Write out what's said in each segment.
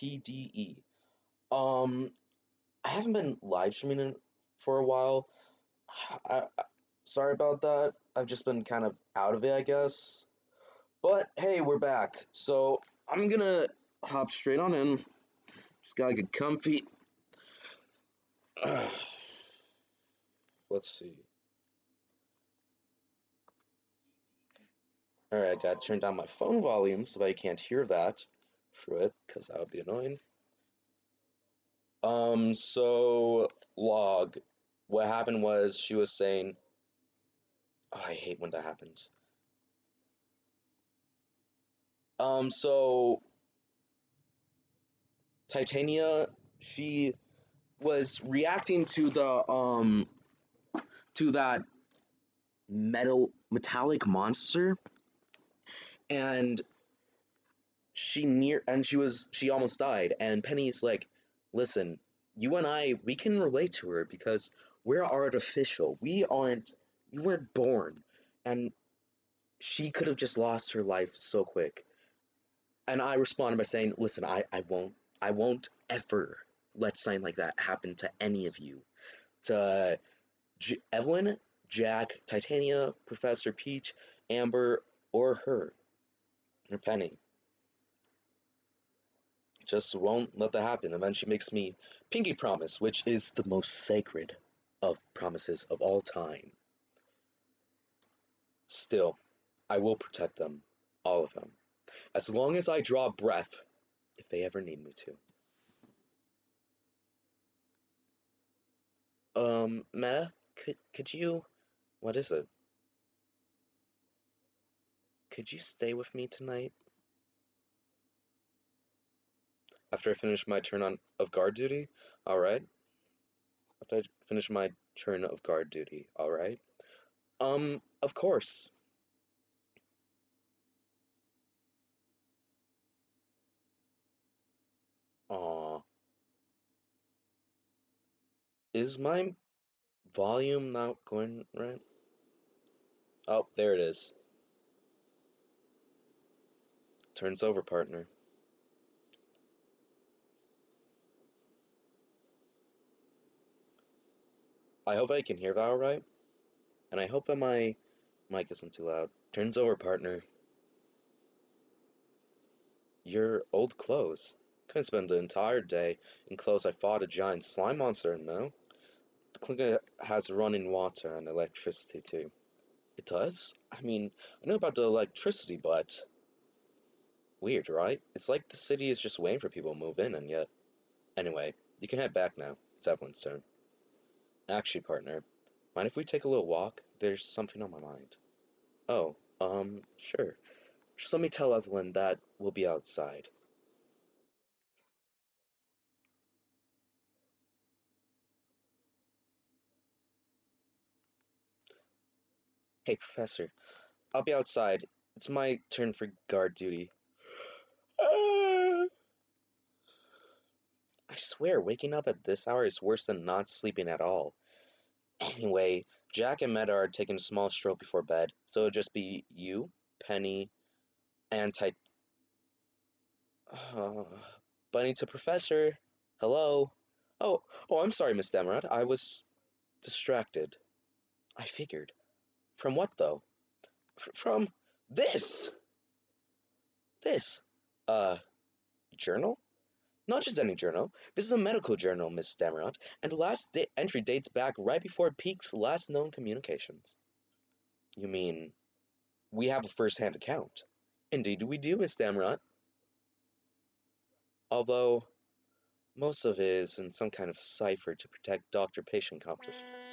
Jpde. Um, I haven't been live streaming for a while. Sorry about that. I've just been kind of out of it, I guess. But hey, we're back. So I'm gonna hop straight on in. Just gotta get comfy. Let's see. Alright, I gotta turn down my phone volume so that I can't hear that through it, because that would be annoying. So log. What happened was she was saying, oh, I hate when that happens. So Titania, she was reacting to that metallic monster, and she almost died, and Penny's like, listen, you and I, we can relate to her because we're artificial. You weren't born. And she could have just lost her life so quick. And I responded by saying, listen, I won't ever let something like that happen to any of you. To Evelyn, Jack, Titania, Professor Peach, Amber, or her, or Penny. Just won't let that happen. And then she makes me pinky promise, which is the most sacred of promises of all time. Still, I will protect them, all of them, as long as I draw breath, if they ever need me to. Meta, could you, what is it? Could you stay with me tonight? After I finish my turn of guard duty? Alright. After I finish my turn of guard duty, alright? Of course. Aw. Is my volume not going right? Oh, there it is. Turn's over, partner. I hope I can hear that alright, and I hope that my mic isn't too loud. Turn's over, partner. Your old clothes. Couldn't spend the entire day in clothes I fought a giant slime monster in, no? The clinic has running water and electricity too. It does? I mean, I know about the electricity, but weird, right? It's like the city is just waiting for people to move in, and yet. Anyway, you can head back now. It's Evelyn's turn. Actually, partner, mind if we take a little walk? There's something on my mind. Oh, sure. Just let me tell Evelyn that we'll be outside. Hey, Professor, I'll be outside. It's my turn for guard duty. I swear, waking up at this hour is worse than not sleeping at all. Anyway, Jack and Meta are taking a small stroll before bed, so it'll just be you, Penny, and uh, Bunny to Professor. Hello. Oh, I'm sorry, Miss Demerod. I was distracted. I figured. From what, though? From this! This! Uh, journal? Not just any journal. This is a medical journal, Miss Demerod, and the last entry dates back right before Peake's last known communications. You mean, we have a first-hand account? Indeed we do, Miss Demerod. Although, most of it is in some kind of cipher to protect doctor-patient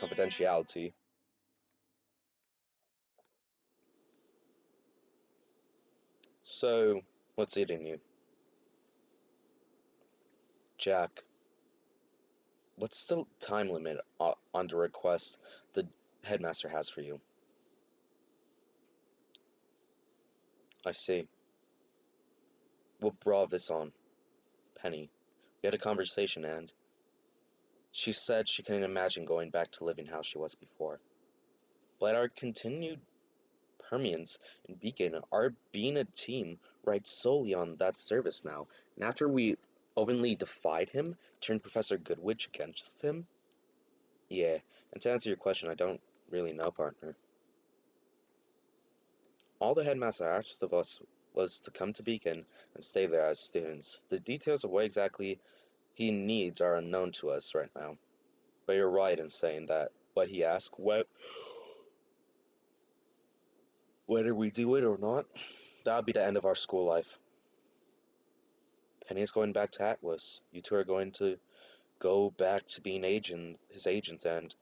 confidentiality. So, what's eating you? Jack, what's the time limit on the request the headmaster has for you? I see. What brought this on? Penny. We had a conversation and she said she couldn't imagine going back to living how she was before. But our continued permanence in Beacon, our being a team, rides solely on that service now. And after we Openly defied him? Turned Professor Goodwitch against him? Yeah, and to answer your question, I don't really know, partner. All the headmaster asked of us was to come to Beacon and stay there as students. The details of what exactly he needs are unknown to us right now. But you're right in saying that what he asked, whether we do it or not, that'll be the end of our school life. Penny's going back to Atlas. You two are going to go back to being his agents, and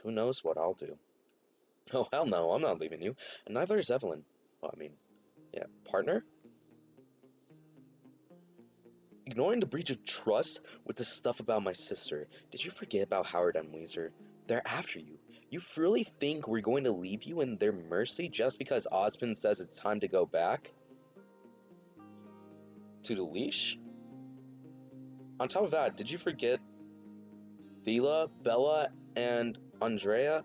who knows what I'll do. Oh, hell no, I'm not leaving you, and neither is Evelyn. Well, I mean, yeah, partner? Ignoring the breach of trust with the stuff about my sister, did you forget about Howard and Weezer? They're after you. You really think we're going to leave you in their mercy just because Osmond says it's time to go back? To the leash? On top of that, did you forget Thela, Bella, and Andrea?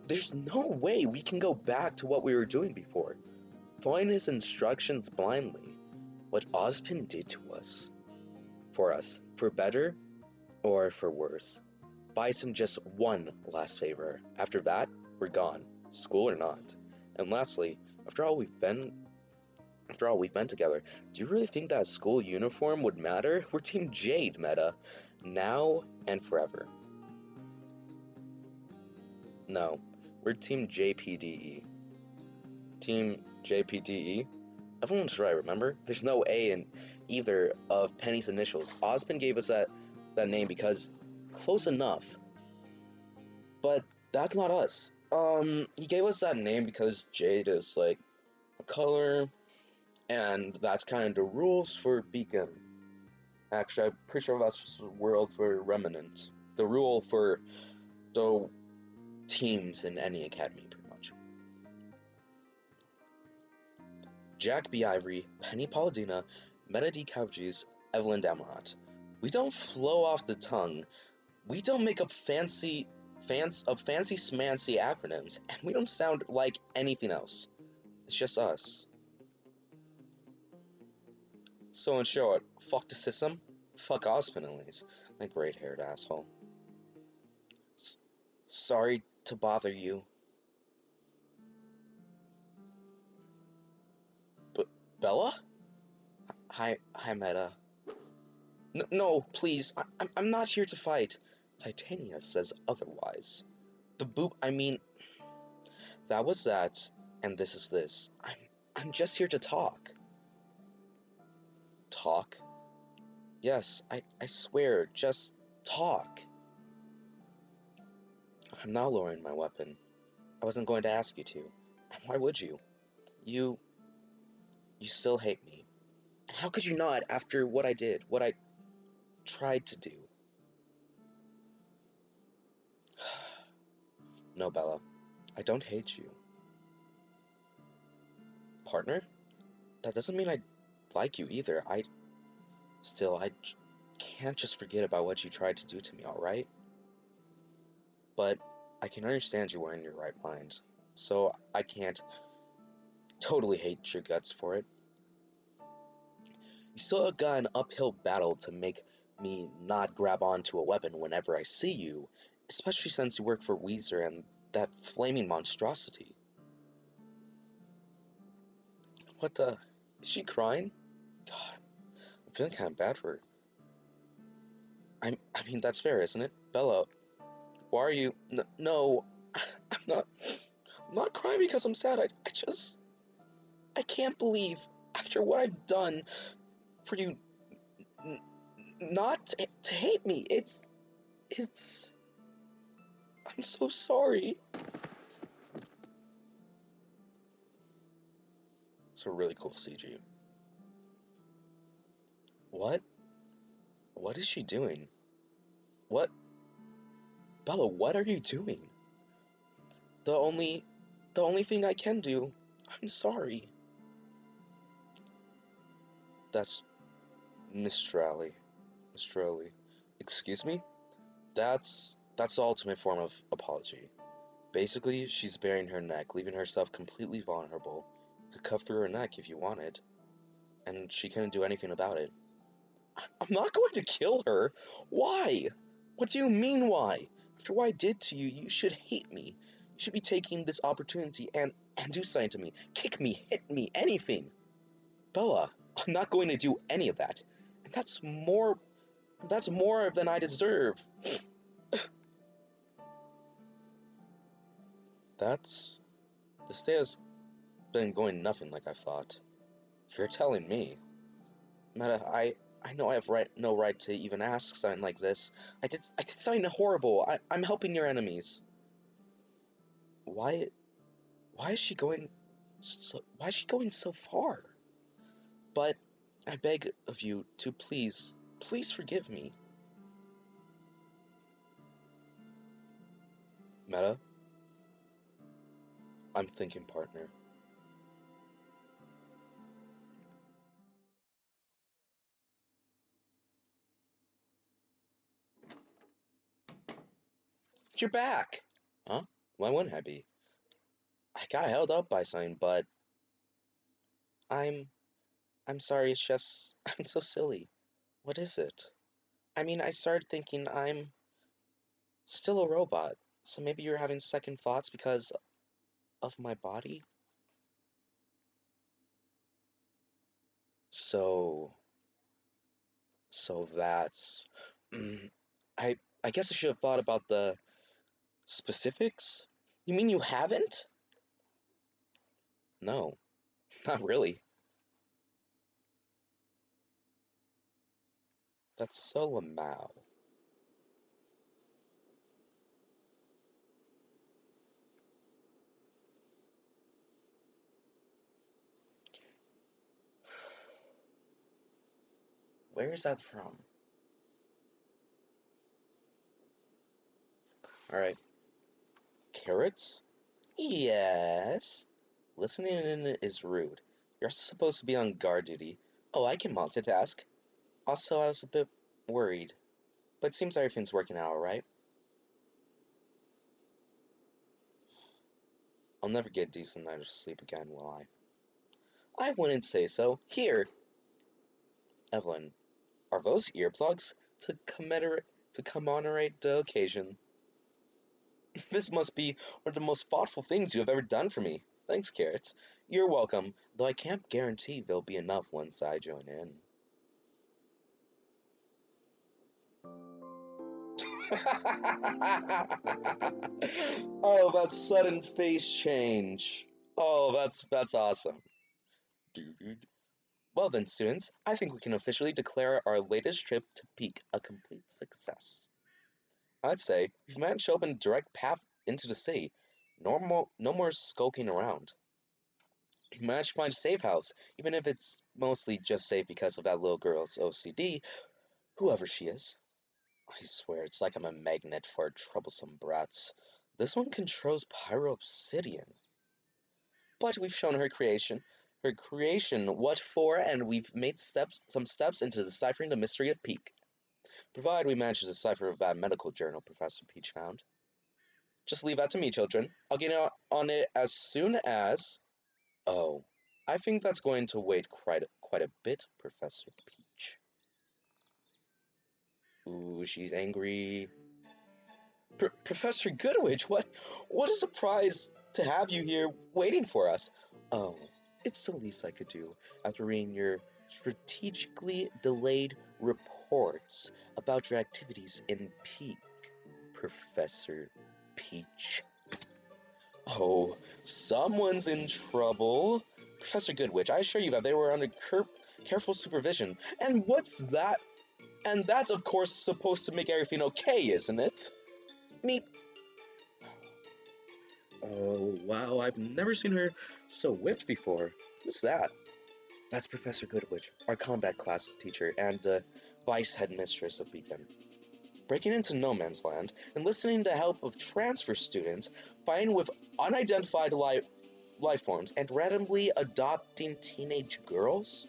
There's no way we can go back to what we were doing before. Following his instructions blindly. What Ozpin did to us. For better or for worse. Buys him just one last favor. After that, we're gone, school or not. And lastly, after all we've been together, do you really think that school uniform would matter? We're Team Jade, Meta. Now and forever. No, we're Team JPDE. Team JPDE? Everyone's right, remember? There's no A in either of Penny's initials. Osmond gave us that name because close enough. But that's not us. He gave us that name because Jade is like a color, and that's kind of the rules for Beacon. Actually, I'm pretty sure that's the world for Remnant. The rule for the teams in any academy, pretty much. Jack B. Ivory, Penny Palladina, Meta D. Cowgies, Evelyn Damarot. We don't flow off the tongue. We don't make up fancy smancy acronyms, and we don't sound like anything else. It's just us. So in short, fuck the system, fuck Osmond at least, that great-haired asshole. Sorry to bother you. But Bella? Hi, Meta. No, please, I'm not here to fight. Titania says otherwise. That was that, and this is this. I'm just here to talk. Talk? Yes, I swear, just talk. I'm not lowering my weapon. I wasn't going to ask you to. And why would you? You still hate me. And how could you not after what I did, what I tried to do? No, Bella, I don't hate you. Partner? That doesn't mean I like you either. I can't just forget about what you tried to do to me, alright? But I can understand you were in your right mind, so I can't totally hate your guts for it. You still got an uphill battle to make me not grab onto a weapon whenever I see you, especially since you work for Weezer and that flaming monstrosity. What the? Is she crying? God, I'm feeling kind of bad for her. I mean, that's fair, isn't it? Bella, why are you... No, I'm not crying because I'm sad. I can't believe, after what I've done, for you not to hate me. I'm so sorry. It's a really cool CG. What? What is she doing? What? Bella, what are you doing? The only thing I can do. I'm sorry. That's Mr. Alley. Mr. Alley. Excuse me? That's the ultimate form of apology. Basically, she's baring her neck, leaving herself completely vulnerable. You could cut through her neck if you wanted, and she couldn't do anything about it. I'm not going to kill her. Why? What do you mean, why? After what I did to you, you should hate me. You should be taking this opportunity and do something to me. Kick me, hit me, anything. Bella, I'm not going to do any of that. And that's more than I deserve. That's... This day has been going nothing like I thought. You're telling me. Meta, I know I have no right to even ask something like this. I did something horrible. I'm helping your enemies. Why why is she going why is she going so far? But I beg of you to please forgive me. Meta, I'm thinking, partner. You're back! Huh? Why wouldn't I be? I got held up by something, but I'm I'm sorry, it's just I'm so silly. What is it? I mean, I started thinking I'm still a robot, so maybe you're having second thoughts because of my body? So, so that's... Mm, I I guess I should have thought about the specifics? You mean you haven't? No, not really. That's so Lamau. Where is that from? Alright. Carrots? Yes. Listening in is rude. You're supposed to be on guard duty. Oh, I can multitask. Also, I was a bit worried. But it seems everything's working out alright. I'll never get a decent night of sleep again, will I? I wouldn't say so. Here, Evelyn, are those earplugs? To commemorate the occasion. This must be one of the most thoughtful things you have ever done for me. Thanks, Carrot. You're welcome, though I can't guarantee there'll be enough once I join in. Oh, that sudden face change. Oh, that's awesome. Dude. Well then, students, I think we can officially declare our latest trip to Peak a complete success. I'd say we've managed to open a direct path into the city. No more skulking around. We managed to find a safe house, even if it's mostly just safe because of that little girl's OCD, whoever she is. I swear, it's like I'm a magnet for troublesome brats. This one controls pyro obsidian. But we've shown her creation what for, and we've made some steps into deciphering the mystery of Peak. Provided we manage to decipher that medical journal Professor Peach found. Just leave that to me, children. I'll get on it as soon as... Oh, I think that's going to wait quite a bit, Professor Peach. Ooh, she's angry. Professor Goodwitch, what a surprise to have you here waiting for us. Oh, it's the least I could do after reading your strategically delayed reports about your activities in Peak, Professor Peach. Oh, someone's in trouble. Professor Goodwitch, I assure you that they were under careful supervision. And what's that? And that's, of course, supposed to make everything okay, isn't it? Me. Oh, wow, I've never seen her so whipped before. Who's that? That's Professor Goodwitch, our combat class teacher and vice headmistress of Beacon. Breaking into no man's land and listening to help of transfer students, fighting with unidentified life forms, and randomly adopting teenage girls?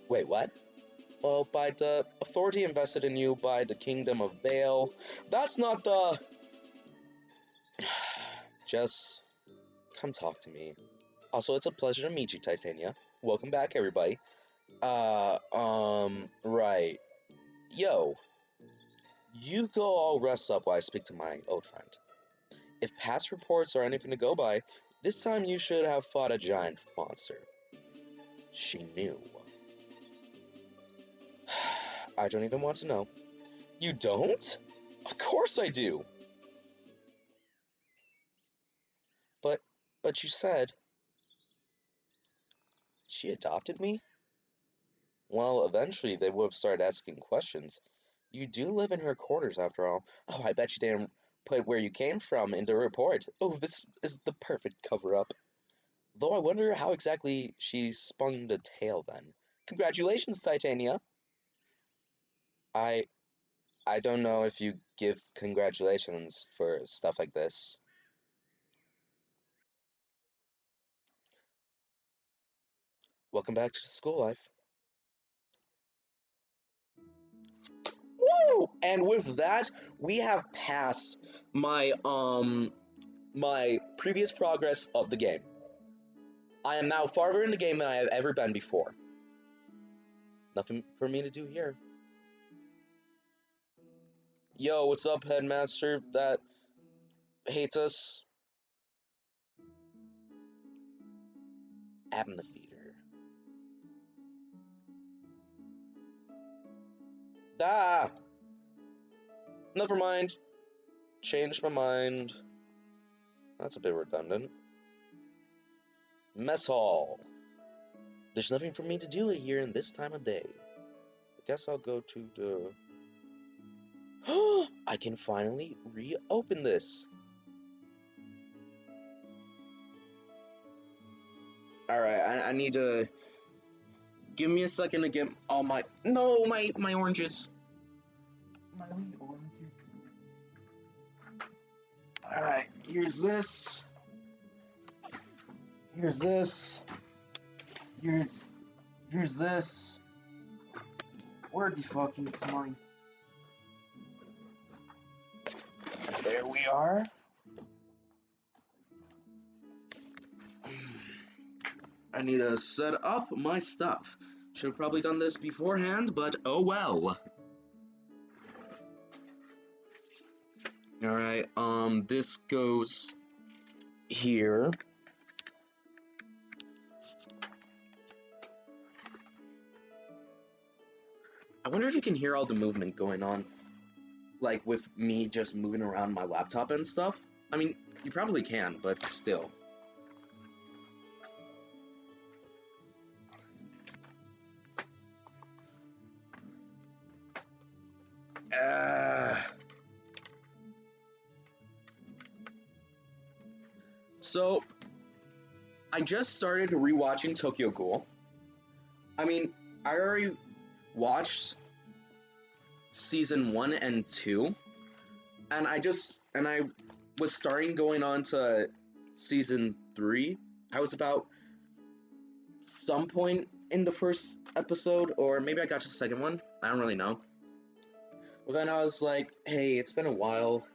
Wait, what? Well, by the authority invested in you by the Kingdom of Vale, that's not the... Just come talk to me. Also, it's a pleasure to meet you, Titania. Welcome back, everybody. Right. Yo, you go all rest up while I speak to my old friend. If past reports are anything to go by, this time you should have fought a giant monster. She knew. I don't even want to know. You don't? Of course I do! But, but you said... She adopted me? Well, eventually they would have started asking questions. You do live in her quarters after all. Oh, I bet you didn't put where you came from in the report. Oh, this is the perfect cover-up. Though I wonder how exactly she spun the tail then. Congratulations, Titania! I I don't know if you give congratulations for stuff like this. Welcome back to school life. Woo! And with that, we have passed my previous progress of the game. I am now farther in the game than I have ever been before. Nothing for me to do here. Yo, what's up, headmaster that hates us? Feeder. Ah! Never mind. Changed my mind. That's a bit redundant. Mess hall. There's nothing for me to do here in this time of day. I guess I'll go to the... I can finally reopen this. Alright, I need to... Give me a second to get all my... No, my oranges. My oranges. Alright, here's this. Here's this. Here's this. Where the fuck is mine? There we are. I need to set up my stuff. Should have probably done this beforehand, but oh well. Alright, this goes here. I wonder if you can hear all the movement going on, like with me just moving around my laptop and stuff. I mean, you probably can, but still. So, I just started rewatching Tokyo Ghoul. I mean, I already watched season 1 and 2, and I was starting going on to season 3. I was about some point in the first episode, or maybe I got to the second one. I don't really know. Well, then I was like, hey, it's been a while.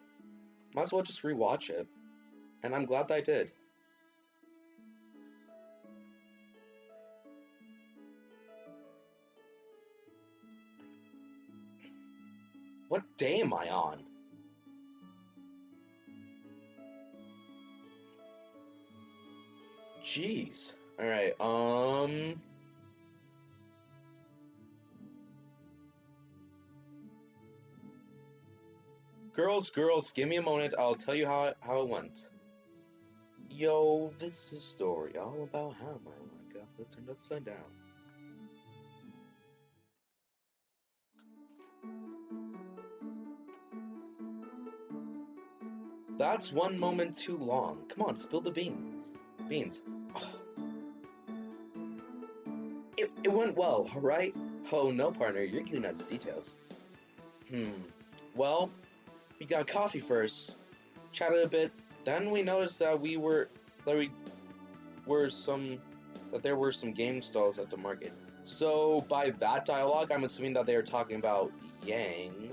Might as well just rewatch it. And I'm glad that I did. What day am I on? Jeez. Alright, Girls, give me a moment, I'll tell you how it went. Yo, this is a story all about how my life got flipped turned upside down. That's one moment too long. Come on, spill the beans. It went well, alright? Oh no, partner, you're giving us details. Well, we got coffee first, chatted a bit, then we noticed that there were some game stalls at the market. So by that dialogue, I'm assuming that they are talking about Yang.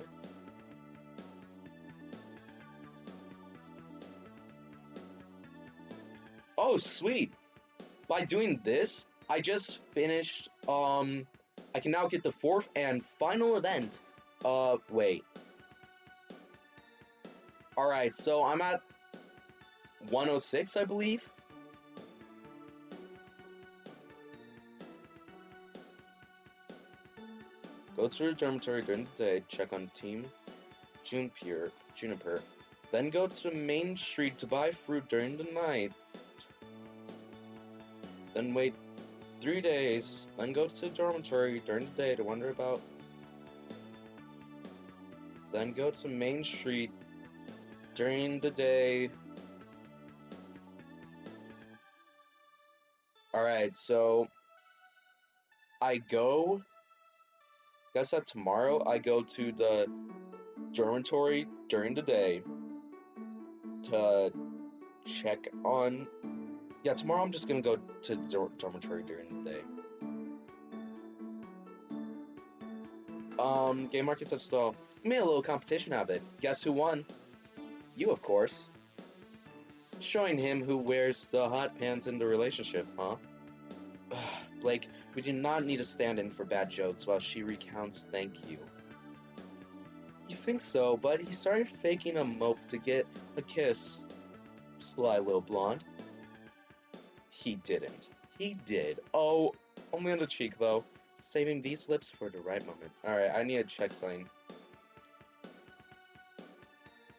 Oh, sweet! By doing this, I just finished I can now get the fourth and final event. Wait. Alright, so I'm at 106, I believe. Go to your dormitory during the day, check on Team Juniper. Then go to the main street to buy fruit during the night. Then wait 3 days. Then go to the dormitory during the day to wonder about. Then go to Main Street during the day. Alright, so I guess that tomorrow I go to the dormitory during the day to check on. Yeah, tomorrow I'm just gonna go to the dormitory during the day. Game markets have stalled. Made a little competition out of it. Guess who won? You, of course. Showing him who wears the hot pants in the relationship, huh? Blake, we do not need a stand-in for bad jokes while she recounts thank you. You think so, but he started faking a mope to get a kiss. Sly little blonde. He didn't. He did. Oh, only on the cheek, though. Saving these lips for the right moment. Alright, I need a check sign.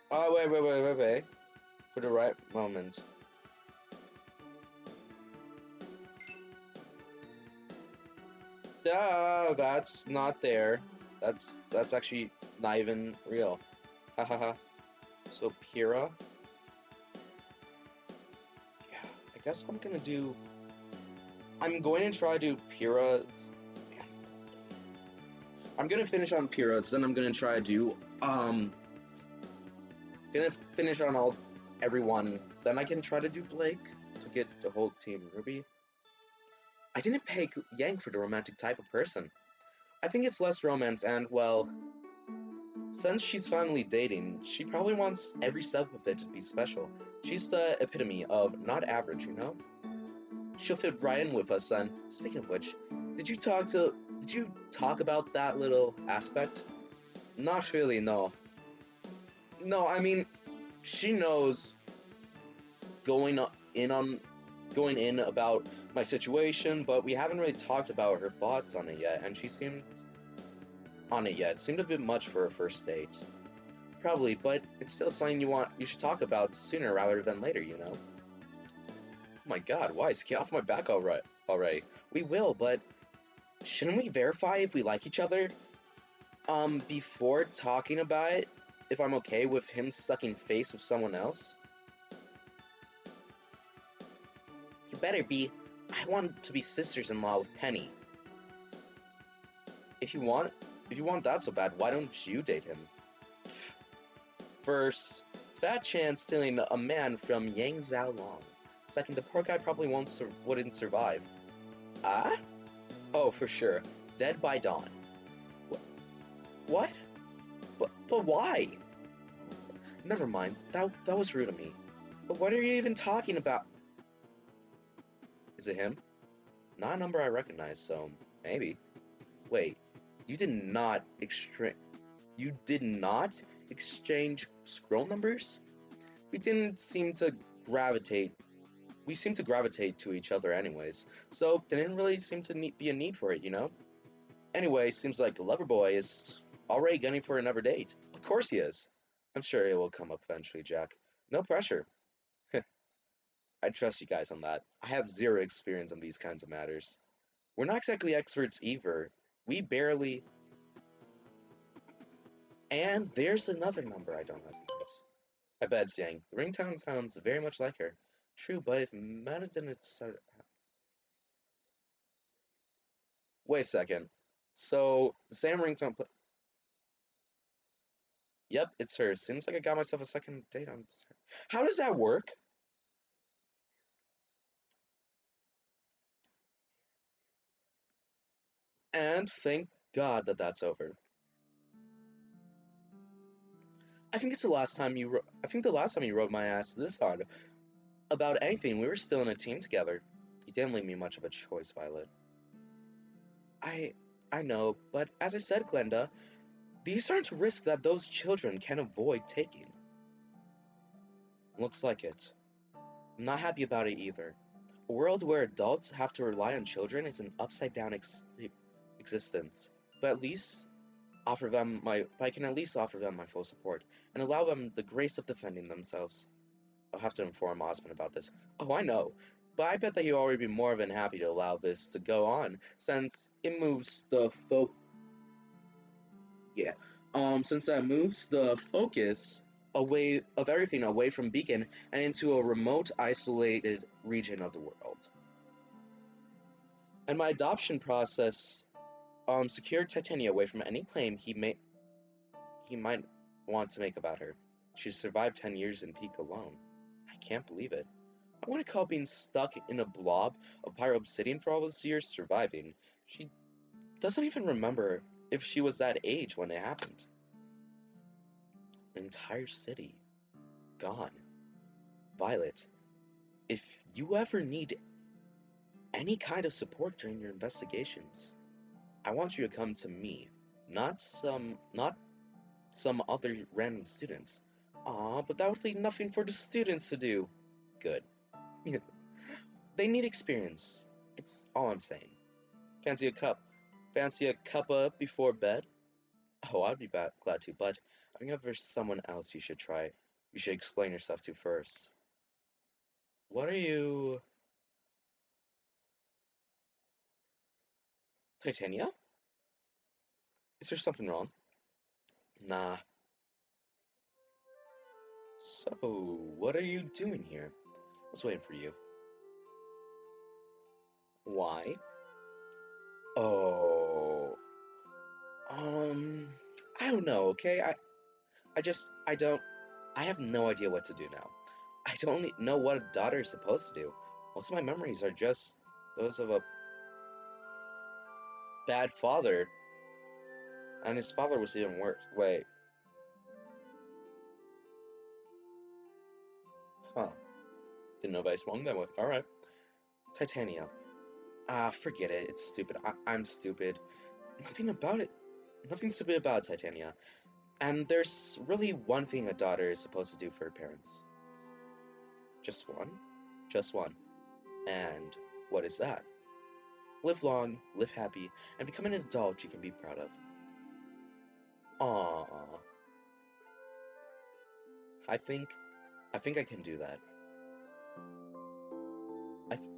Oh, wait. For the right moment. That's not there. That's actually not even real. Hahaha. So Pyrrha. Yeah, I guess I'm going to try to do Pyrrha. I'm gonna finish on Pyrrha's, then I'm gonna try to do gonna finish on everyone. Then I can try to do Blake to get the whole team. Ruby. I didn't pick Yang for the romantic type of person. I think it's less romance, and well, since she's finally dating, she probably wants every step of it to be special. She's the epitome of not average, you know? She'll fit right in with us then. Speaking of which, did you talk about that little aspect? Not really, no. No, I mean, she knows going in about my situation, but we haven't really talked about her thoughts on it yet, and she seemed It seemed a bit much for a first date. Probably, but it's still something you should talk about sooner rather than later, you know? Oh my god, Weiss, get off my back already. We will, but shouldn't we verify if we like each other? Before talking about it, if I'm okay with him sucking face with someone else? You better be. I want to be sisters-in-law with Penny. If you want that so bad, why don't you date him? First, fat chance stealing a man from Yang Zhao Long. Second, the poor guy probably wouldn't survive. Ah? Oh, for sure. Dead by dawn. What? But why? Never mind. That was rude of me. But what are you even talking about? Is it him? Not a number I recognize, so maybe. Wait, you did not exchange scroll numbers? We seem to gravitate to each other anyways, so there didn't really seem to be a need for it, you know? Anyway, seems like the lover boy is already gunning for another date. Of course he is. I'm sure it will come up eventually, Jack. No pressure. I trust you guys on that. I have zero experience on these kinds of matters. We're not exactly experts either. We barely... And there's another number I don't recognize. I bet it's Yang. The ringtone sounds very much like her. True, but if Meta didn't start... Wait a second. So, the same ringtone... Yep, it's her. Seems like I got myself a second date on... How does that work? And thank God that that's over. I think the last time you rode my ass this hard about anything, we were still in a team together. You didn't leave me much of a choice, Violet. I I know, but as I said, Glenda, these aren't risks that those children can avoid taking. Looks like it. I'm not happy about it either. A world where adults have to rely on children is an upside-down existence. But at least I can at least offer them my full support and allow them the grace of defending themselves. I'll have to inform Osmond about this. Oh, I know. But I bet that he'll already be more than happy to allow this to go on, since it moves the focus away of everything away from Beacon and into a remote, isolated region of the world. And my adoption process secured Titania away from any claim he might want to make about her. She survived 10 years in Peak alone. I can't believe it. I want to call being stuck in a blob of pyro obsidian for all those years surviving. She doesn't even remember if she was that age when it happened. An entire city. Gone. Violet, if you ever need any kind of support during your investigations, I want you to come to me, not some other random students. Aw, but that would leave nothing for the students to do. Good. They need experience. It's all I'm saying. Fancy a cup? Fancy a cuppa before bed? Oh, I'd be glad to, but I think if there's someone else you should try, you should explain yourself to first. What are you... Titania? Is there something wrong? Nah. So, what are you doing here? I was waiting for you. Why? Oh... I don't know, okay? I don't... I have no idea what to do now. I don't know what a daughter is supposed to do. Most of my memories are just those of a bad father. And his father was even worse. Wait. Huh. Didn't know I swung that way. Alright. Titania. Forget it. It's stupid. I'm stupid. Nothing about it. Nothing stupid about Titania. And there's really one thing a daughter is supposed to do for her parents. Just one? Just one. And what is that? Live long, live happy, and become an adult you can be proud of. Aww. I think I can do that.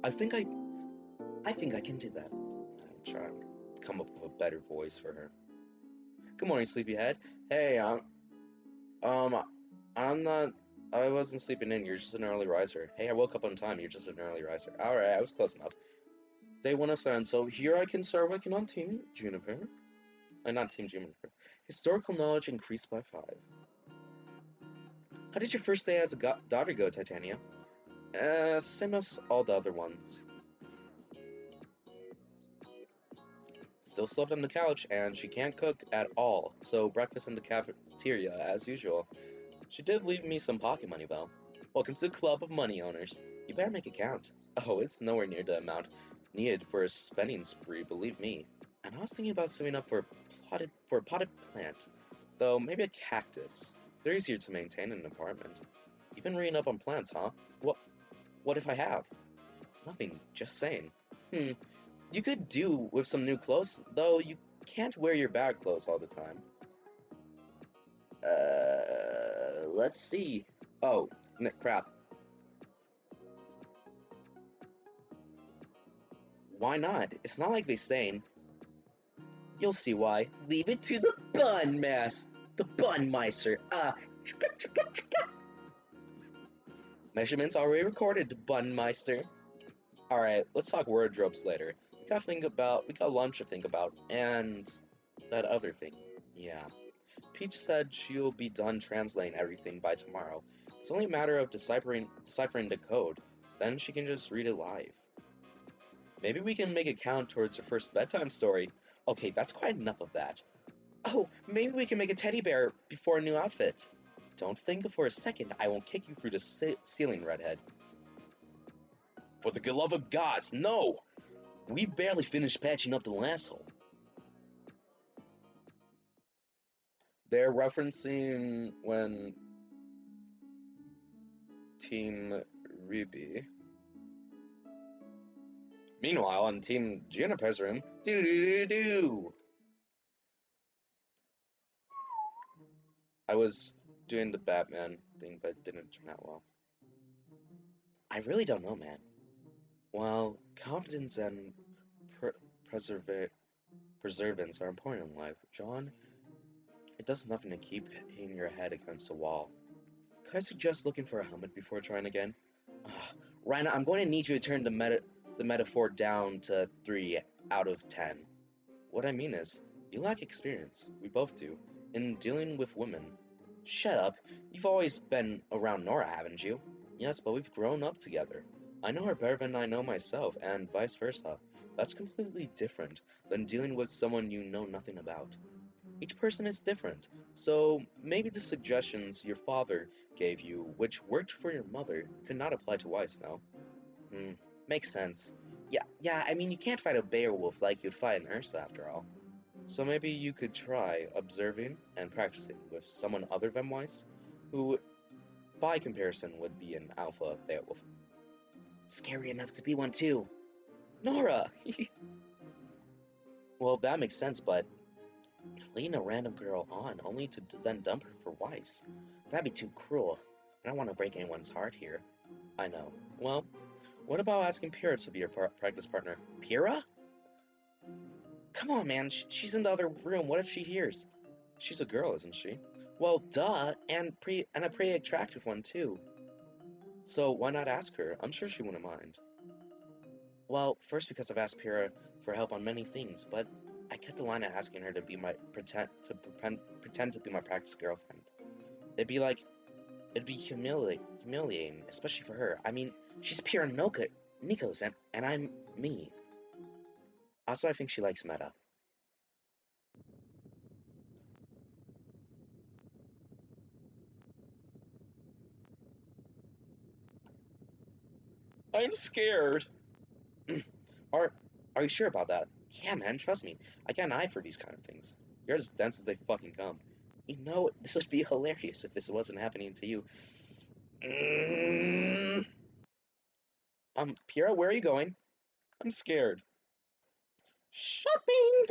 I think I can do that. I'm trying to come up with a better voice for her. Good morning, sleepyhead. Hey, um, I'm not. I wasn't sleeping in. You're just an early riser. Hey, I woke up on time. You're just an early riser. All right, I was close enough. Day 107. So here I can start working on Team Juniper. Not Team Juniper. Historical knowledge increased by 5. How did your first day as a daughter go, Titania? Same as all the other ones. Still slept on the couch, and she can't cook at all, so breakfast in the cafeteria as usual. She did leave me some pocket money, though. Welcome to the club of money owners. You better make it count. Oh, it's nowhere near the amount needed for a spending spree, believe me. And I was thinking about saving up for a potted plant, though maybe a cactus. They're easier to maintain in an apartment. You've been reading up on plants, huh? What if I have? Nothing, just saying. You could do with some new clothes, though you can't wear your bad clothes all the time. Let's see. Oh, crap. Why not? It's not like they saying. You'll see why. Leave it to the the bun meister. Chicka, chicka, chicka. Measurements already recorded, bun meister. Alright, let's talk wardrobes later. We got lunch to think about, and that other thing. Yeah. Peach said she'll be done translating everything by tomorrow. It's only a matter of deciphering the code. Then she can just read it live. Maybe we can make it count towards her first bedtime story. Okay, that's quite enough of that. Oh, maybe we can make a teddy bear before a new outfit. Don't think for a second I won't kick you through the ceiling, redhead. For the love of gods, no! We barely finished patching up the last hole. They're referencing when Team Ruby. Meanwhile, on Team Juniper's room, doo-doo-doo-doo! I was doing the Batman thing, but it didn't turn out well. I really don't know, man. While confidence and perseverance are important in life, John, it does nothing to keep hitting your head against the wall. Could I suggest looking for a helmet before trying again? Rhina, I'm going to need you to turn the metaphor down to 3 out of 10. What I mean is, you lack experience, we both do, in dealing with women. Shut up, you've always been around Nora, haven't you? Yes, but we've grown up together. I know her better than I know myself, and vice versa. That's completely different than dealing with someone you know nothing about. Each person is different, so maybe the suggestions your father gave you, which worked for your mother, could not apply to Weiss now. Makes sense. Yeah, I mean, you can't fight a Beowulf like you'd fight an Ursa after all. So maybe you could try observing and practicing with someone other than Weiss, who, by comparison, would be an alpha Beowulf. Scary enough to be one too. Nora! Well, that makes sense, but leading a random girl on only to then dump her for Weiss, that'd be too cruel. I don't want to break anyone's heart here. I know. Well, what about asking Pyrrha to be your practice partner? Pyrrha? Come on, man, she's in the other room. What if she hears? She's a girl, isn't she? Well, duh, and a pretty attractive one, too. So why not ask her? I'm sure she wouldn't mind. Well, first because I've asked Pyrrha for help on many things, but I cut the line at asking her to be my pretend to be my practice girlfriend. It'd be humiliating, especially for her. I mean, she's Pyrrha Nikos, and I'm me. Also, I think she likes meta. I'm scared. Are are you sure about that? Yeah, man, trust me. I got an eye for these kind of things. You're as dense as they fucking come. You know, this would be hilarious if this wasn't happening to you. Mm. Pyrrha, where are you going? I'm scared. Shopping!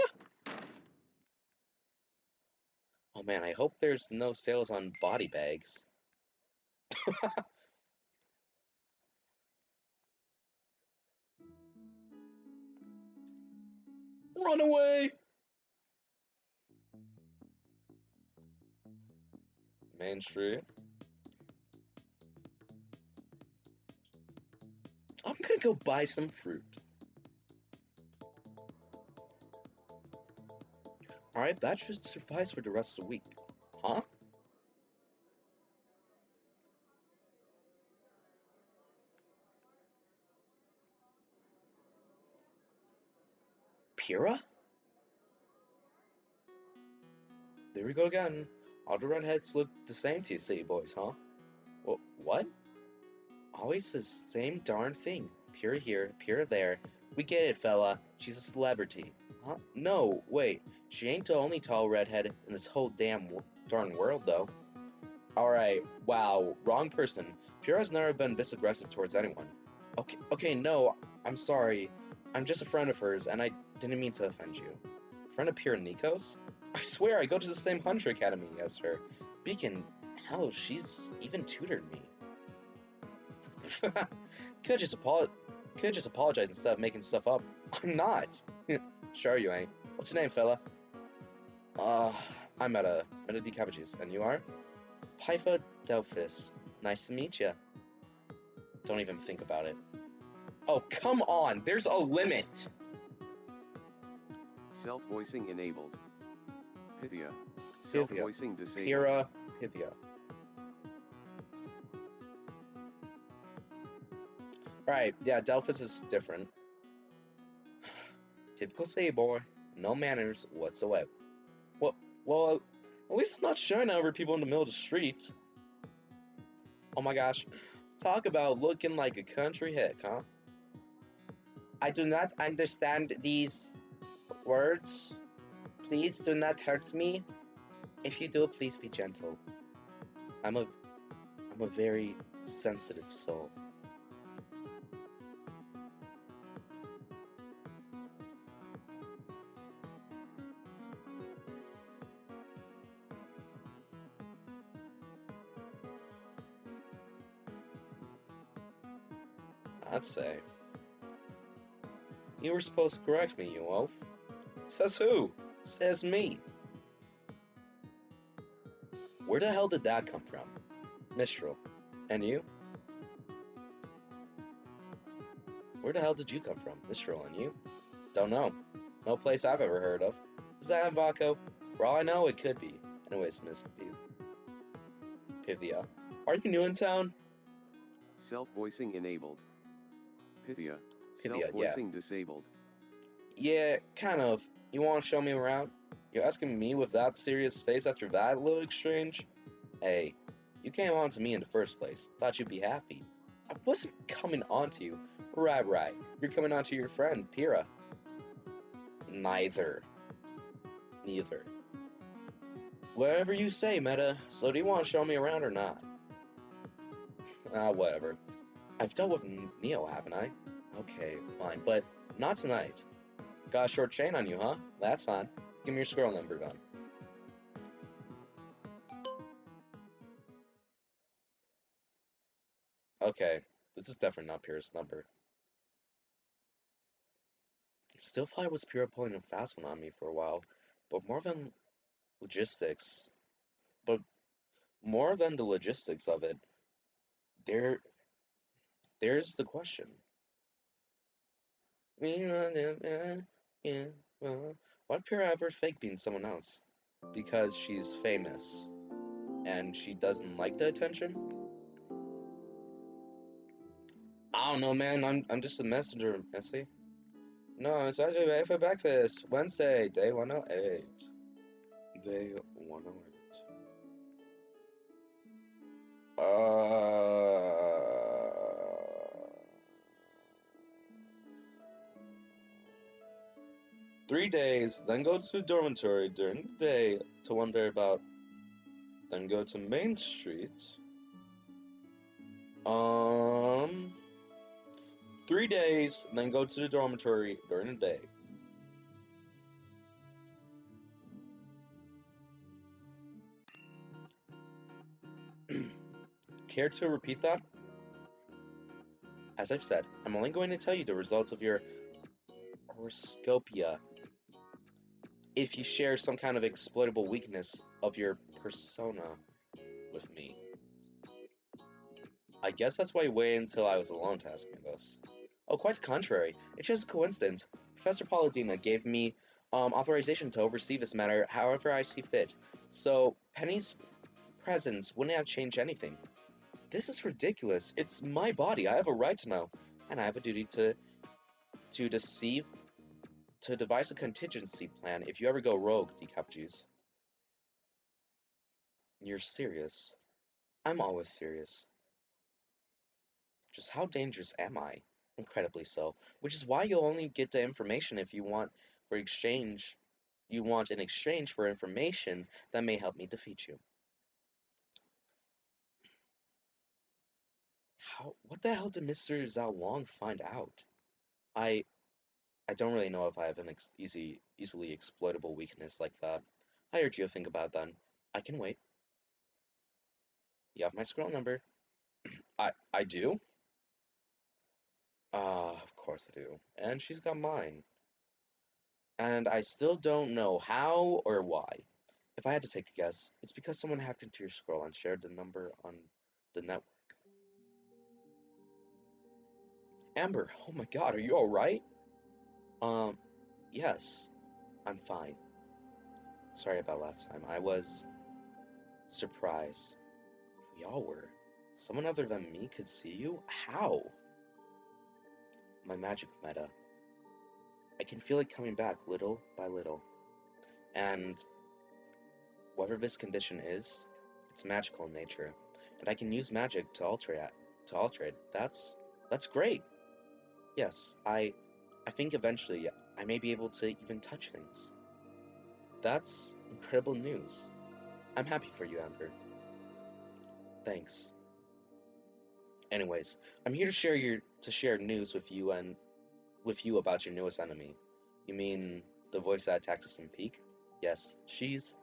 Oh man, I hope there's no sales on body bags. Run away! Main Street. I'm gonna go buy some fruit. Alright, that should suffice for the rest of the week. Huh? Pyrrha? There we go again. All the redheads look the same to you city boys, huh? Well, what? Always the same darn thing. Pyrrha here, Pyrrha there. We get it, fella. She's a celebrity. Huh? No, wait. She ain't the only tall redhead in this whole darn world, though. Alright, wow, wrong person. Pyrrha's never been this aggressive towards anyone. Okay, no, I'm sorry. I'm just a friend of hers, and I didn't mean to offend you. Friend of Pyrrha Nikos? I swear I go to the same Hunter Academy as her. Beacon, hell, she's even tutored me. Could just apologize instead of making stuff up. I'm not. Sure you ain't. What's your name, fella? I'm Meta D. Cabbages, and you are? Pytha Delphis. Nice to meet ya. Don't even think about it. Oh, come on! There's a limit! Self-voicing enabled. Pythia. Self-voicing disabled. Pyrrha, Pythia. Alright, yeah, Delphis is different. Typical city boy. No manners whatsoever. Well, at least I'm not shouting over people in the middle of the street. Oh my gosh. Talk about looking like a country hick, huh? I do not understand these words. Please do not hurt me. If you do, please be gentle. I'm a very sensitive soul. I'd say. You were supposed to correct me, you oaf. Says who? Says me. Where the hell did that come from? Mistral. And you? Where the hell did you come from? Mistral and you? Don't know. No place I've ever heard of. Is that in Vaco? For all I know, it could be. Anyways, Miss Pivia. Are you new in town? Self-voicing enabled. Pythia. Pivia, Self-voicing disabled. Yeah, kind of. You want to show me around? You're asking me with that serious face after that little exchange? Hey, you came on to me in the first place. Thought you'd be happy. I wasn't coming on to you. Right. You're coming on to your friend, Pyrrha. Neither. Whatever you say, Meta. So do you want to show me around or not? Whatever. I've dealt with Neo, haven't I? Okay, fine, but not tonight. Got a short chain on you, huh? That's fine. Give me your scroll number, then. Okay, this is definitely not Pyrrha's number. Still thought it was Pyrrha pulling a fast one on me for a while, but logistics. But more than the logistics of it, there, there's the question. Why'd Pyrrha ever fake being someone else? Because she's famous, and she doesn't like the attention? I don't know, man. I'm just a messenger, Missy. No, it's actually ready for breakfast. Wednesday, day 108. Day 108. 3 days, then go to the dormitory during the day to wonder about, then go to Main Street. 3 days, then go to the dormitory during the day. Care to repeat that? As I've said, I'm only going to tell you the results of your horoscopia if you share some kind of exploitable weakness of your persona with me. I guess that's why you waited until I was alone to ask me this. Oh, quite the contrary. It's just a coincidence. Professor Paladina gave me authorization to oversee this matter however I see fit. So, Penny's presence wouldn't have changed anything. This is ridiculous. It's my body. I have a right to know. And I have a duty to deceive, to devise a contingency plan if you ever go rogue, decap juice. You're serious. I'm always serious. Just how dangerous am I? Incredibly so. Which is why you'll only get the information if you want for exchange. You want in exchange for information that may help me defeat you. How? What the hell did Mr. Zhao Long find out? I I don't really know if I have an easily exploitable weakness like that. I urge you to think about it then. I can wait. You have my scroll number. I do? Of course I do. And she's got mine. And I still don't know how or why. If I had to take a guess, it's because someone hacked into your scroll and shared the number on the network. Amber, oh my god, are you alright? Um, yes, I'm fine. Sorry about last time. I was surprised. We all were. Someone other than me could see you? How? My magic meta. I can feel it coming back little by little. And whatever this condition is, it's magical in nature. And I can use magic to alter it. That's great. Yes, I think eventually I may be able to even touch things. That's incredible news. I'm happy for you, Amber. Thanks. Anyways, I'm here to share news with you about your newest enemy. You mean the voice that attacked us in Peak? Yes, she's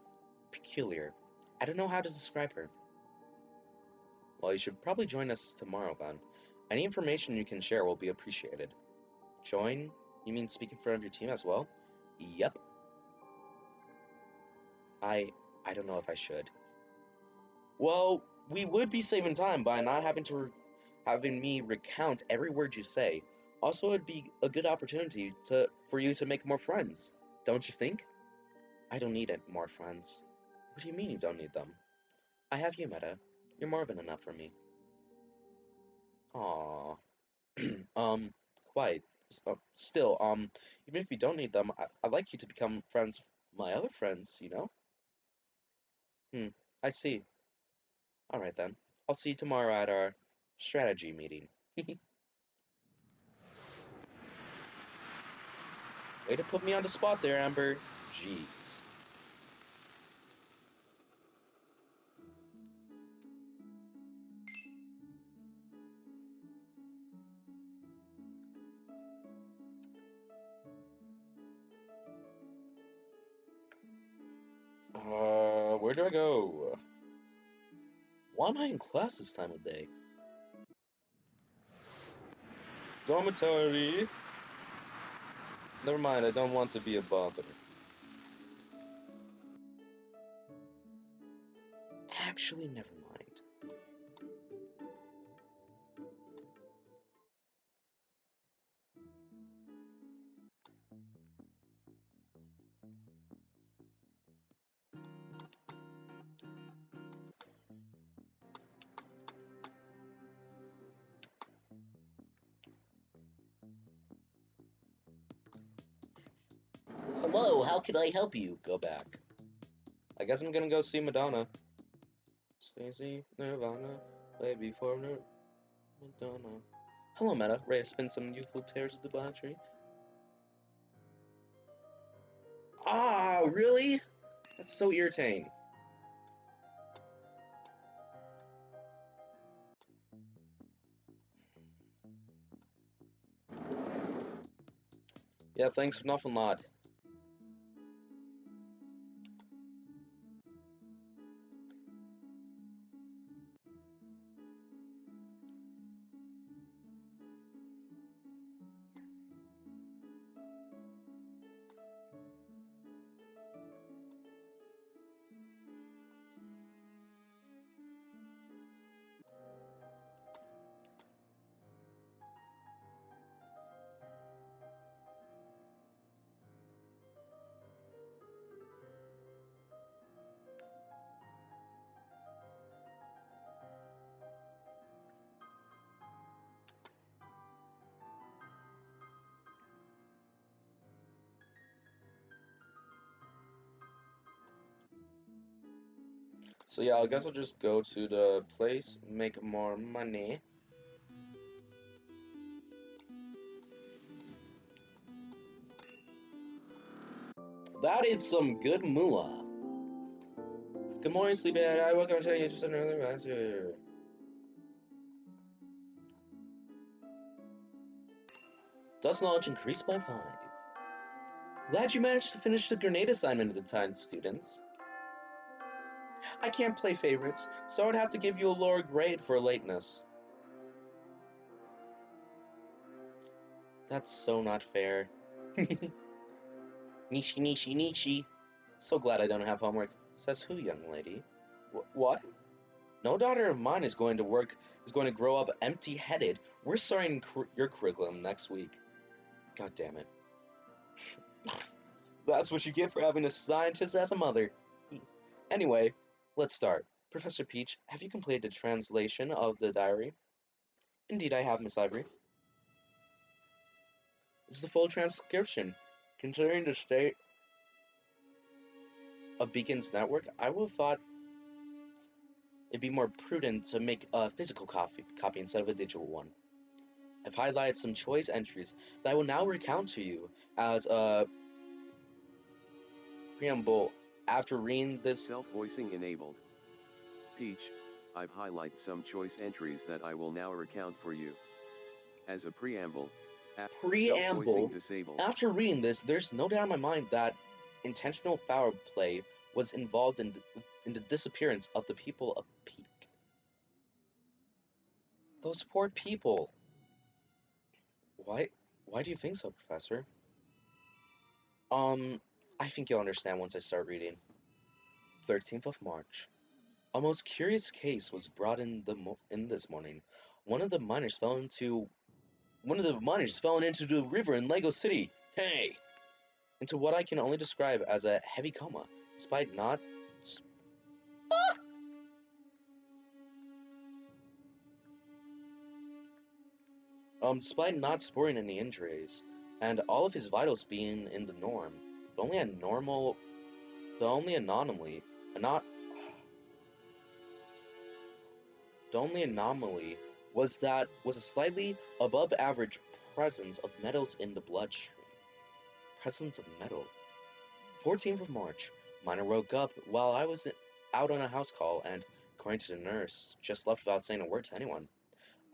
peculiar. I don't know how to describe her. Well, you should probably join us tomorrow then. Any information you can share will be appreciated. Join? You mean speak in front of your team as well? Yep. I I don't know if I should. Well, we would be saving time by not having me recount every word you say. Also, it'd be a good opportunity for you to make more friends, don't you think? I don't need more friends. What do you mean you don't need them? I have you, Meta. You're more than enough for me. Aww. um, quite. Still, even if you don't need them, I'd like you to become friends with my other friends, you know? Hmm, I see. Alright then. I'll see you tomorrow at our strategy meeting. Way to put me on the spot there, Amber. Jeez. Where do I go? Why am I in class this time of day? Dormitory. Never mind, I don't want to be a bother. Actually, never mind. Hello, how can I help you? Go back. I guess I'm gonna go see Madonna. Stacy, Nirvana, way before Madonna. Hello, Meta. Ready to spin some youthful tears of debauchery? Ah, really? That's so irritating. Yeah, thanks for nothing, lad. So yeah, I guess I'll just go to the place, make more money. That is some good moolah. Good morning, sleepyhead. I welcome to tell you just another master. Dust knowledge increased by 5. Glad you managed to finish the grenade assignment in time, students. I can't play favorites, so I would have to give you a lower grade for lateness. That's so not fair. Nishi, nishi, nishi. So glad I don't have homework. Says who, young lady? What? No daughter of mine is going to grow up empty-headed. We're starting your curriculum next week. God damn it. That's what you get for having a scientist as a mother. Anyway, let's start. Professor Peach, have you completed the translation of the diary? Indeed, I have, Miss Ivory. This is a full transcription. Considering the state of Beacon's network, I would have thought it'd be more prudent to make a physical copy instead of a digital one. I've highlighted some choice entries that I will now recount to you as a preamble After reading this... Self-voicing enabled. Peach, I've highlighted some choice entries that I will now recount for you. As a preamble, self-voicing Preamble. disabled. After reading this, there's no doubt in my mind that intentional foul play was involved in the disappearance of the people of Peak. Those poor people. Why? Why do you think so, Professor? Um, I think you'll understand once I start reading. 13th of March. A most curious case was brought in this morning. One of the miners fell into the river in Lego City. Hey, into what I can only describe as a heavy coma, despite not despite not sporting any injuries, and all of his vitals being in the norm. The only abnormal, the only anomaly, not the only anomaly was a slightly above average presence of metals in the bloodstream. Presence of metal. 14th of March. Miner woke up while I was out on a house call and, according to the nurse, just left without saying a word to anyone.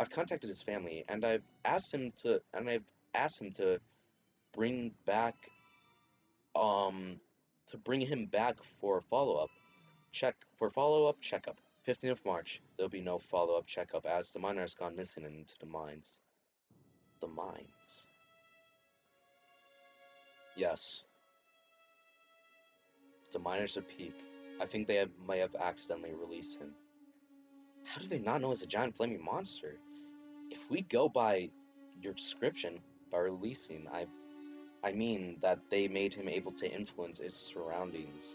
I've contacted his family and I've asked him to bring back to bring him back for follow-up checkup. 15th of March. There'll be no follow-up checkup as the miner has gone missing into the mines. The mines. Yes, the miners at Peak. I think may have accidentally released him. How do they not know it's a giant flaming monster? If we go by your description, by releasing, I mean that they made him able to influence its surroundings.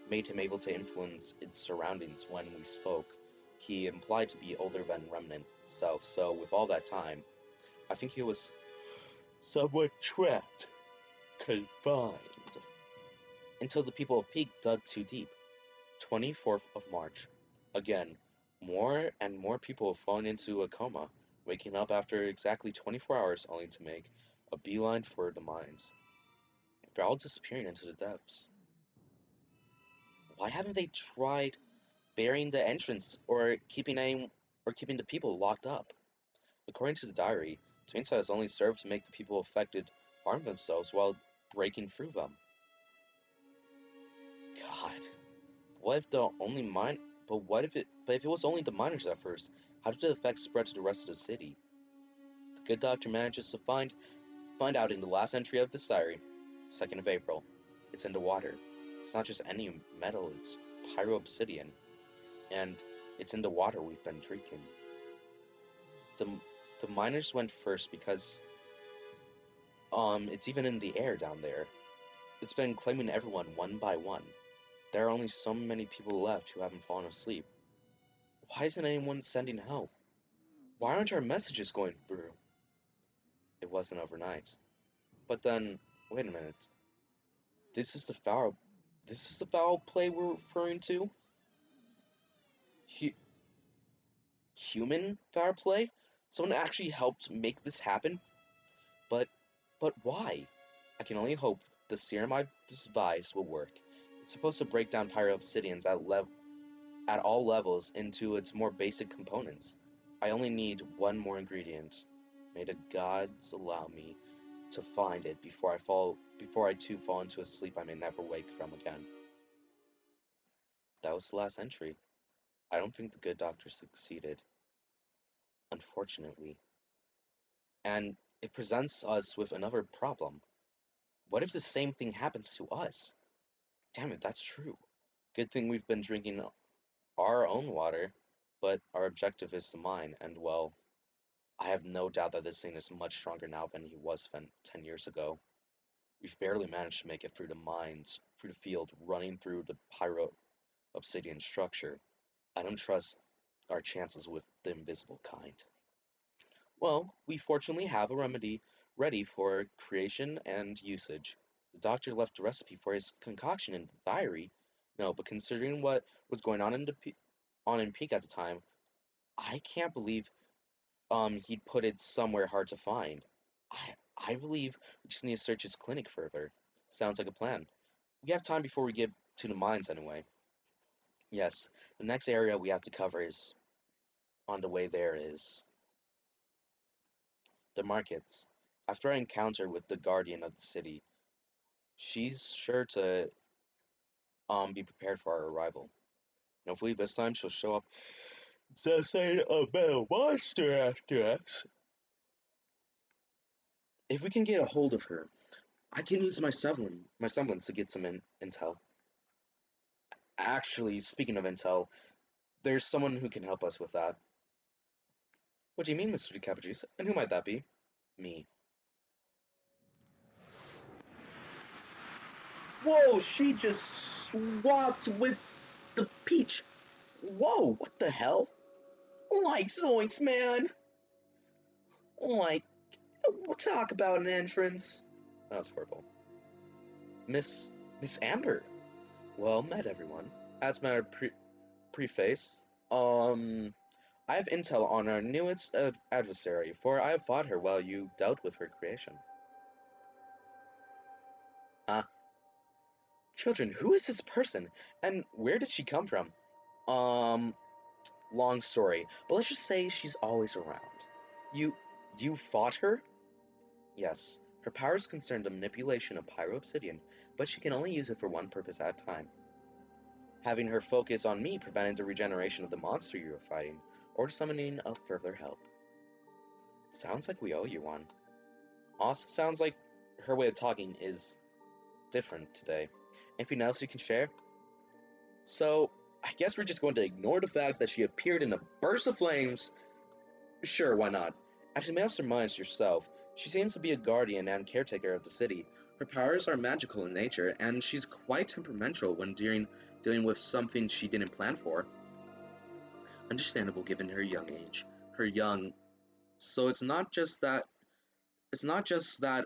Made him able to influence its surroundings when we spoke. He implied to be older than Remnant itself, so with all that time, I think he was somewhat trapped, confined, until the people of Peak dug too deep. 24th of March. Again, more and more people have fallen into a coma, waking up after exactly 24 hours only to make a beeline for the mines. They're all disappearing into the depths. Why haven't they tried burying the entrance or keeping the people locked up? According to the diary, chainsaw has only served to make the people affected harm themselves while breaking through them. God, what if the only mine? But if it was only the miners at first, how did the effect spread to the rest of the city? The good doctor manages to find out in the last entry of this diary, 2nd of April. It's in the water. It's not just any metal; it's pyro-obsidian, and it's in the water we've been drinking. The the miners went first because it's even in the air down there. It's been claiming everyone one by one. There are only so many people left who haven't fallen asleep. Why isn't anyone sending help? Why aren't our messages going through? It wasn't overnight. But then, wait a minute. This is the foul. This is the foul play we're referring to. Hu- Human foul play. Someone actually helped make this happen. But, but why? I can only hope the serum I've devised will work. It's supposed to break down pyro-obsidians at all levels into its more basic components. I only need one more ingredient. May the gods allow me to find it before I too fall into a sleep I may never wake from again. That was the last entry. I don't think the good doctor succeeded, unfortunately. And it presents us with another problem. What if the same thing happens to us? Damn it, that's true. Good thing we've been drinking our own water, but our objective is the mine, and well, I have no doubt that this thing is much stronger now than he was 10 years ago. We've barely managed to make it through the mines, through the field, running through the pyro obsidian structure. I don't trust our chances with the invisible kind. Well, we fortunately have a remedy ready for creation and usage. The doctor left a recipe for his concoction in the diary. No, but considering what was going on in Peak at the time, I can't believe he'd put it somewhere hard to find. I believe we just need to search his clinic further. Sounds like a plan. We have time before we get to the mines anyway. Yes, the next area we have to cover is on the way there is the markets. After I encounter with the guardian of the city, she's sure to be prepared for our arrival. Hopefully this time she'll show up instead of saying a metal monster after us. If we can get a hold of her, I can use my semblance to get some intel. Actually, speaking of intel, there's someone who can help us with that. What do you mean, Mr. DeCappuccino? And who might that be? Me. Whoa, she just swapped with the peach. Whoa, what the hell? Like zoinks, man. Like, we'll talk about an entrance. That was horrible. Miss Miss Amber. Well met, everyone. As my preface, I have intel on our newest adversary, for I have fought her while you dealt with her creation. Ah, children, who is this person, and where did she come from? Um, long story, but let's just say she's always around. You, you fought her? Yes. Her powers concern the manipulation of pyro-obsidian, but she can only use it for one purpose at a time. Having her focus on me prevented the regeneration of the monster you were fighting, or summoning of further help. Sounds like we owe you one. Also sounds like her way of talking is different today. Anything else you can share? So, I guess we're just going to ignore the fact that she appeared in a burst of flames. Sure, why not? As you may have surmised yourself, she seems to be a guardian and caretaker of the city. Her powers are magical in nature, and she's quite temperamental when dealing with something she didn't plan for. Understandable given her young age. Her young. So it's not just that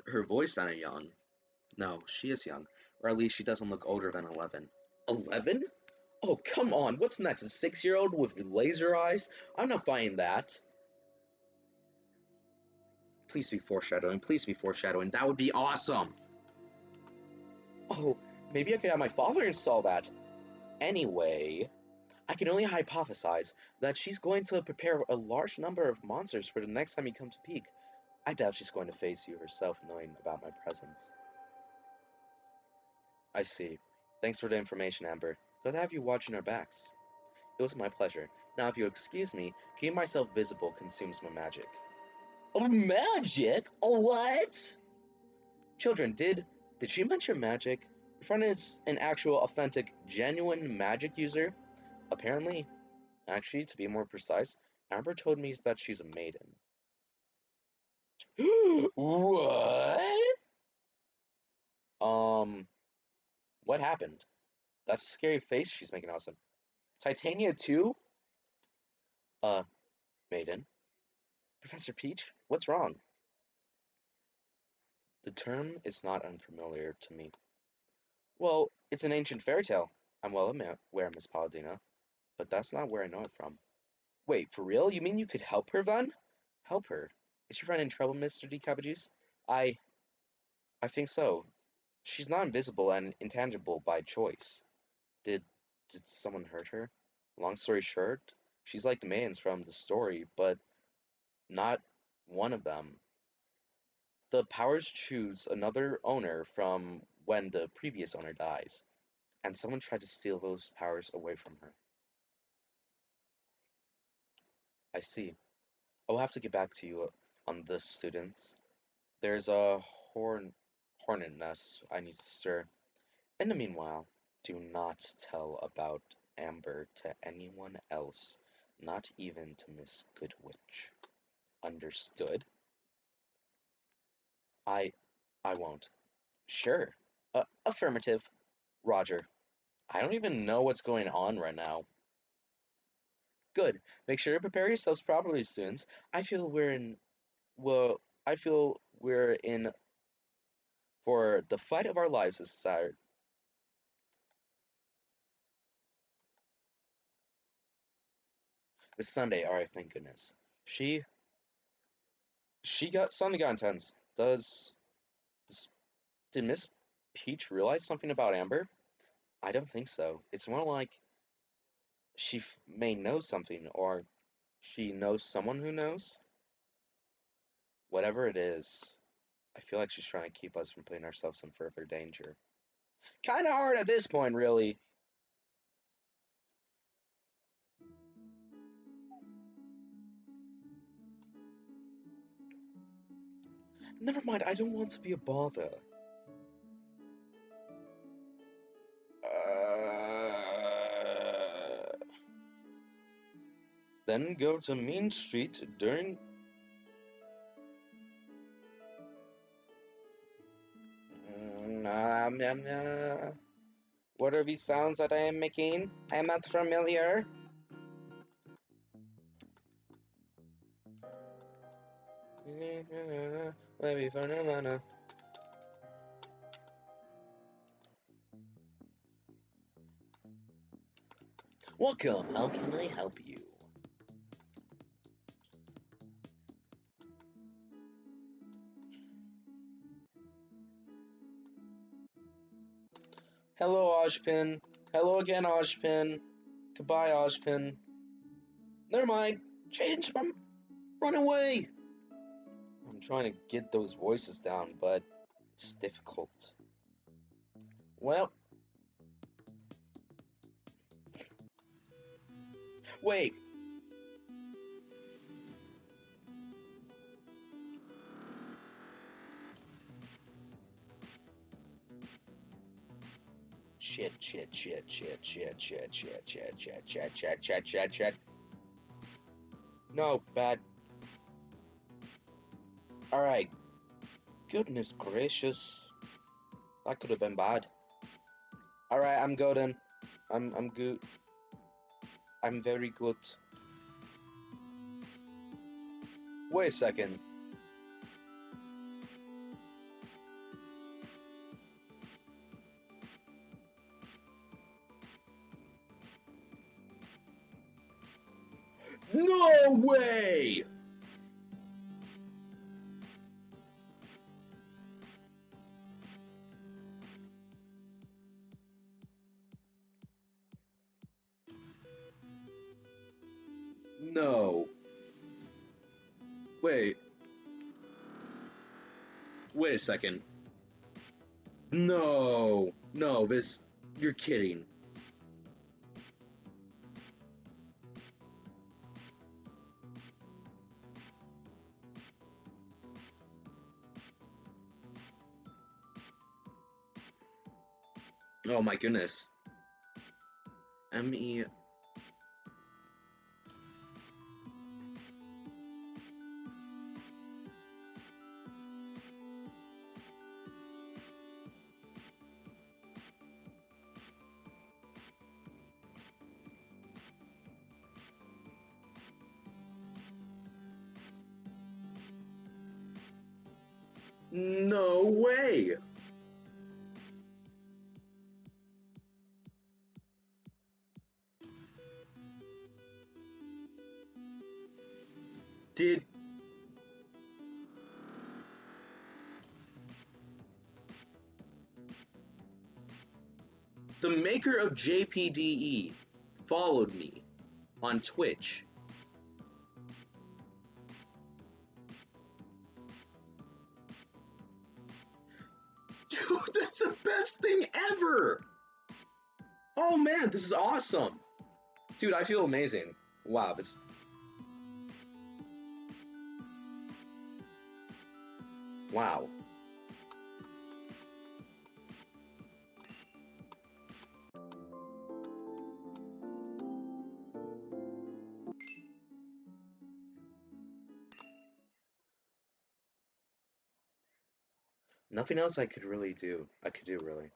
her voice sounded young. No, she is young, or at least she doesn't look older than 11. 11? Oh, come on, what's next? A 6-year-old with laser eyes? I'm not buying that. Please be foreshadowing. That would be awesome. Oh, maybe I could have my father install that. Anyway, I can only hypothesize that she's going to prepare a large number of monsters for the next time you come to Peak. I doubt she's going to face you herself knowing about my presence. I see. Thanks for the information, Amber. Glad to have you watching our backs. It was my pleasure. Now, if you'll excuse me, keeping myself visible consumes my magic. Oh, magic? Oh, what? Children, did she mention magic? Your friend is an actual, authentic, genuine magic user? Apparently. Actually, to be more precise, Amber told me that she's a maiden. What? Um, what happened? That's a scary face she's making, Awesome. Titania too? Uh, maiden. Professor Peach, what's wrong? The term is not unfamiliar to me. Well, it's an ancient fairy tale. I'm well aware, Miss Paladina, but that's not where I know it from. Wait, for real? You mean you could help her then? Help her? Is your friend in trouble, Mr. DeCappuccino? I I think so. She's not invisible and intangible by choice. Did did someone hurt her? Long story short, she's like the maidens from the story, but not one of them. The powers choose another owner from when the previous owner dies, and someone tried to steal those powers away from her. I see. I'll have to get back to you on this, students. There's a hornet nest I need to stir. In the meanwhile, do not tell about Amber to anyone else, not even to Miss Goodwitch. Understood? I I won't. Sure. Affirmative. Roger. I don't even know what's going on right now. Good. Make sure to prepare yourselves properly, students. Well, I feel we're in for the fight of our lives this Saturday. This Sunday, alright, thank goodness. She she got suddenly got intense. Does this did Miss Peach realized something about Amber? I don't think so. It's more like she may know something, or she knows someone who knows. Whatever it is, I feel like she's trying to keep us from putting ourselves in further danger. Kinda hard at this point, really. Never mind, I don't want to be a bother. Then go to Main Street during. What are these sounds that I am making? I am not familiar. Maybe for Nirvana. Welcome, how can I help you? Hello, Ojpin. Hello again, Ojpin. Goodbye, Ojpin. Never mind. Change my. Run away! I'm trying to get those voices down, but it's difficult. Well, wait. Shit, shit, shit, shit, shit, shit, shit, shit, shit, shit, shit, shit, shit, shit. No, bad. Alright. Goodness gracious. That could have been bad. Alright, I'm good then. I'm good. I'm very good. Wait a second. No way! No. Wait. Wait a second. No. No, this. You're kidding. Oh my goodness. M.E. No way! Did the maker of Jpde followed me on Twitch? Dude, that's the best thing ever! Oh man, this is awesome! Dude, I feel amazing. Wow, this. Wow. Nothing else I could really do. I could do really.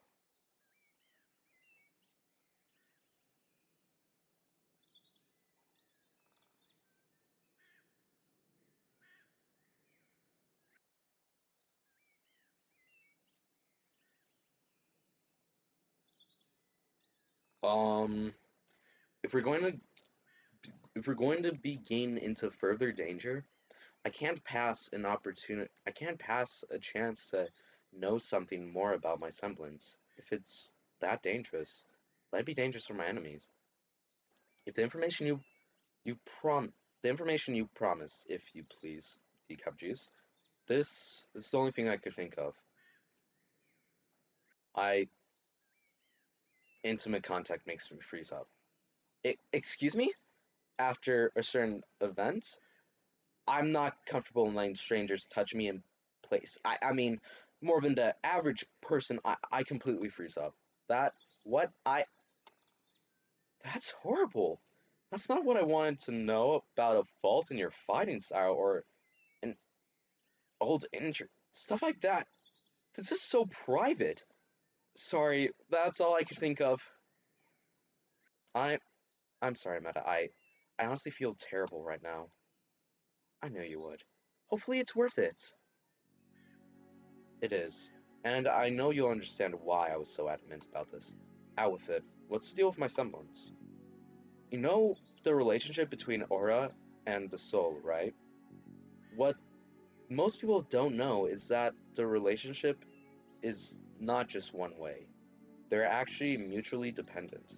Um, if we're going to if we're going to be getting into further danger, I can't pass an opportunity. I can't pass a chance to know something more about my semblance. If it's that dangerous, let it be dangerous for my enemies. If the information you prom the information you promise, if you please, Teacup Juice, this is the only thing I could think of. I Intimate contact makes me freeze up. Excuse me? After a certain event, I'm not comfortable in letting strangers touch me in place. I mean, more than the average person, I completely freeze up. That, what? That's horrible. That's not what I wanted to know about a fault in your fighting style or an old injury. Stuff like that. This is so private. Sorry, that's all I could think of. I, I'm sorry, Meta. I honestly feel terrible right now. I knew you would. Hopefully it's worth it. It is. And I know you'll understand why I was so adamant about this. Out with it. Let's deal with my semblance. You know the relationship between aura and the soul, right? What most people don't know is that the relationship is not just one way. They're actually mutually dependent.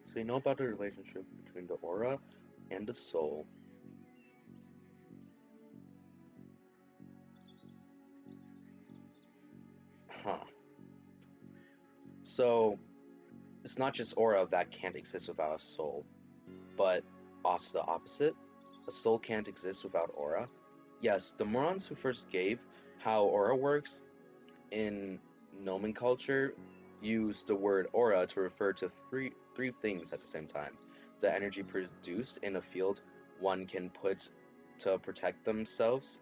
So you know about the relationship between the aura and the soul. Huh. So it's not just aura that can't exist without a soul, but also the opposite. A soul can't exist without aura. Yes, the morons who first gave how aura works in nomenclature use the word aura to refer to three things at the same time. The energy produced in a field one can put to protect themselves,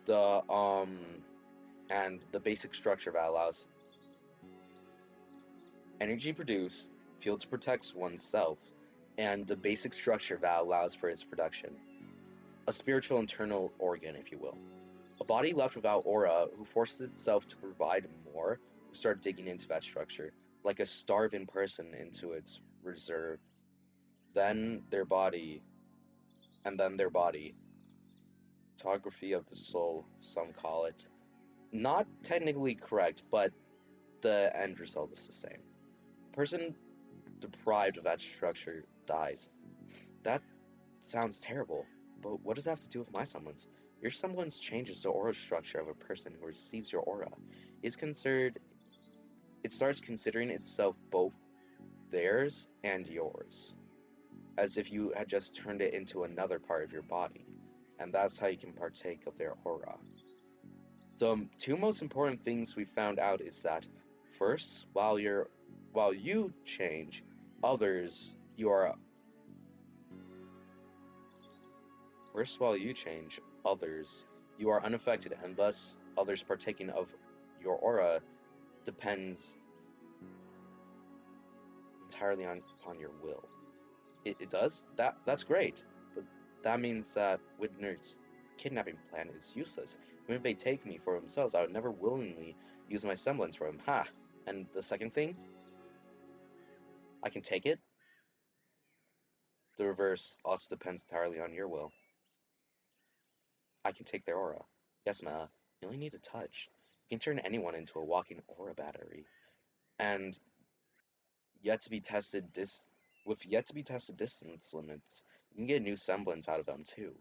the um and the basic structure that allows energy produced, field to protect oneself, and the basic structure that allows for its production. A spiritual internal organ, if you will. A body left without aura who forces itself to provide more will start digging into that structure, like a starving person into its reserve. Then their body, then their body. Photography of the soul, some call it. Not technically correct, but the end result is the same. A person deprived of that structure dies. That sounds terrible, but what does that have to do with my semblance? Your semblance changes the aura structure of a person who receives your aura. It starts considering itself both theirs and yours, as if you had just turned it into another part of your body, and that's how you can partake of their aura. The two most important things we found out is that first, while you change others, you are first while you change others, you are unaffected, and thus others partaking of your aura depends entirely upon your will. It does? That's great. But that means that Widner's kidnapping plan is useless. Even if they take me for themselves, I would never willingly use my semblance for him. Ha! And the second thing, I can take it. The reverse also depends entirely on your will. I can take their aura. Yes, Ma, you only need a touch. You can turn anyone into a walking aura battery. And yet to be tested dis with yet to be tested distance limits, you can get a new semblance out of them too,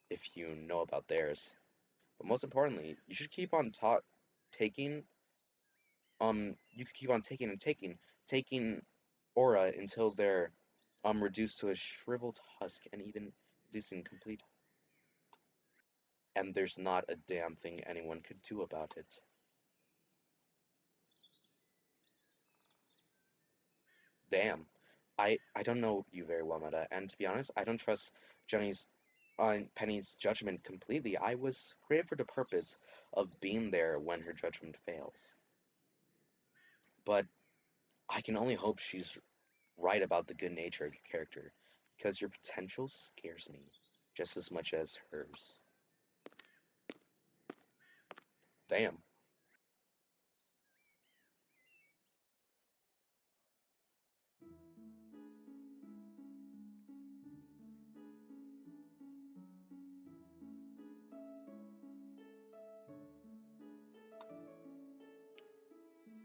if you know about theirs. But most importantly, you should keep on taking you could keep on taking aura until they're reduced to a shriveled husk and even reducing complete, and there's not a damn thing anyone could do about it. Damn. I don't know you very well, Meta, and to be honest, I don't trust Jenny's Penny's judgment completely. I was created for the purpose of being there when her judgment fails. But I can only hope she's right about the good nature of your character, because your potential scares me just as much as hers. Damn.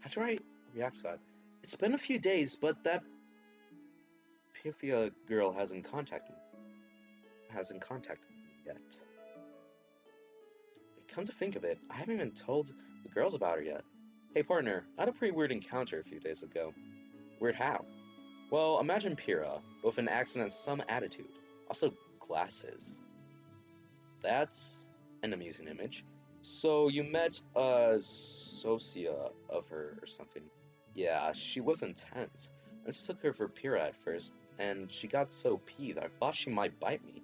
How do I react to that? It's been a few days, but that Pythia girl hasn't contacted me yet. Come to think of it, I haven't even told the girls about her yet. Hey partner, I had a pretty weird encounter a few days ago. Weird how? Well, imagine Pyrrha, with an accent and some attitude. Also glasses. That's an amusing image. So you met a socia of her or something. Yeah, she was intense. I just took her for Pyrrha at first, and she got so peeved I thought she might bite me.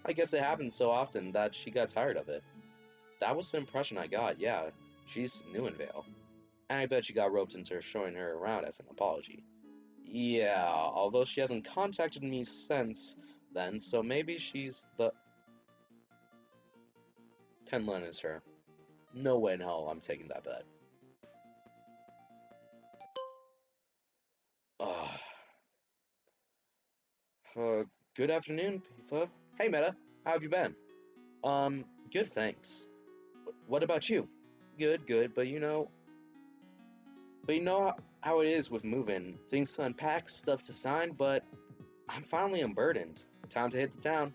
I guess it happens so often that she got tired of it. That was the impression I got, yeah. She's new in Vale. And I bet she got roped into showing her around as an apology. Yeah, although she hasn't contacted me since then, so maybe she's the... Tenlin is her. No way in hell I'm taking that bet. Ugh. Uh, Good afternoon, Pipa. Hey, Meta. How have you been? Good, thanks. What about you? Good, good, but you know how it is with moving. Things to unpack, stuff to sign, but I'm finally unburdened. Time to hit the town.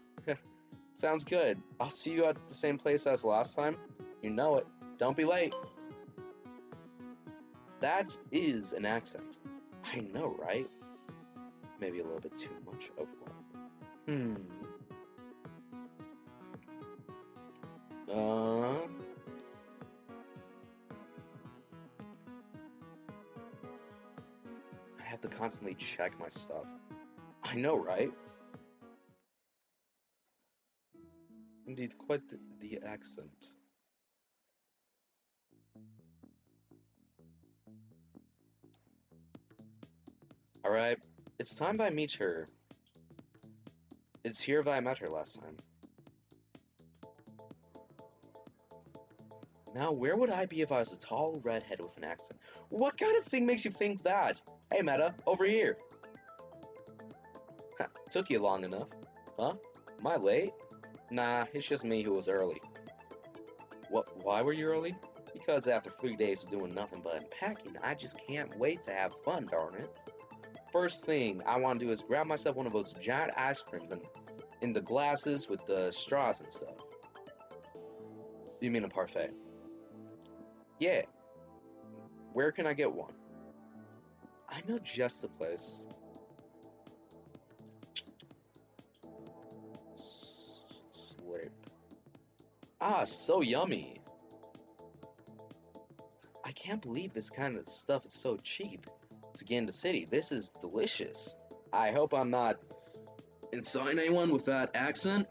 Sounds good. I'll see you at the same place as last time. You know it. Don't be late. That is an accent. I know, right? Maybe a little bit too much of one. Uh, I have to constantly check my stuff. I know, right? Indeed, quite the accent. Alright, it's time that I meet her. It's here that I met her last time. Now, where would I be if I was a tall redhead with an accent? What kind of thing makes you think that? Hey, Meta, over here. Took you long enough. Huh? Am I late? Nah, it's just me who was early. What? Why were you early? Because after 3 days of doing nothing but unpacking, I just can't wait to have fun, darn it. First thing I want to do is grab myself one of those giant ice creams and in the glasses with the straws and stuff. You mean a parfait? Yeah. Where can I get one? I know just the place. Slurp. Ah, so yummy. I can't believe this kind of stuff is so cheap to get in the city. This is delicious. I hope I'm not insulting anyone with that accent.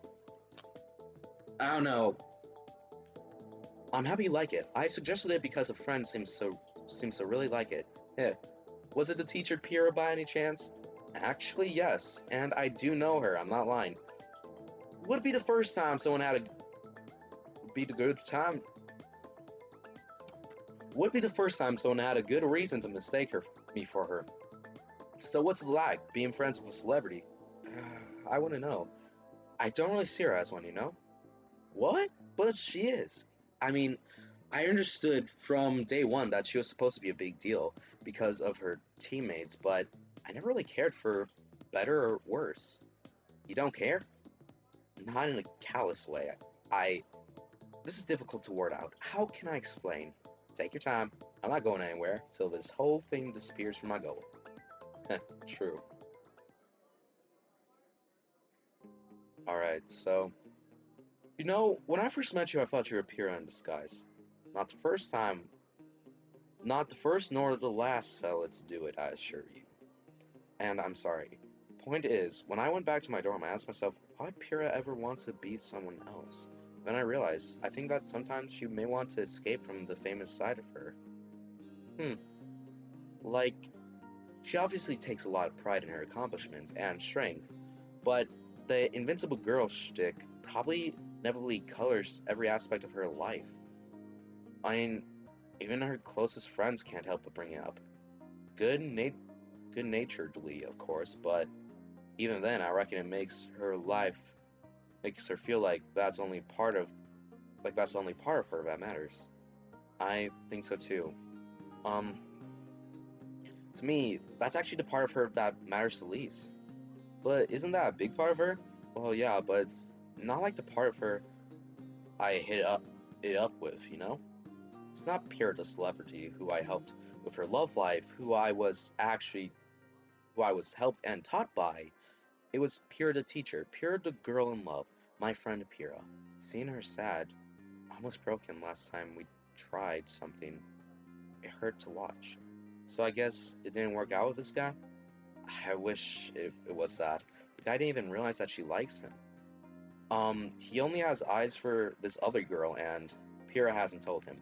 I don't know. I'm happy you like it. I suggested it because a friend seems to really like it. Yeah. Was it the teacher Pyrrha by any chance? Actually, yes, and I do know her. I'm not lying. Would be the first time someone had a be the good time. Would be the first time someone had a good reason to mistake me for her. So what's it like being friends with a celebrity? I want to know. I don't really see her as one, you know? What? But she is. I mean, I understood from day one that she was supposed to be a big deal because of her teammates, but I never really cared for better or worse. You don't care? Not in a callous way. I. This is difficult to word out. How can I explain? Take your time. I'm not going anywhere till this whole thing disappears from my goal. True. Alright, so. When I first met you, I thought you were Pyrrha in disguise. Not the first time. Not the first nor the last fella to do it, I assure you. And I'm sorry. Point is, when I went back to my dorm, I asked myself, why would Pyrrha ever want to be someone else? Then I realized, I think that sometimes she may want to escape from the famous side of her. Like, she obviously takes a lot of pride in her accomplishments and strength, but the invincible girl shtick probably inevitably colors every aspect of her life. I mean, even her closest friends can't help but bring it up. Good-naturedly, of course, but even then, I reckon it makes her feel like that's the only part of her that matters. I think so too. Um, to me, that's actually the part of her that matters the least. But isn't that a big part of her? Well, yeah, but it's not like the part of her I hit it up with, you know? It's not Pure the celebrity who I helped with her love life, who I was helped and taught by. It was Pure the teacher, Pure the girl in love, my friend Pyrrha. Seeing her sad, almost broken last time we tried something, it hurt to watch. So I guess it didn't work out with this guy? I wish it was that. The guy didn't even realize that she likes him. He only has eyes for this other girl, and Pyrrha hasn't told him.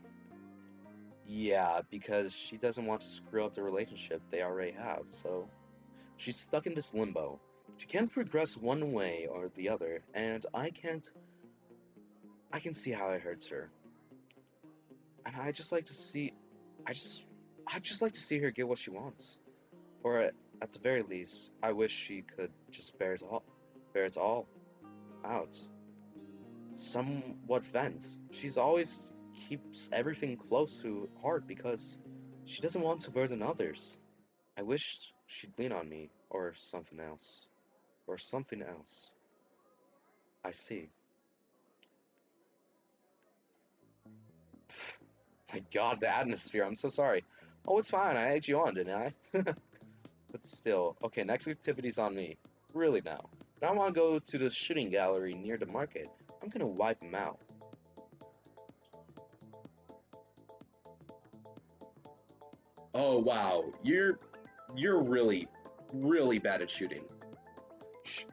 Yeah, because she doesn't want to screw up the relationship they already have, so she's stuck in this limbo. She can't progress one way or the other, and I can see how it hurts her. And I just, I just like to see her get what she wants. Or at the very least, I wish she could just bear it all out. Somewhat vent. She's always keeps everything close to heart because she doesn't want to burden others. I wish she'd lean on me, or something else. Or something else. I see. My god, the atmosphere, I'm so sorry. Oh, it's fine, I egged you on, didn't I? But still, okay, next activity's on me. Really now. Now I wanna go to the shooting gallery near the market. I'm gonna wipe him out. Oh wow, you're really bad at shooting.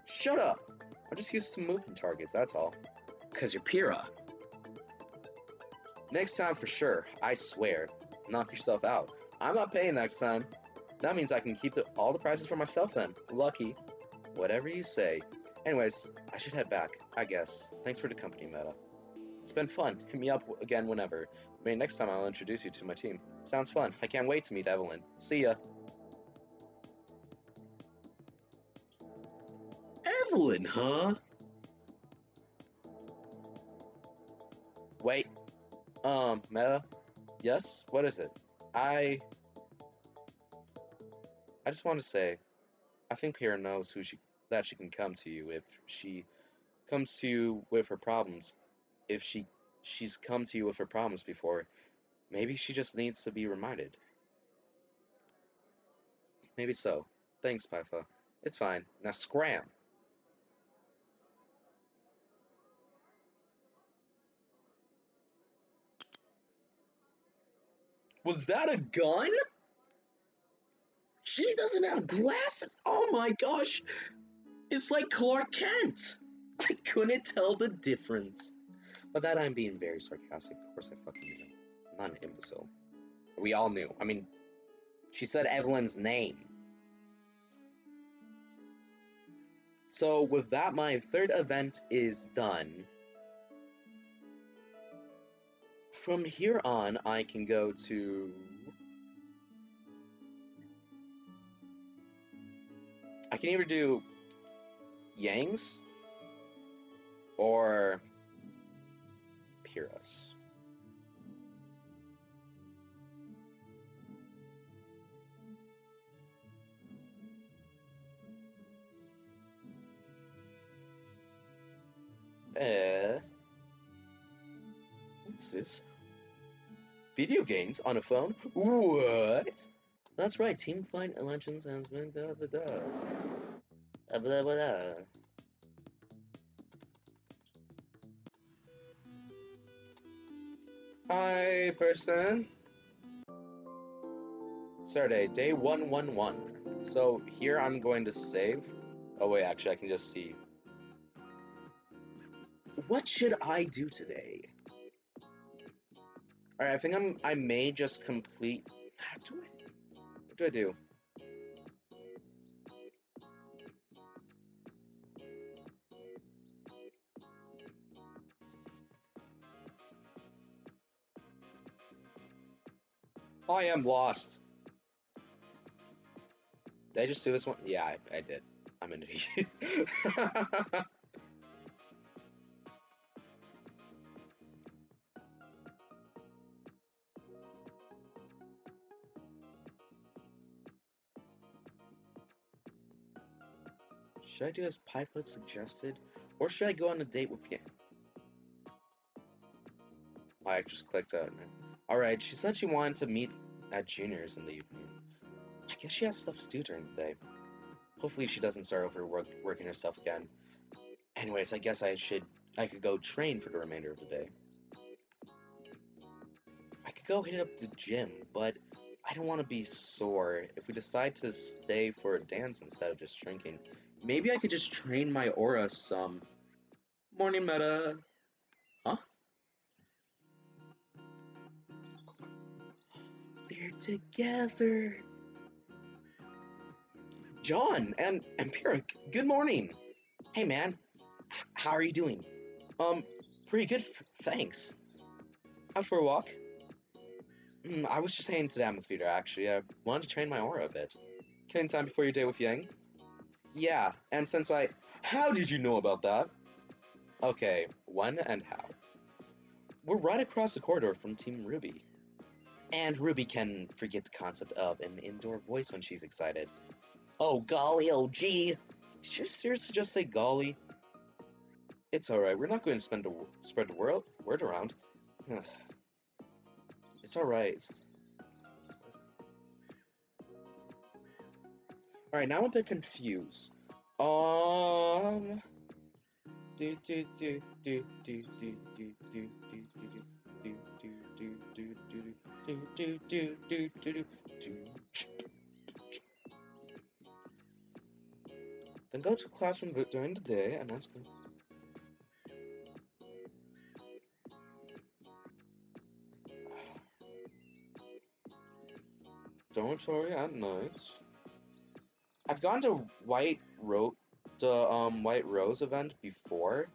Shut up! I'm just used to moving targets, that's all. Cause you're Pyrrha. Next time for sure, I swear. Knock yourself out. I'm not paying next time. That means I can keep all the prizes for myself then. Lucky. Whatever you say. Anyways, I should head back, I guess. Thanks for the company, Meta. It's been fun. Hit me up again whenever. Maybe next time I'll introduce you to my team. Sounds fun. I can't wait to meet Evelyn. See ya. Evelyn, huh? Wait. Meta? Yes? What is it? I I just want to say, I think Pierre knows that she can come to you if she comes to you with her problems. If she's come to you with her problems before, maybe she just needs to be reminded. Maybe so. Thanks, Pytha. It's fine. Now scram. Was that a gun? She doesn't have glasses. Oh my gosh. It's like Clark Kent. I couldn't tell the difference. But that I'm being very sarcastic. Of course I fucking knew. I'm not an imbecile. We all knew. I mean, she said Evelyn's name. So with that, my third event is done. From here on, I can go to... I can either do Yang's or Pyrrha's. What's this? Video games on a phone? What? That's right, Team Fight Legends has been da da da. Blah, blah, blah. Hi, person. Saturday, day 111. So here I'm going to save. Oh wait, actually I can just see. What should I do today? Alright, I think I may just complete... What do I do? I am lost. Did I just do this one? Yeah, I did. I'm an idiot. Should I do as Pyfoot suggested, or should I go on a date with Yang? I just clicked on it. Alright, she said she wanted to meet at Junior's in the evening. I guess she has stuff to do during the day. Hopefully she doesn't start overworking herself again. Anyways, I guess I could go train for the remainder of the day. I could go hit up the gym, but I don't want to be sore if we decide to stay for a dance instead of just drinking. Maybe I could just train my aura some. Morning, Meta. Huh? They're together. John and Empiric, good morning. Hey, man. How are you doing? Pretty good, thanks. Out for a walk? I was just heading to the amphitheater, actually. I wanted to train my aura a bit. Killing time before your day with Yang? Yeah, and since How did you know about that? Okay, when and how? We're right across the corridor from Team Ruby. And Ruby can forget the concept of an indoor voice when she's excited. Oh, golly, oh, gee. Did you seriously just say golly? It's alright, we're not going to spread the word around. It's alright. Alright, now I'm a bit confused. Then go to the classroom during the day and that's good. Dormitory at night. I've gone to White Rose event before.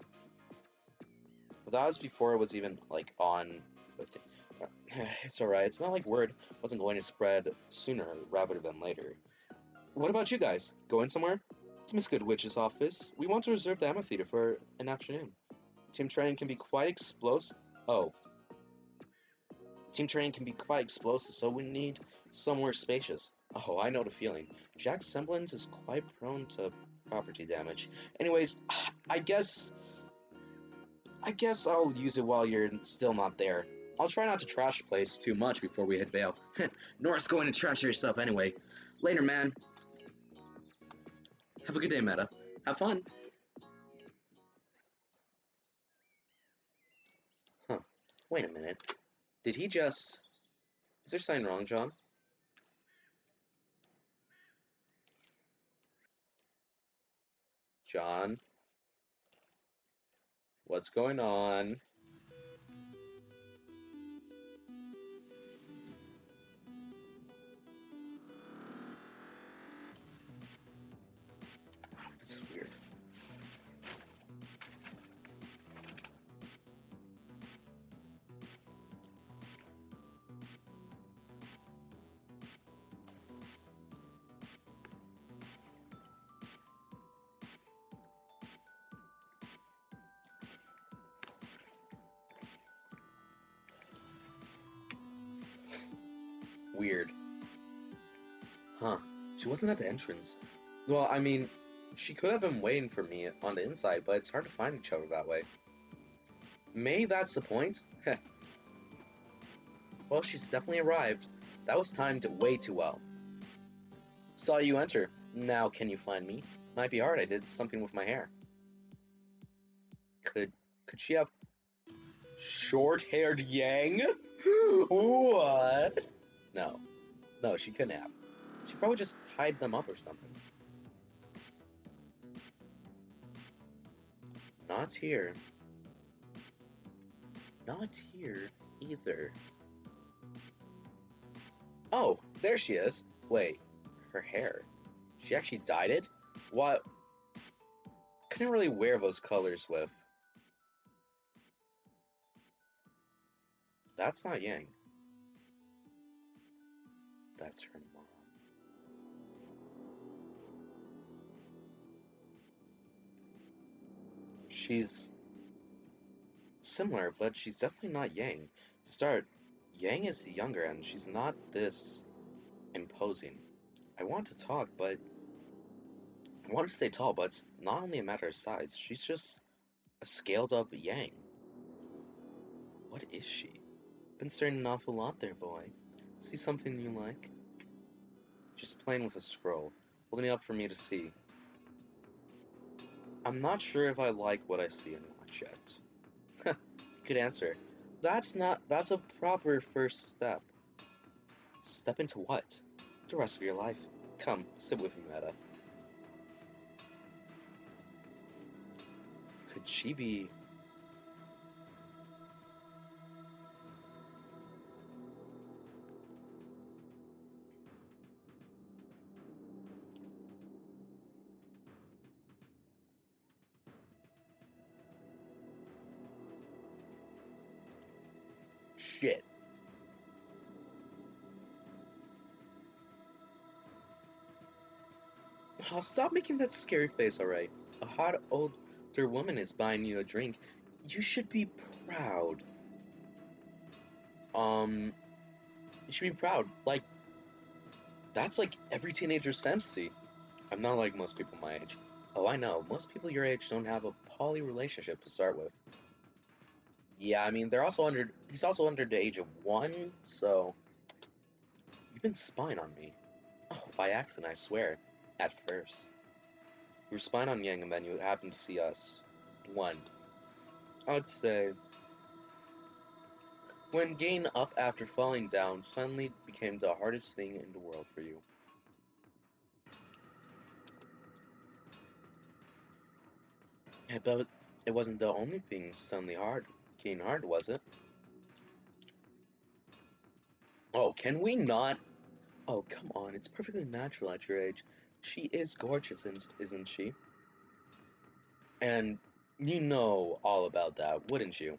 But that was before it was even like on. It's alright. It's not like word wasn't going to spread sooner rather than later. What about you guys? Going somewhere? To Miss Goodwitch's office. We want to reserve the amphitheater for an afternoon. Team training can be quite explosive. Team training can be quite explosive, so we need somewhere spacious. Oh, I know the feeling. Jack's semblance is quite prone to property damage. Anyways, I guess I'll use it while you're still not there. I'll try not to trash the place too much before we hit bail. Nora's going to trash yourself anyway. Later, man. Have a good day, Meta. Have fun. Huh. Wait a minute. Did he just... Is there something wrong, John? John? What's going on? This is weird. Weird. Huh. She wasn't at the entrance. Well, I mean, she could have been waiting for me on the inside, but it's hard to find each other that way. Maybe that's the point? Heh. Well, she's definitely arrived. That was timed way too well. Saw you enter. Now can you find me? Might be hard, I did something with my hair. Could she have short-haired Yang? What? No, she couldn't have. She probably just tied them up or something. Not here. Not here either. Oh, there she is. Wait, her hair. She actually dyed it? What? Couldn't really wear those colors with. That's not Yang. That's her mom. She's similar, but she's definitely not Yang. To start, Yang is younger and she's not this imposing. I want to talk, but I want to stay tall, but it's not only a matter of size. She's just a scaled up Yang. What is she? Been staring an awful lot there, boy. See something you like? Just playing with a scroll, holding it up for me to see. I'm not sure if I like what I see or not yet. Good answer. That's a proper first step. Step into what? The rest of your life. Come, sit with me, Meta. Could she be... Shit. Oh, stop making that scary face, alright? A hot older woman is buying you a drink. You should be proud. Um, you should be proud. Like, that's like every teenager's fantasy. I'm not like most people my age. Oh, I know. Most people your age don't have a poly relationship to start with. Yeah, I mean, he's also under the age of 1, so you've been spying on me. Oh, by accident, I swear. At first. You were spying on Yang and then you happened to see us. When? I'd say when getting up after falling down suddenly became the hardest thing in the world for you. Yeah, but it wasn't the only thing suddenly hard. Getting hard, was it? Oh, can we not? Oh, come on, it's perfectly natural at your age. She is gorgeous, isn't she? And you know all about that, wouldn't you?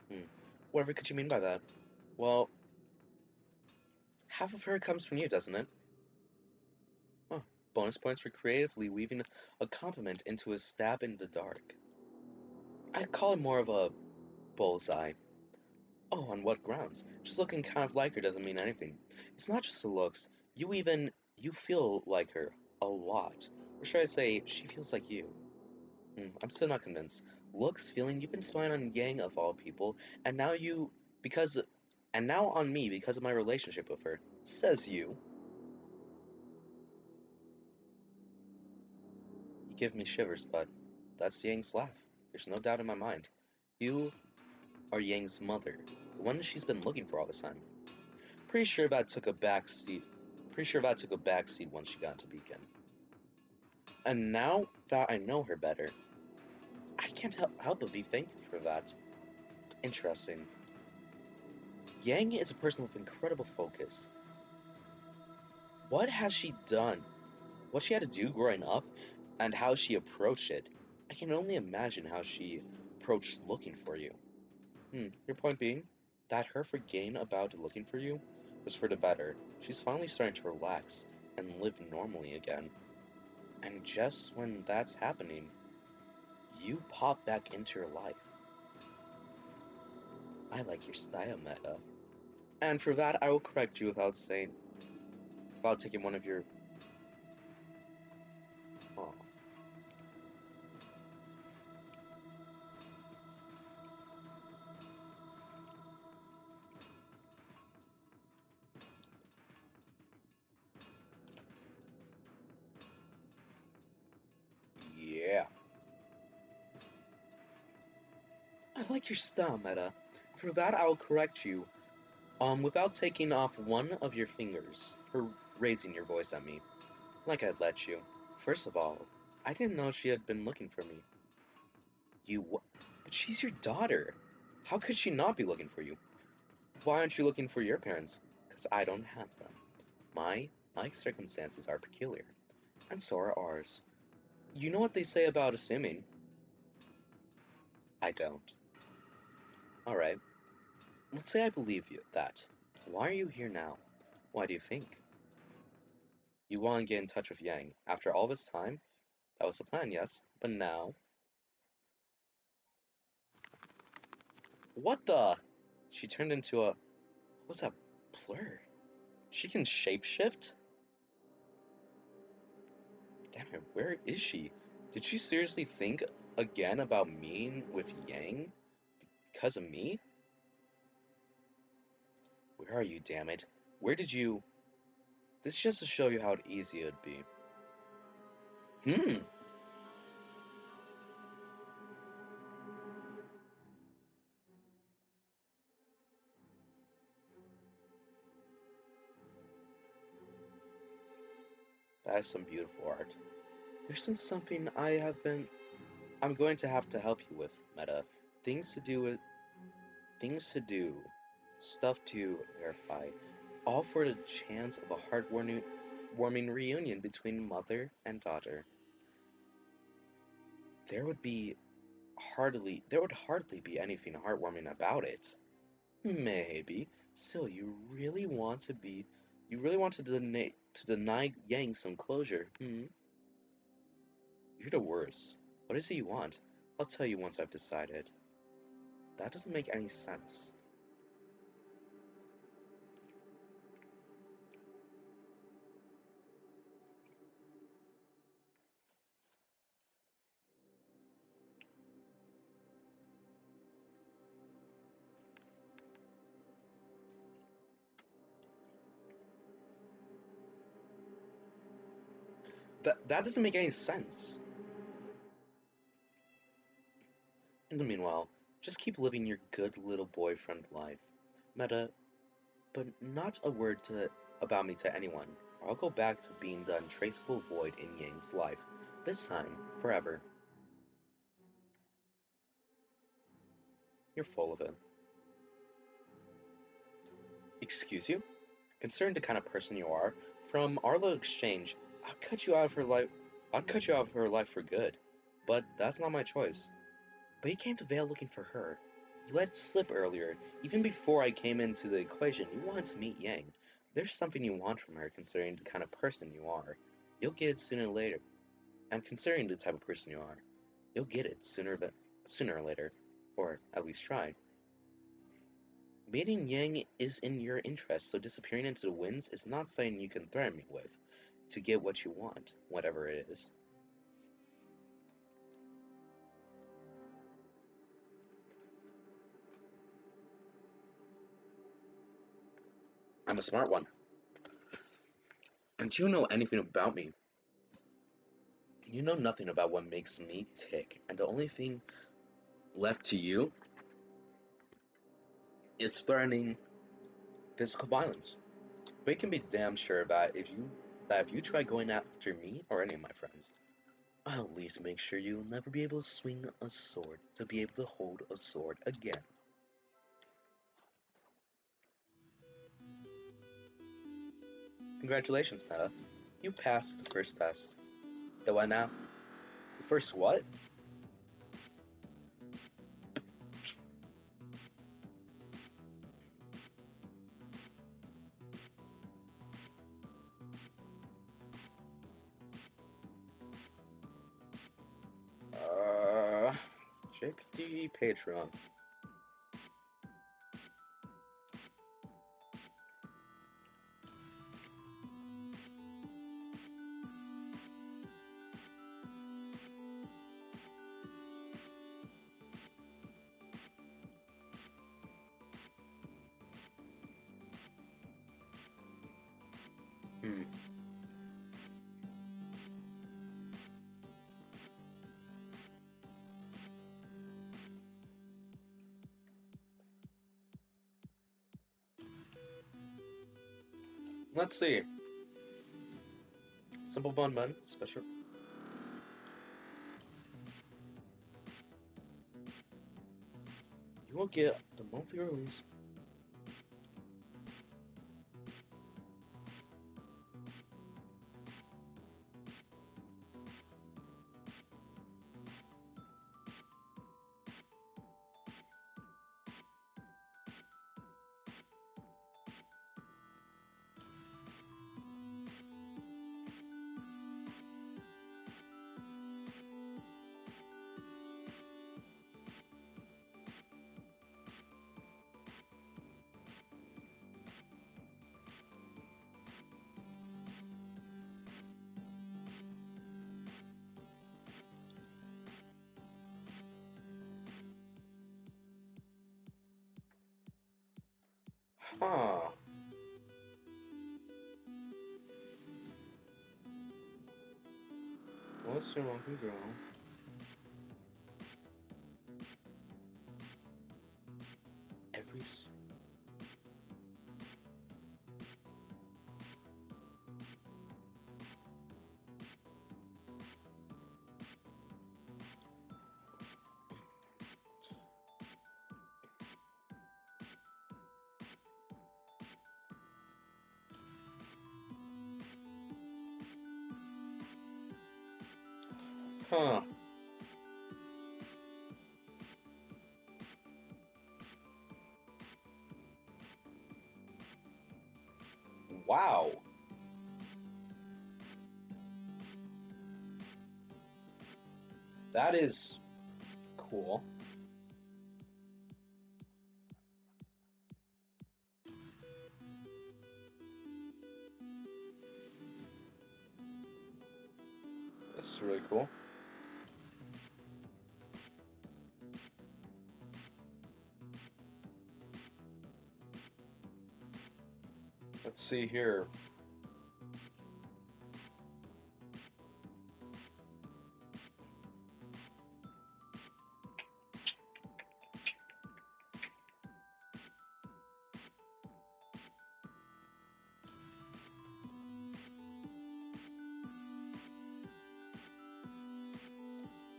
Hmm. Whatever could you mean by that? Well, half of her comes from you, doesn't it? Oh, bonus points for creatively weaving a compliment into a stab in the dark. I'd call it more of a bullseye. Oh, on what grounds? Just looking kind of like her doesn't mean anything. It's not just the looks. You feel like her. A lot. Or should I say, she feels like you. I'm still not convinced. Looks, feeling, you've been spying on Yang of all people, and now because, and now on me because of my relationship with her. Says you. You give me shivers, but that's Yang's laugh. There's no doubt in my mind. You are Yang's mother, the one she's been looking for all this time. Pretty sure that took a back seat. Pretty sure that took a back seat once she got into Beacon. And now that I know her better, I can't help but be thankful for that. Interesting. Yang is a person with incredible focus. What has she done? What she had to do growing up, and how she approached it. I can only imagine how she approached looking for you. Your point being that her forgetting about looking for you was for the better. She's finally starting to relax and live normally again. And just when that's happening, you pop back into her life. I like your style, Meta. And for that, I will correct you without taking one of your. Oh, yeah. I like your style, Meta. For that, I will correct you. Without taking off one of your fingers for raising your voice at me, like I'd let you. First of all, I didn't know she had been looking for me. But she's your daughter. How could she not be looking for you? Why aren't you looking for your parents? Because I don't have them. My circumstances are peculiar, and so are ours. You know what they say about assuming? I don't. Alright, let's say I believe you that. Why are you here now? Why do you think? You want to get in touch with Yang. After all this time, that was the plan, yes? But now... What the? She turned into a... What was that blur? She can shapeshift? Damn it, where is she? Did she seriously think again about meeting with Yang? Because of me? Where are you, damn it? Where did you... This is just to show you how easy it'd be. Hmm, that is some beautiful art. There's been something I'm going to have to help you with, Meta. Things to do with... Things to do. Stuff to verify. All for the chance of a warming reunion between mother and daughter. There would be there would hardly be anything heartwarming about it. Maybe. Still, you really want to deny Yang some closure, hmm? You're the worst. What is it you want? I'll tell you once I've decided. That doesn't make any sense. That doesn't make any sense. In the meanwhile, just keep living your good little boyfriend life. Meta, but not a word about me to anyone, or I'll go back to being the untraceable void in Yang's life. This time, forever. You're full of it. Excuse you? Considering the kind of person you are, from our little exchange, I'd cut you out of her life for good. But that's not my choice. But you came to Vale looking for her. You let it slip earlier. Even before I came into the equation, you wanted to meet Yang. There's something you want from her considering the kind of person you are. You'll get it sooner or later. And considering the type of person you are, you'll get it sooner or later. Or at least try. Meeting Yang is in your interest, so disappearing into the winds is not something you can threaten me with. To get what you want, whatever it is. I'm a smart one. And you know anything about me. You know nothing about what makes me tick, and the only thing left to you is threatening physical violence. But you can be damn sure that if you try going after me or any of my friends, I'll at least make sure you'll never be able to swing a sword to be able to hold a sword again. Congratulations, Meta. You passed the first test. The what now? The first what? Uh, Jpde Patreon. Hmm. Let's see. Simple bun, special. You will get the monthly release. What's your monkey girl? Every. Huh. Wow. That is cool. This is really cool. Let's see here.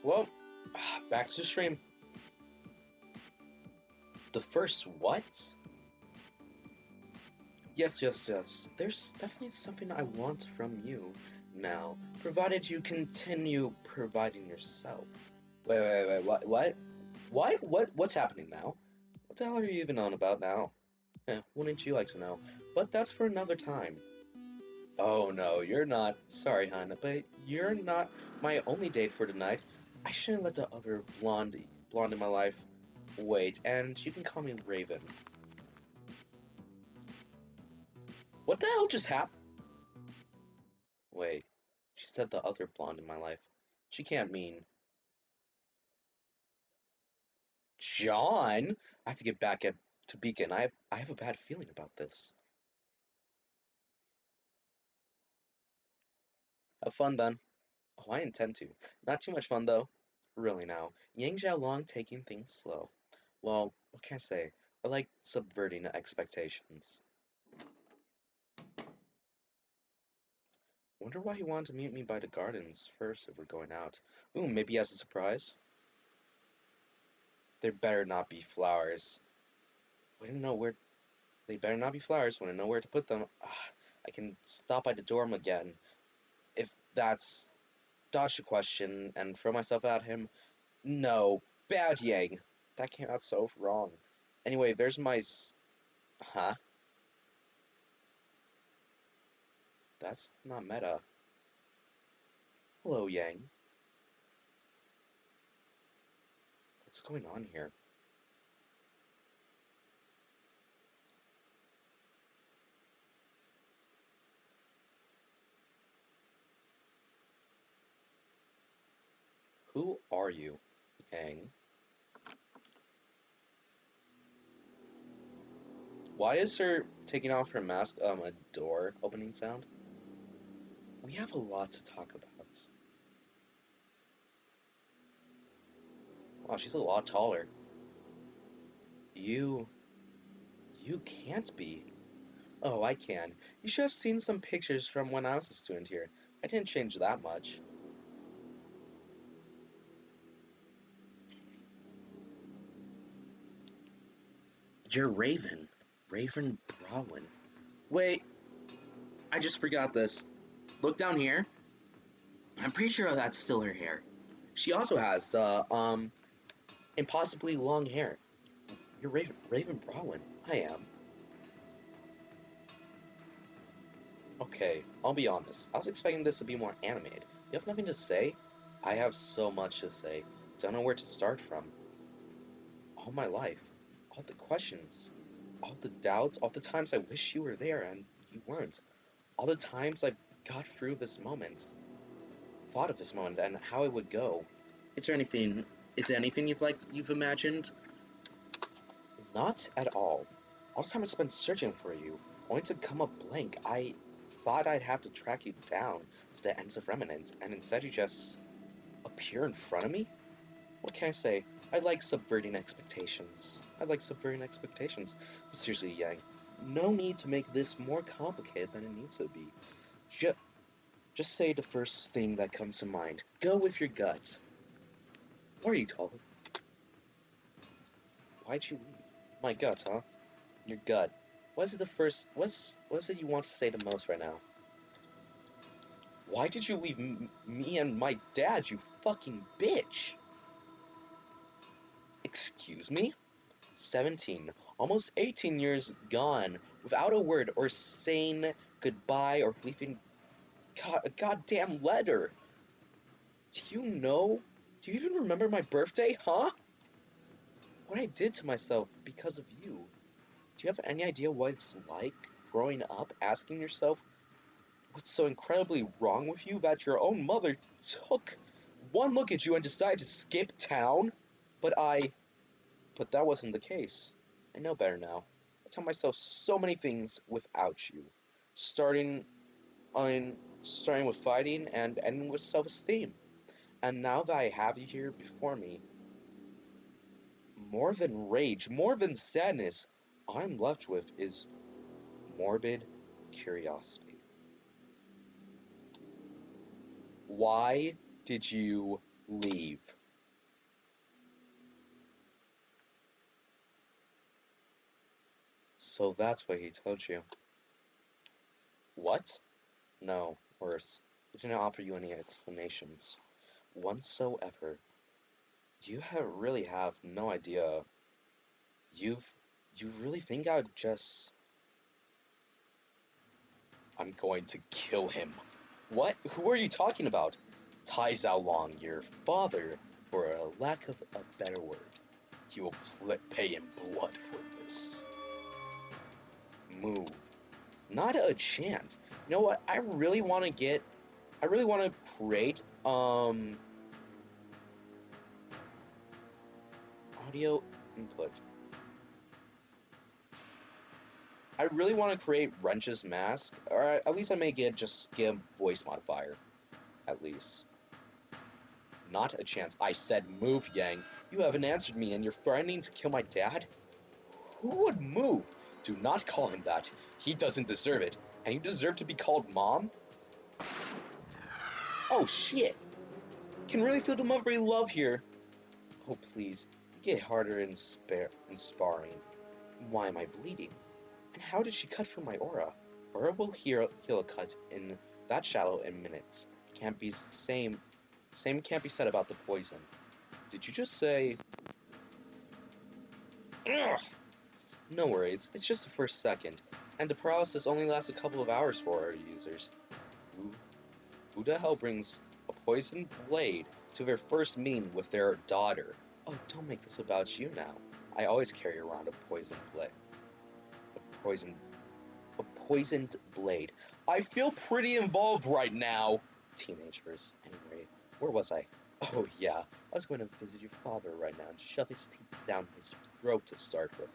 Well, back to the stream. The first what? Yes, yes, yes. There's definitely something I want from you now, provided you continue providing yourself. Wait, what's happening now? What the hell are you even on about now? Wouldn't you like to know? But that's for another time. Oh no, you're not. Sorry, hon, but you're not my only date for tonight. I shouldn't let the other blonde in my life wait, and you can call me Raven. What the hell just happened? Wait, she said the other blonde in my life. She can't mean John. I have to get back to Beacon. I have a bad feeling about this. Have fun then. Oh, I intend to. Not too much fun though. Really now. Yang Xiaolong taking things slow. Well, what can I say? I like subverting expectations. Wonder why he wanted to meet me by the gardens first if we're going out. Ooh, maybe as a surprise? There better not be flowers. We don't know where. They better not be flowers when I know where to put them. I can stop by the dorm again. If that's dodge the question and throw myself at him. No, bad Yang. That came out so wrong. Anyway, there's my. Huh? That's not meta. Hello, Yang. What's going on here? Who are you, Yang? Why is her taking off her mask a door opening sound? We have a lot to talk about. Wow, she's a lot taller. You you can't be. Oh, I can. You should have seen some pictures from when I was a student here. I didn't change that much. You're Raven. Raven Brawin. Wait, I just forgot this. Look down here. I'm pretty sure that's still her hair. She also has impossibly long hair. You're Raven Brawin. I am. Okay, I'll be honest. I was expecting this to be more animated. You have nothing to say? I have so much to say. Don't know where to start from. All my life, all the questions, all the doubts, all the times I wish you were there and you weren't. All the times I got through this moment, thought of this moment and how it would go. Is there anything? Is there anything you've imagined? Not at all. All the time I spent searching for you, only to come up blank. I thought I'd have to track you down to the ends of Remnant, and instead you just appear in front of me? What can I say? I like subverting expectations. But seriously, Yang, no need to make this more complicated than it needs to be. Ju- just say the first thing that comes to mind. Go with your gut. What are you talking? Why'd you leave? My gut, huh? Your gut. What's it you want to say the most right now? Why did you leave me and my dad, you fucking bitch? Excuse me? 17, almost 18 years gone, without a word or saying goodbye or leaving a goddamn letter. Do you know? Do you even remember my birthday, huh? What I did to myself because of you. Do you have any idea what it's like growing up asking yourself what's so incredibly wrong with you that your own mother took one look at you and decided to skip town? But But that wasn't the case. I know better now. I tell myself so many things without you. Starting starting with fighting and ending with self-esteem. And now that I have you here before me, more than rage, more than sadness, all I'm left with is morbid curiosity. Why did you leave? So that's what he told you. What? No, worse. He didn't offer you any explanations whatsoever. Really have no idea. You've, you really think I'd just... I'm going to kill him. What? Who are you talking about? Tai Long, your father, for a lack of a better word. You will pay in blood for this. Move. Not a chance. You know what? I really want to create, audio input. I really want to create Wrench's mask, or at least I may just give voice modifier, at least. Not a chance. I said move, Yang. You haven't answered me and you're threatening to kill my dad? Who would move? Do not call him that. He doesn't deserve it. And you deserve to be called Mom? Oh shit! Can really feel the motherly love here. Oh please, get harder in sparring. Why am I bleeding? And how did she cut from my aura? Aura will heal a cut in that shallow in minutes. Can't be same can't be said about the poison. Did you just say... Ugh! No worries, it's just the first second, and the paralysis only lasts a couple of hours for our users. Who, who the hell brings a poisoned blade to their first meeting with their daughter? Oh, don't make this about you now. I always carry around a poisoned blade. Poison a poisoned blade. I feel pretty involved right now. Teenagers. Anyway, where was I? Oh yeah, I was going to visit your father right now and shove his teeth down his throat to start with.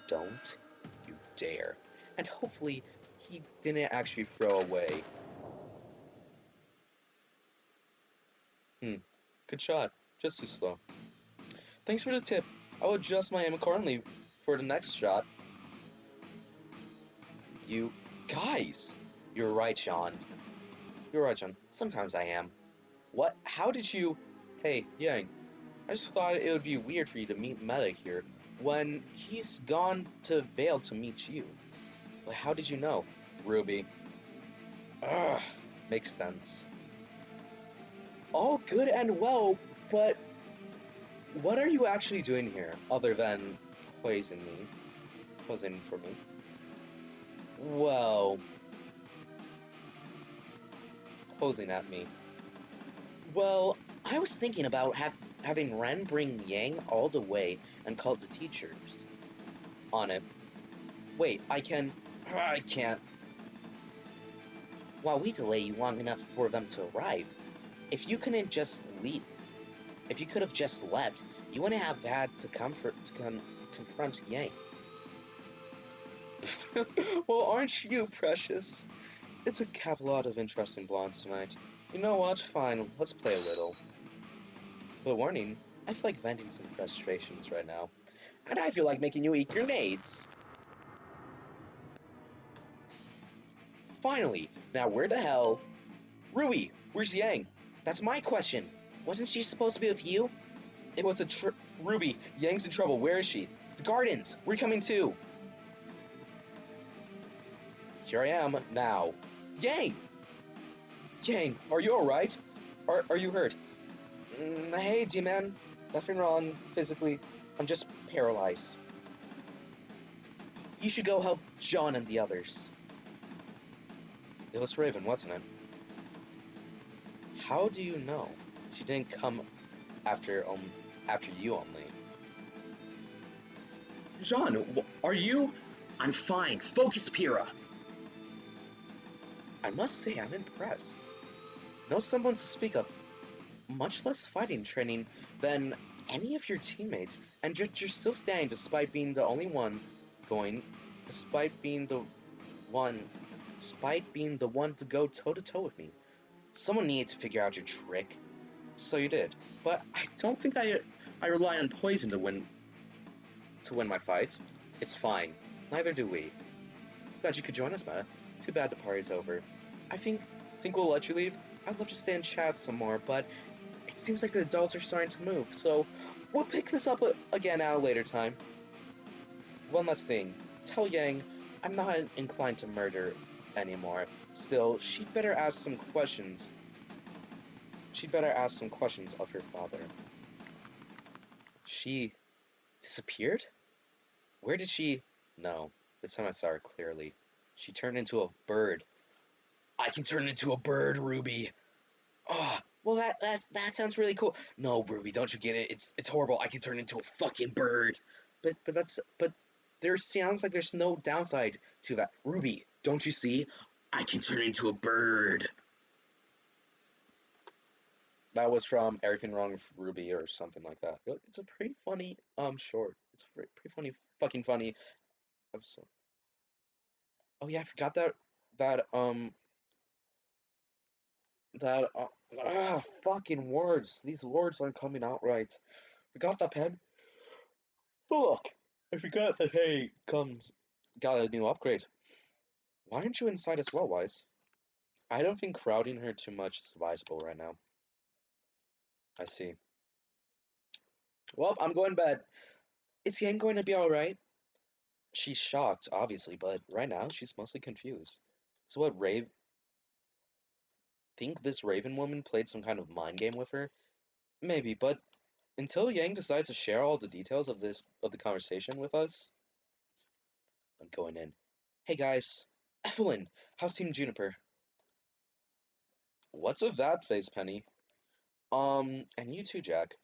Don't you dare. And hopefully he didn't actually throw away. Good shot. Just too slow. Thanks for the tip. I will adjust my aim accordingly for the next shot. You guys! You're right, Sean. You're right, John. Sometimes I am. What? How did you... Hey, Yang. I just thought it would be weird for you to meet Meta here when he's gone to Vale to meet you. But how did you know? Ruby. Ugh. Makes sense. All good and well, but what are you actually doing here other than poisoning for me? Well, posing at me. Well, I was thinking about having Ren bring Yang all the way and call the teachers on it. Wait, I can't. While we delay you long enough for them to arrive, if you couldn't just leave, if you could have just left, you wouldn't have had to confront Yang. Well, aren't you precious? It's a have a lot of interesting blondes tonight. You know what? Fine, let's play a little. But warning, I feel like venting some frustrations right now. And I feel like making you eat grenades! Finally! Now where the hell? Ruby, where's Yang? That's my question! Wasn't she supposed to be with you? It was Ruby, Yang's in trouble, where is she? The gardens! We're coming too! Here I am, now. Yang! Yang, are you alright? Are you hurt? Hey, D-Man. Nothing wrong, physically. I'm just paralyzed. You should go help John and the others. It was Raven, wasn't it? How do you know? She didn't come after you only. John, are you? I'm fine. Focus, Pyrrha. I must say, I'm impressed. No semblance to speak of, much less fighting training than any of your teammates, and yet you're still standing despite being the only one going, despite being the one, despite being the one to go toe to toe with me. Someone needed to figure out your trick. So you did, but I don't think I rely on poison to win my fights. It's fine. Neither do we. Glad you could join us, Meta. Too bad the party's over. I think we'll let you leave. I'd love to stay and chat some more, but it seems like the adults are starting to move, so we'll pick this up again at a later time. One last thing. Tell Yang I'm not inclined to murder anymore. Still, she'd better ask some questions. She'd better ask some questions of her father. She disappeared? Where did she? No, this time I saw her clearly. She turned into a bird. I can turn into a bird, Ruby. Oh, well that sounds really cool. No, Ruby, don't you get it? It's horrible. I can turn into a fucking bird. But there sounds like there's no downside to that. Ruby, don't you see? I can turn into a bird. That was from Everything Wrong with Ruby or something like that. It's a pretty funny short. It's a pretty funny, fucking funny episode. Oh yeah, I forgot that that fucking words. These words aren't coming out right. Forgot that pen. Look, I forgot that hey comes got a new upgrade. Why aren't you inside as well, Wise? I don't think crowding her too much is advisable right now. I see. Well, I'm going to bed. Is Yang going to be alright? She's shocked, obviously, but right now she's mostly confused. So what, think this Raven woman played some kind of mind game with her? Maybe, but until Yang decides to share all the details of the conversation with us, I'm going in. Hey guys, Evelyn, how's Team Juniper? What's with that face, Penny? And you too, Jack.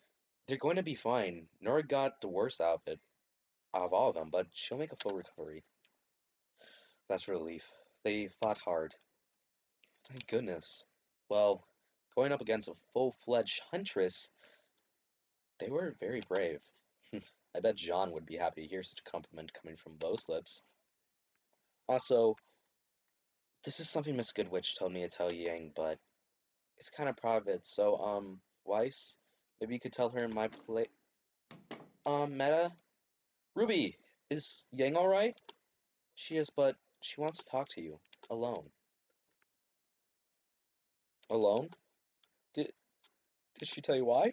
They're going to be fine. Nora got the worst out of all of them, but she'll make a full recovery. That's a relief. They fought hard. Thank goodness. Well, going up against a full-fledged huntress, they were very brave. I bet John would be happy to hear such a compliment coming from those lips. Also, this is something Miss Goodwitch told me to tell Yang, but it's kind of private, so, Weiss, maybe you could tell her in my Meta? Ruby, is Yang alright? She is, but she wants to talk to you. Alone. Alone? Did, did she tell you why?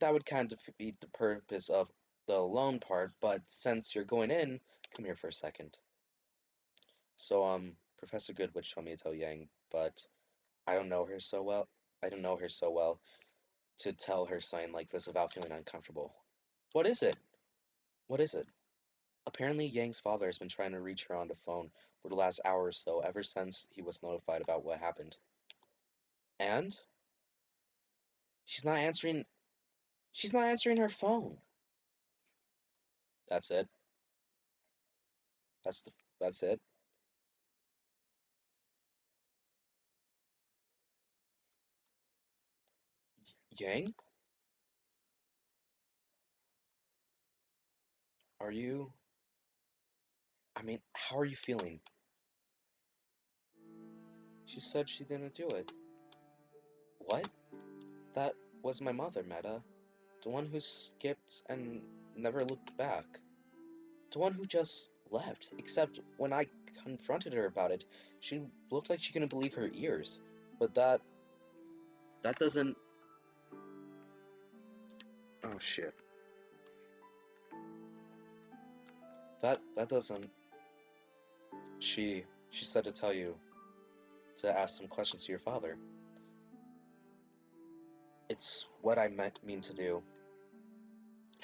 That would kind of defeat the purpose of the alone part, but since you're going in, come here for a second. So, Professor Goodwitch told me to tell Yang, but I don't know her so well. I don't know her so well to tell her something like this without feeling uncomfortable. What is it? What is it? Apparently, Yang's father has been trying to reach her on the phone for the last hour or so, ever since he was notified about what happened. And she's not answering. She's not answering her phone. That's it. That's the. That's it. Yang, are you? I mean, how are you feeling? She said she didn't do it. What? That was my mother, Meta. The one who skipped and never looked back. The one who just left, except when I confronted her about it, she looked like she couldn't believe her ears. But that doesn't... Oh shit. That doesn't... She said to tell you to ask some questions to your father. It's what I mean to do.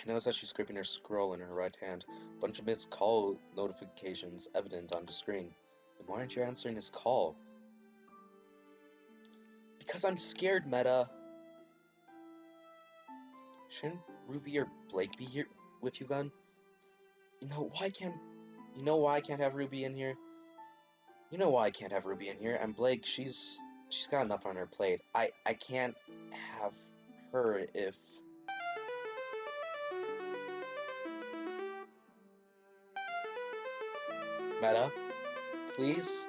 I notice that she's gripping her scroll in her right hand, a bunch of missed call notifications evident on the screen. Then why aren't you answering his call? Because I'm scared, Meta. Shouldn't Ruby or Blake be here with you then? You know why I can't have Ruby in here? You know why I can't have Ruby in here, and Blake, she's got enough on her plate. I can't have her if... Meta, please?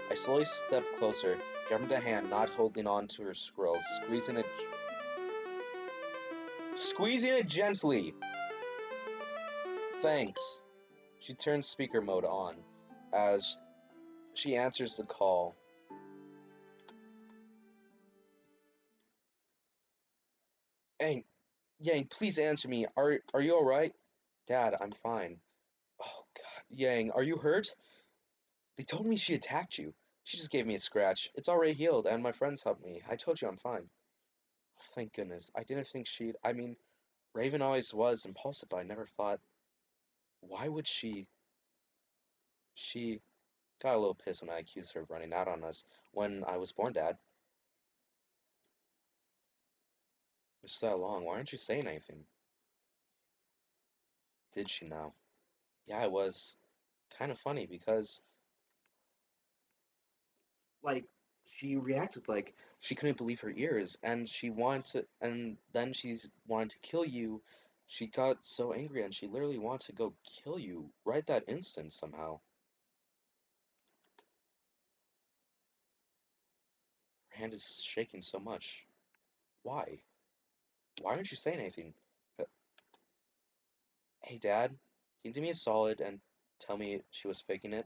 I slowly step closer, grabbing the hand, not holding on to her scroll, squeezing it gently. Thanks. She turns speaker mode on as she answers the call. Yang, please answer me. Are you alright? Dad, I'm fine. Oh god, Yang, are you hurt? They told me she attacked you. She just gave me a scratch. It's already healed, and my friends helped me. I told you I'm fine. Oh, thank goodness. I didn't think she'd... I mean, Raven always was impulsive, but I never thought... Why would she... She got a little pissed when I accused her of running out on us when I was born, Dad. It's that long. Why aren't you saying anything? Did she now? Yeah, it was kind of funny because, like, she reacted like she couldn't believe her ears, and and then she wanted to kill you. She got so angry, and she literally wanted to go kill you right that instant somehow. Her hand is shaking so much. Why? Why aren't you saying anything? Uh, Hey, Dad, can you do me a solid and tell me she was faking it?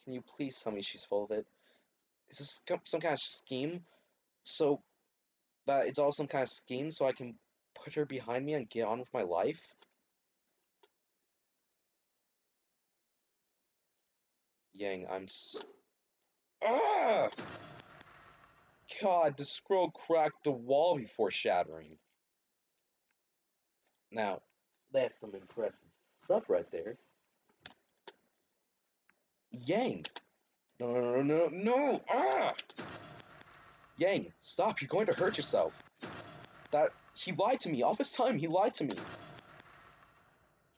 Can you please tell me she's full of it? Is this some kind of scheme? So that it's all some kind of scheme so I can put her behind me and get on with my life? Yang, Ah! God, the scroll cracked the wall before shattering. Now, that's some impressive stuff right there. Yang! No, no, no, no, no! Ah! Yang, stop, you're going to hurt yourself. He lied to me, all this time, he lied to me.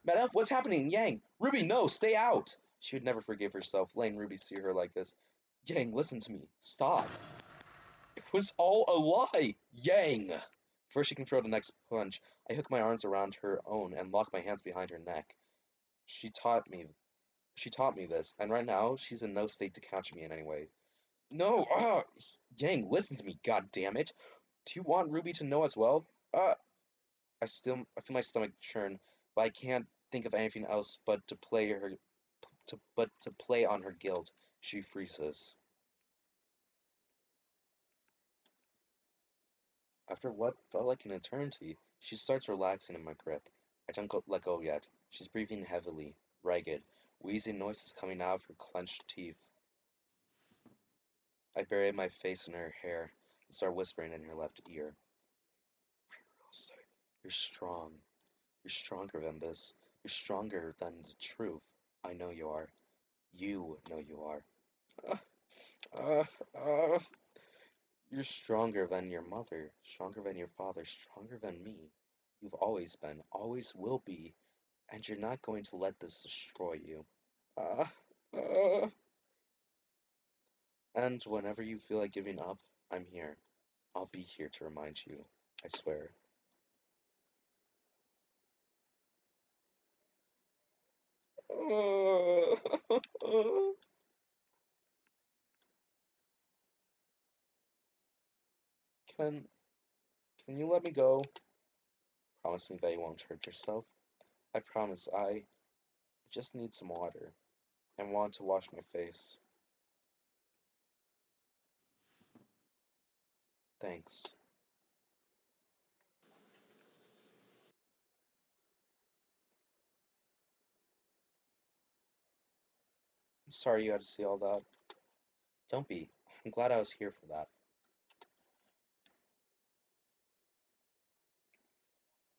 Meta, what's happening? Yang! Ruby, no, stay out! She would never forgive herself, letting Ruby see her like this. Yang, listen to me. Stop. It was all a lie! Yang! Before she can throw the next punch, I hook my arms around her own and lock my hands behind her neck. She taught me this, and right now, she's in no state to counter me in any way. No! Yang, listen to me, god damn it! Do you want Ruby to know as well? I feel my stomach churn, but I can't think of anything else but to play on her guilt. She freezes. After what felt like an eternity, she starts relaxing in my grip. I don't let go yet. She's breathing heavily, ragged, wheezing noises coming out of her clenched teeth. I bury my face in her hair and start whispering in her left ear. You're strong. You're stronger than this. You're stronger than the truth. I know you are. You know you are. Uh, uh, you're stronger than your mother, stronger than your father, stronger than me. You've always been, always will be, and you're not going to let this destroy you. Uh, uh. And whenever you feel like giving up, I'm here. I'll be here to remind you. I swear. Can can you let me go? Promise me that you won't hurt yourself. I promise. I just need some water. I want to wash my face. Thanks. I'm sorry you had to see all that. Don't be. I'm glad I was here for that.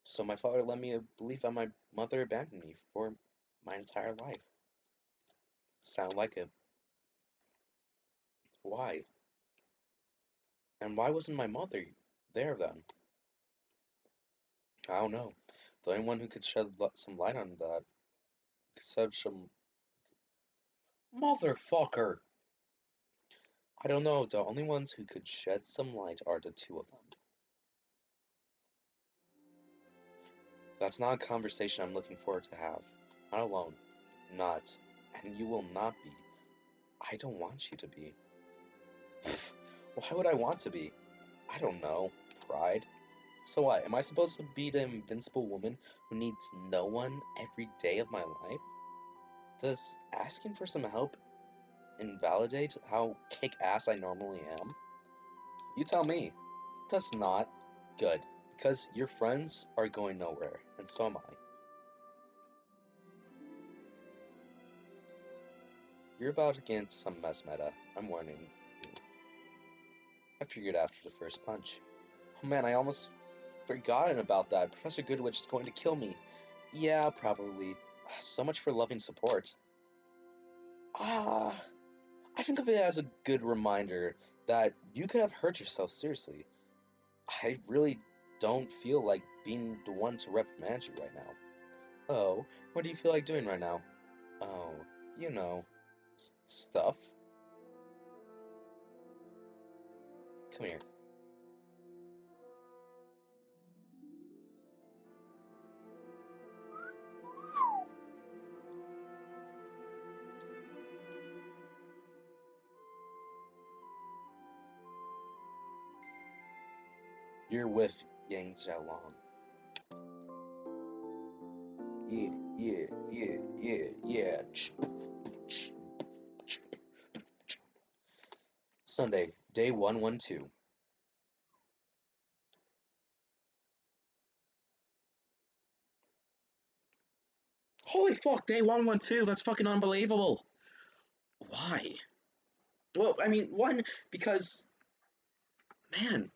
So my father let me believe that my mother abandoned me for my entire life. Sound like it. Why? And why wasn't my mother there then? I don't know. The only one who could shed some light on that could shed some... Motherfucker! I don't know. The only ones who could shed some light are the two of them. That's not a conversation I'm looking forward to have. Not alone. Not. And you will not be. I don't want you to be. Why would I want to be? I don't know. Pride? So what? Am I supposed to be the invincible woman who needs no one every day of my life? Does asking for some help invalidate how kick-ass I normally am? You tell me. Does not. Good. Because your friends are going nowhere, and so am I. You're about to get into some mess, Meta. I'm warning you. I figured after the first punch. Oh man, I almost forgotten about that. Professor Goodwitch is going to kill me. Yeah, probably. So much for loving support. Ah, I think of it as a good reminder that you could have hurt yourself seriously. I really don't feel like being the one to reprimand you right now. Oh, what do you feel like doing right now? Oh, you know, stuff. Come here. You're with Yang Xiaolong. Yeah, yeah, yeah, yeah, yeah. Sunday, day 112. Holy fuck, day 112. That's fucking unbelievable. Why? Well, I mean, one, because, man,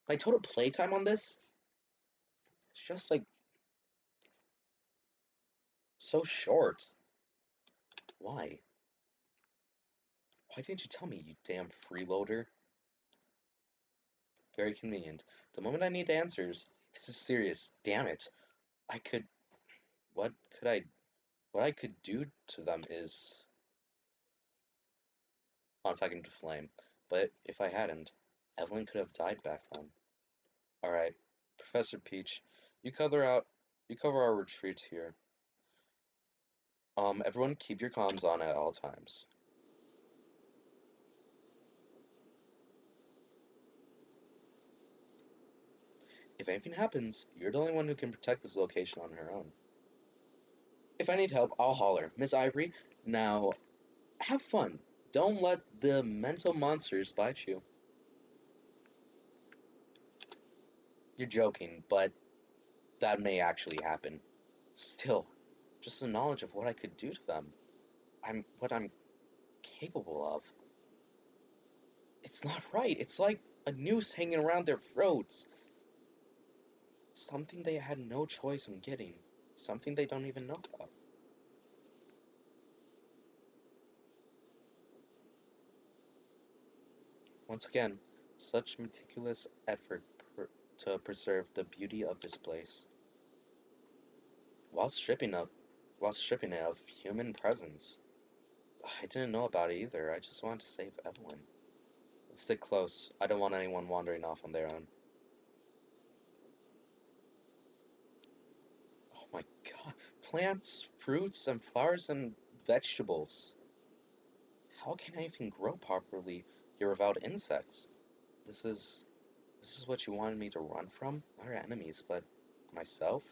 my total playtime on this is just like so short. Why? Why didn't you tell me, you damn freeloader? Very convenient. The moment I need answers, this is serious. Damn it. I could. What could I. What I could do to them is. Contacting to Flame. But if I hadn't, Evelyn could have died back then. Alright. Professor Peach, you cover out. You cover our retreat here. Everyone keep your comms on at all times. If anything happens, you're the only one who can protect this location on her own. If I need help, I'll holler. Miss Ivory, now have fun. Don't let the mental monsters bite you. You're joking, but that may actually happen. Still, just the knowledge of what I could do to them. What I'm capable of. It's not right. It's like a noose hanging around their throats. Something they had no choice in getting. Something they don't even know about. Once again, such meticulous effort to preserve the beauty of this place, while stripping of, while stripping it of human presence. I didn't know about it either. I just wanted to save Evelyn. Let's stick close. I don't want anyone wandering off on their own. Oh my god. plants, fruits, and flowers and vegetables. How can I even grow properly here without insects? This is this is what you wanted me to run from? Not our enemies, but myself?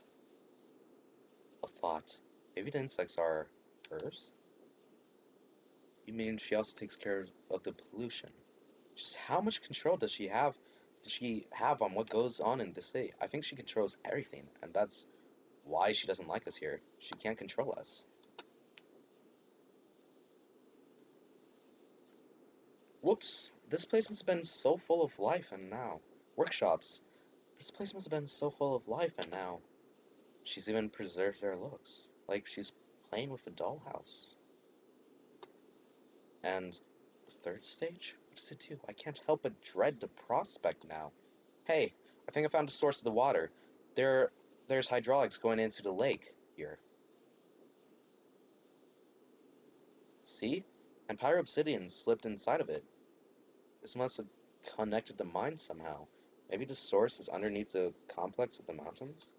A thought. Maybe the insects are hers? You mean she also takes care of the pollution? Just how much control does she have on what goes on in the city? I think she controls everything, and that's why she doesn't like us here. She can't control us. Whoops, this place must have been so full of life and now. Workshops. This place must have been so full of life and now. She's even preserved their looks. Like she's playing with a dollhouse. And the third stage? What does it do? I can't help but dread the prospect now. Hey, I think I found the source of the water. There's hydraulics going into the lake here. See? And pyro-obsidian slipped inside of it. This must have connected the mine somehow. Maybe the source is underneath the complex of the mountains?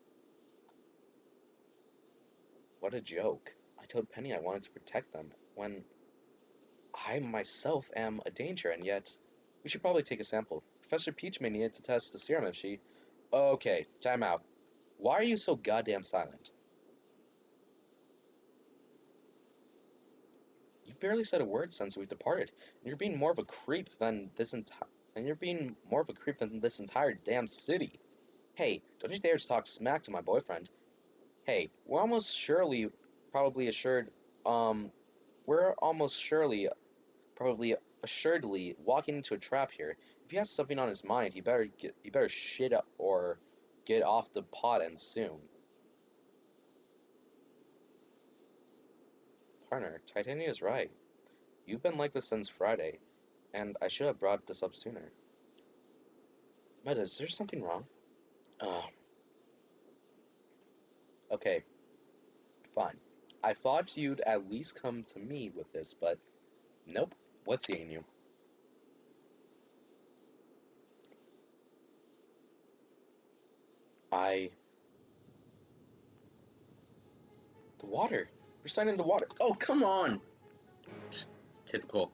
What a joke. I told Penny I wanted to protect them, when I myself am a danger, and yet... We should probably take a sample. Professor Peach may need it to test the serum if she... Okay, time out. Why are you so goddamn silent? You've barely said a word since we departed, and you're being more of a creep than this entire damn city. Hey, don't you dare to talk smack to my boyfriend. Hey, um, we're almost surely, probably assuredly walking into a trap here. If he has something on his mind, he better shit up or get off the pot and soon. Partner, Titania is right. You've been like this since Friday, and I should have brought this up sooner. Meta, is there something wrong? Oh, okay, fine. I thought you'd at least come to me with this, but nope. What's eating you? I... The water. We're signing the water. Oh, come on! Typical.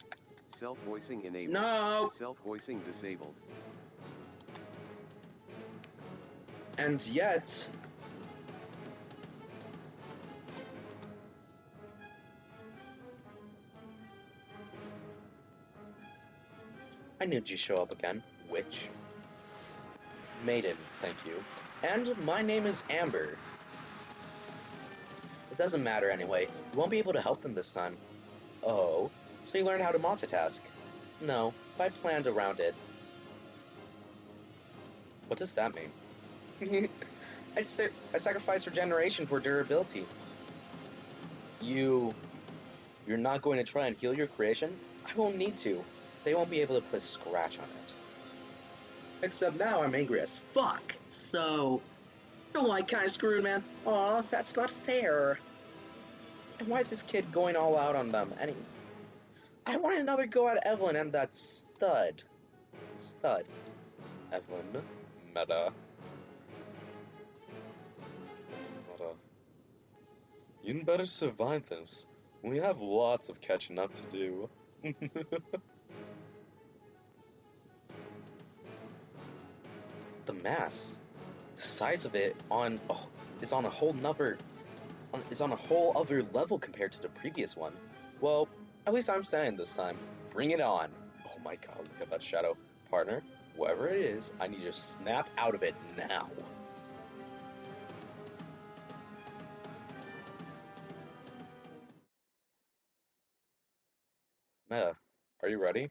Self-voicing enabled. No! Self-voicing disabled. And yet... I knew you'd show up again, witch. Maiden, thank you. And my name is Amber. It doesn't matter anyway. You won't be able to help them this time. Oh, so you learned how to multitask? No, but I planned around it. What does that mean? I sacrificed regeneration for durability. You're not going to try and heal your creation? I won't need to. They won't be able to put a scratch on it. Except now I'm angry as fuck, so... I'm like kinda screwed, man. Aw, that's not fair. And why is this kid going all out on them? I want another go at Evelyn and that stud. Stud. Evelyn. Meta. Meta. You'd better survive this. We have lots of catching up to do. The mass. The size of it is on a whole other level compared to the previous one. Well, at least I'm saying this time. Bring it on. Oh my god, look at that shadow. Partner, whoever it is, I need you to snap out of it now. Meta, are you ready?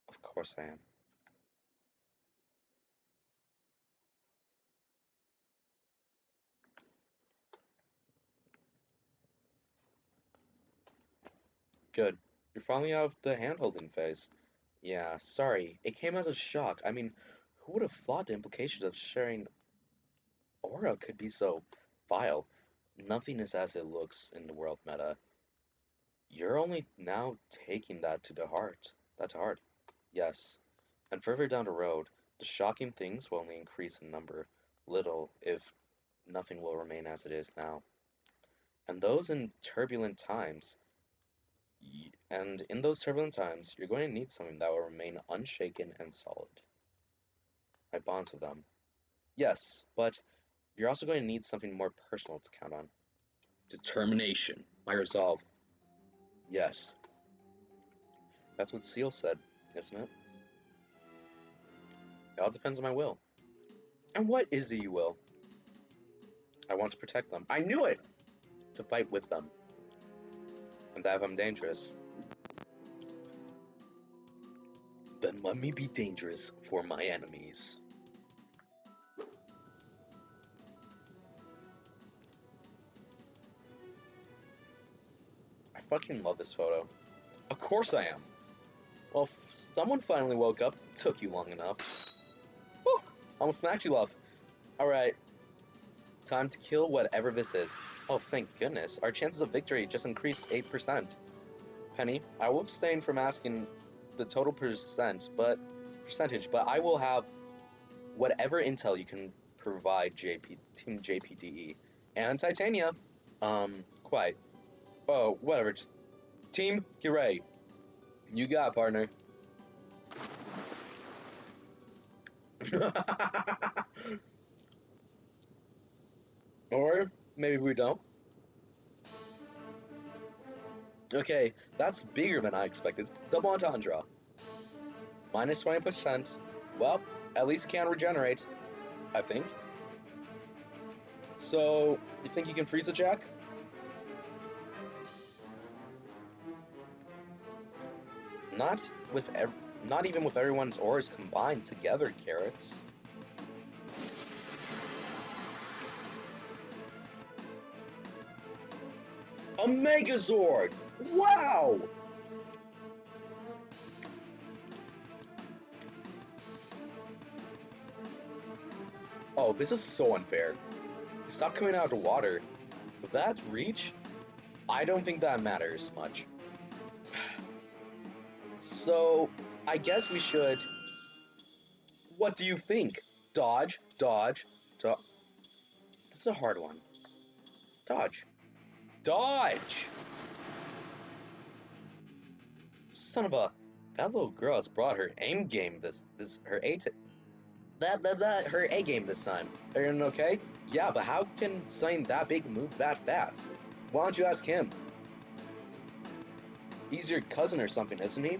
Of course I am. Good. You're finally out of the hand-holding phase. Yeah, sorry. It came as a shock. I mean, who would have thought the implications of sharing aura could be so vile? Nothing is as it looks in the world, Meta. You're only now taking that to heart. Yes. And further down the road, the shocking things will only increase in number. Little, if nothing will remain as it is now. And those in turbulent times, and in those turbulent times, you're going to need something that will remain unshaken and solid. My bonds with them. Yes, but you're also going to need something more personal to count on. Determination. My resolve. Yes. That's what Seal said, isn't it? It all depends on my will. And what is it you will? I want to protect them. I knew it! To fight with them. And that if I'm dangerous, then let me be dangerous for my enemies. I fucking love this photo. Of course I am. Well, someone finally woke up. Took you long enough. Whew, almost smacked you, love. Alright, time to kill whatever this is. Oh, thank goodness. Our chances of victory just increased 8%. Penny, I will abstain from asking the total percentage, but I will have whatever intel you can provide Team JPDE. And Titania. Quite. Oh, whatever, just... Team, get ready. You got it, partner. Or maybe we don't. Okay, that's bigger than I expected. Double entendre. Minus 20%. Well, at least it can regenerate, I think. So, you think you can freeze a Jack? Not even with everyone's auras combined together, Carrots. A Megazord! Wow! Oh, this is so unfair. Stop coming out of the water. With that reach, I don't think that matters much. So, I guess we should... What do you think? Dodge, dodge, dodge. This is a hard one. Dodge. Dodge! Son of a... That little girl has brought her aim game her her A game this time. Everyone okay? Yeah, but how can something that big move that fast? Why don't you ask him? He's your cousin or something, isn't he?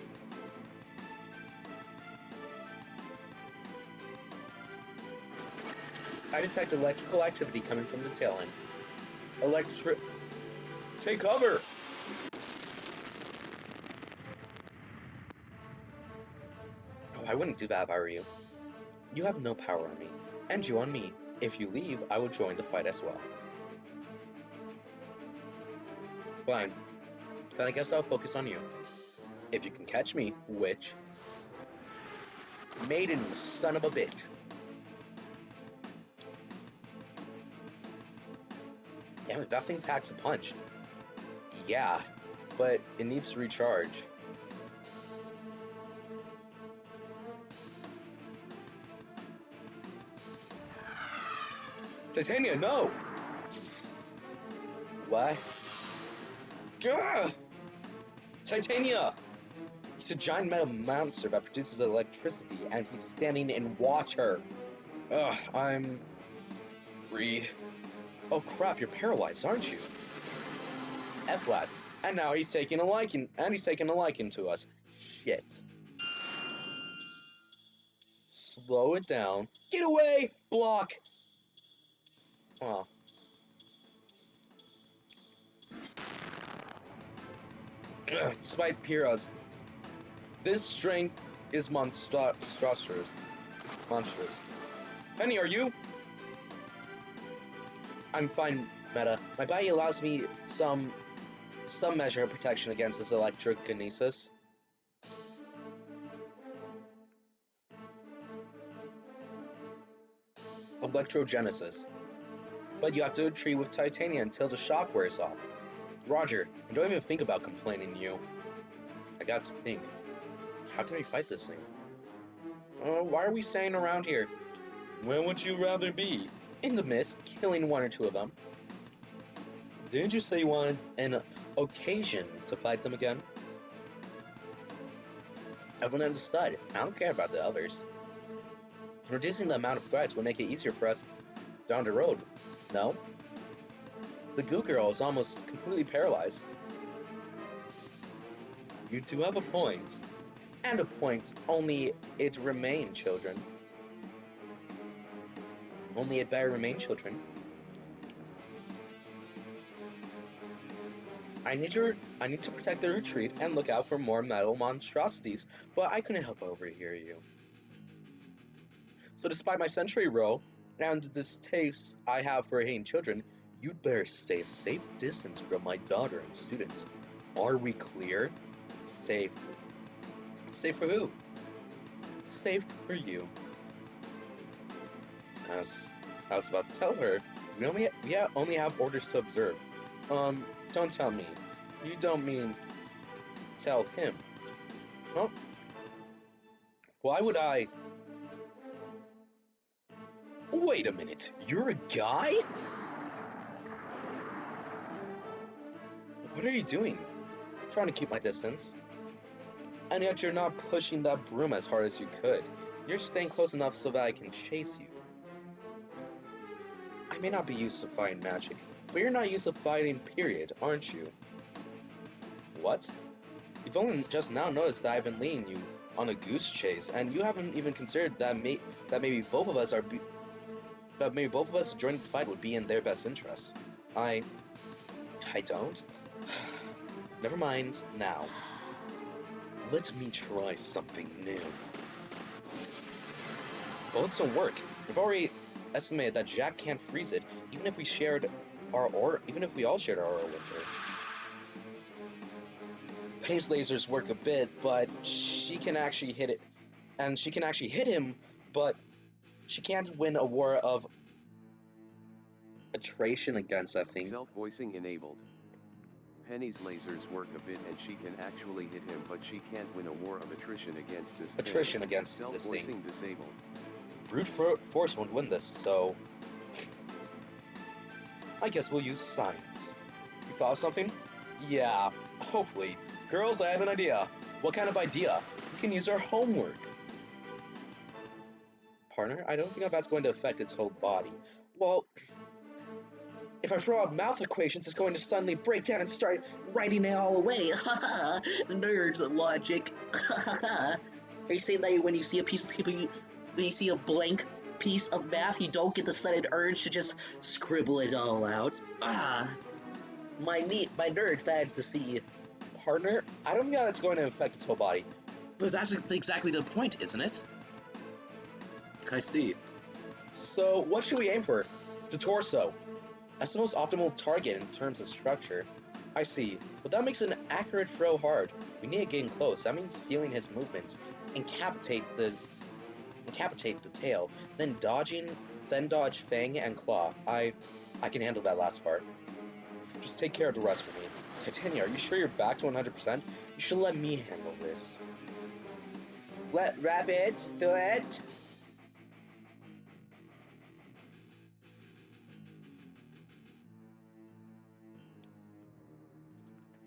I detect electrical activity coming from the tail end. Take cover! Oh, I wouldn't do that if I were you. You have no power on me, and you on me. If you leave, I will join the fight as well. Fine. Then I guess I'll focus on you. If you can catch me, which... Maiden, you son of a bitch. Damn it, that thing packs a punch. Yeah, but it needs to recharge. Titania, no! What? Gah! Titania! He's a giant metal monster that produces electricity, and he's standing in water. Ugh, I'm... Oh crap, you're paralyzed, aren't you? F-flat. And now he's taking a liking, to us. Shit. Slow it down. Get away! Block! Oh. Despite Pyrrha's, this strength is monstrous. Penny, are you? I'm fine, Meta. My body allows me some measure of protection against this electrokinesis. Electrogenesis. But you have to retreat with Titania until the shock wears off. Roger, and don't even think about complaining to you. I got to think. How can we fight this thing? Why are we staying around here? Where would you rather be? In the mist, killing one or two of them. Didn't you say you wanted An occasion to fight them again? Everyone understood. I don't care about the others. Reducing the amount of threats would make it easier for us down the road. No? The Goo Girl is almost completely paralyzed. You do have a point. And a point, only it remain children. Only it better remain children. I need to protect the retreat and look out for more metal monstrosities, but I couldn't help but overhear you. So despite my century role and the distaste I have for hating children, you'd better stay a safe distance from my daughter and students. Are we clear? Safe. Safe for who? Safe for you. As I was about to tell her, we only have orders to observe. Don't tell me. You don't mean tell him. Huh? Why would I? Wait a minute, you're a guy? What are you doing? Trying to keep my distance. And yet you're not pushing that broom as hard as you could. You're staying close enough so that I can chase you. I may not be used to fighting magic, but you're not used to fighting, period, aren't you? What? You've only just now noticed that I've been leading you on a goose chase, and you haven't even considered that maybe both of us joining the fight would be in their best interest. I don't? Never mind, now. Let me try something new. Bullets don't work. We've already estimated that Jack can't freeze it, even if we all shared our aura with her. Penny's lasers work a bit, but she can actually hit it, and she can actually hit him, but she can't win a war of attrition against that thing. Self-voicing enabled. Penny's lasers work a bit and she can actually hit him, but she can't win a war of attrition against this Attrition thing. against this thing. Self-voicing disabled. Brute force won't win this, so I guess we'll use science. You thought of something? Yeah, hopefully. Girls, I have an idea. What kind of idea? We can use our homework. Partner, I don't think that's going to affect its whole body. Well, if I throw out mouth equations, it's going to suddenly break down and start writing it all away. Nerd logic. Are you saying that when you see a piece of paper, when you see a blank piece of math, you don't get the sudden urge to just scribble it all out? My nerd fantasy. Partner, I don't think that's going to affect its whole body. But that's exactly the point, isn't it? I see. So, what should we aim for? The torso. That's the most optimal target in terms of structure. I see. But that makes an accurate throw hard. We need to get in close. That means sealing his movements. Incapacitate the tail. Then dodge Fang and Claw. I can handle that last part. Just take care of the rest for me. Titania, are you sure you're back to 100%? You should let me handle this. Let rabbits do it.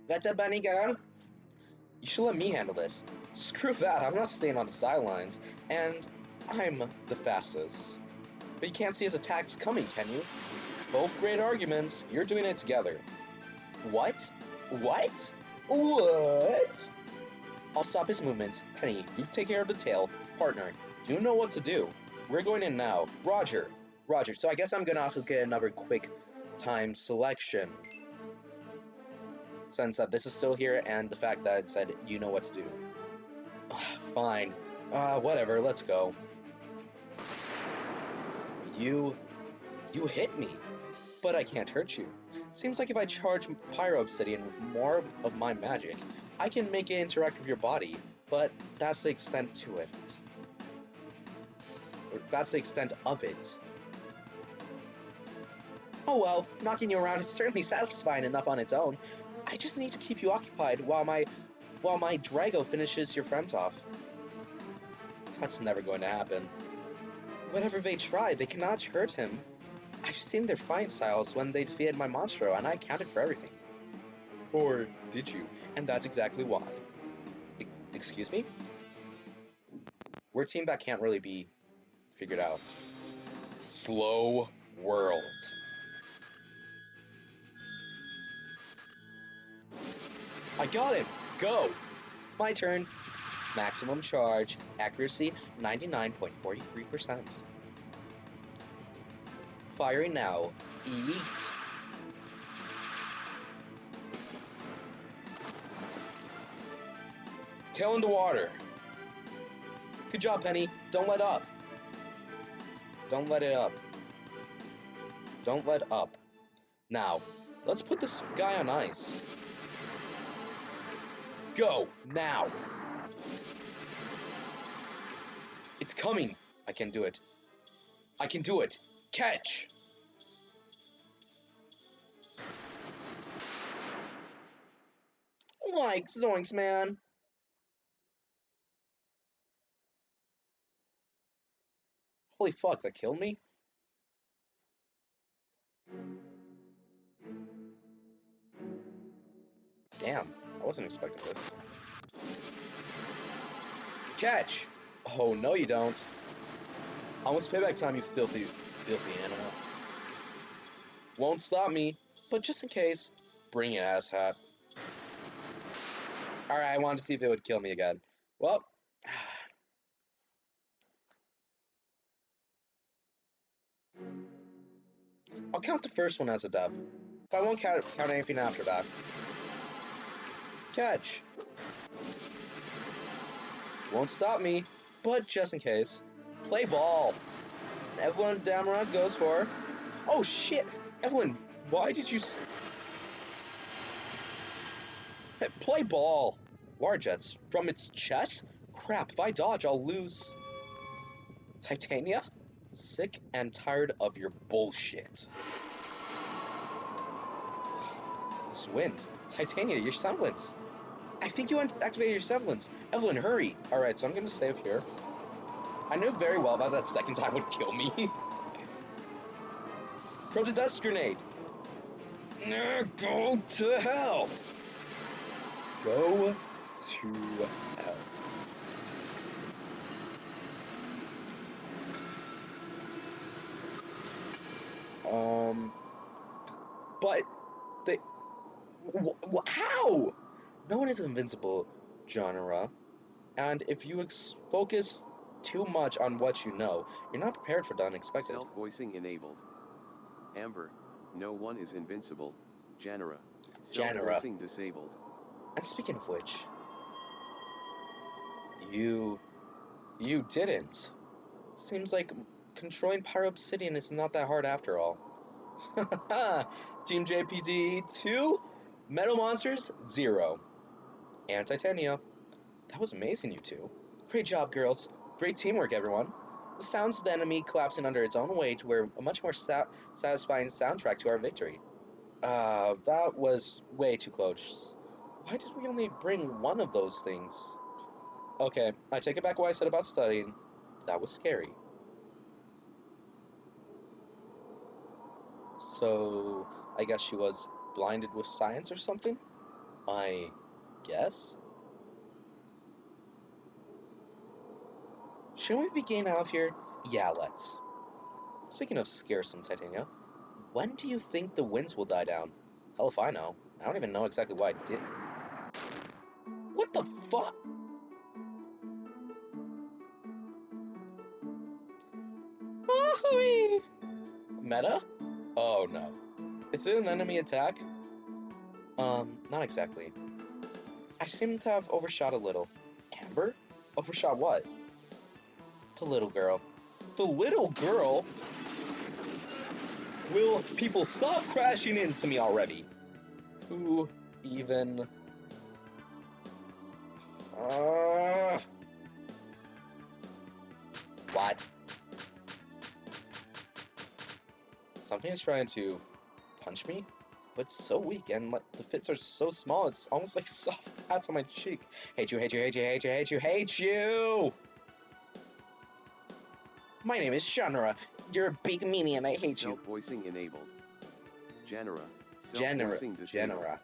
Let the bunny go. You should let me handle this. Screw that, I'm not staying on the sidelines. And I'm the fastest. But you can't see his attacks coming, can you? Both great arguments. You're doing it together. What? What? What? I'll stop his movements. Penny, you take care of the tail. Partner, you know what to do. We're going in now. Roger. Roger, so I guess I'm gonna also get another quick time selection. Since this is still here, and the fact that it said you know what to do. Fine. Whatever, let's go. You hit me, but I can't hurt you. Seems like if I charge Pyro Obsidian with more of my magic, I can make it interact with your body, but that's the extent to it. Or that's the extent of it. Oh well, knocking you around is certainly satisfying enough on its own. I just need to keep you occupied while my Drago finishes your friends off. That's never going to happen. Whatever they try, they cannot hurt him. I've seen their fight styles when they defeated my monstro, and I accounted for everything. Or did you? And that's exactly why. Excuse me? We're a team that can't really be figured out. Slow world. I got him! Go! My turn. Maximum charge. Accuracy 99.43%. Firing now. Eat. Tail in the water. Good job, Penny. Don't let up. Don't let it up. Don't let up. Now, let's put this guy on ice. Go, now. It's coming. I can do it. I can do it. Catch. Like, zoinks, man. Holy fuck, that killed me? Damn, I wasn't expecting this. Catch! Oh, no you don't. Almost payback time, you filthy animal. Won't stop me, but just in case, bring it, asshat. Alright, I wanted to see if it would kill me again. Well, I'll count the first one as a death, but I won't count anything after that. Catch! Won't stop me, but just in case. Play ball! Evelyn Damron goes for... Oh shit! Evelyn, why did you... Hey, play ball! Water jets. From its chest? Crap, if I dodge, I'll lose. Titania? Sick and tired of your bullshit. This wind. Titania, your semblance. I think you activated your semblance. Evelyn, hurry. Alright, so I'm gonna stay up here. I knew very well about that second time would kill me. Throw the dust grenade. Go to hell. Go to hell. But they... How? No one is invincible, genre. And if you focus too much on what you know, you're not prepared for the unexpected. Self-voicing enabled. Amber, no one is invincible, genre. Genre. Self-voicing disabled. And speaking of which, you didn't. Seems like controlling Pyro Obsidian is not that hard after all. Team Jpde 2, Metal Monsters 0, and Titania. That was amazing, you two. Great job, girls. Great teamwork, everyone. The sounds of the enemy collapsing under its own weight were a much more satisfying soundtrack to our victory. That was way too close. Why did we only bring one of those things? Okay, I take it back what I said about studying. That was scary. So, I guess she was blinded with science or something? I guess? Shouldn't we be getting out of here? Yeah, let's. Speaking of scarcesome, Titania, when do you think the winds will die down? Hell if I know. I don't even know exactly why I did. What the fuck? Meta? Oh no. Is it an enemy attack? Not exactly. I seem to have overshot a little. Amber? Overshot what? The little girl. The little girl? Will people stop crashing into me already? Who even... What? Something is trying to punch me, but it's so weak, and like, the fits are so small, it's almost like soft pats on my cheek. Hate you, hate you, hate you, hate you, hate you, hate you! My name is Shanra. You're a big meanie and I hate you. Self-voicing enabled. Genera. Genera. Self-voicing disabled. Genera.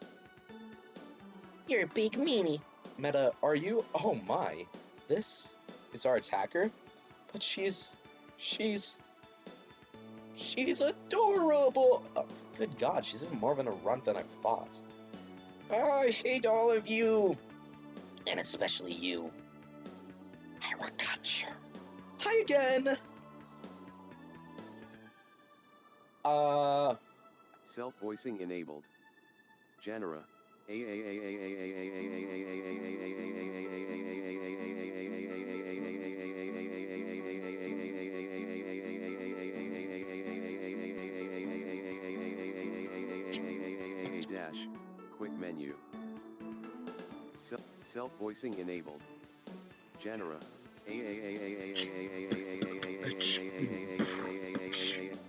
You're a big meanie. Meta, are you? Oh my. This is our attacker? But she's adorable! Oh, good god, she's even more of an runt than I thought. I hate all of you! And especially you. I will cut you. Hi again! Self-voicing enabled. Genera. Dash. Quick menu. Self-voicing enabled. Genera.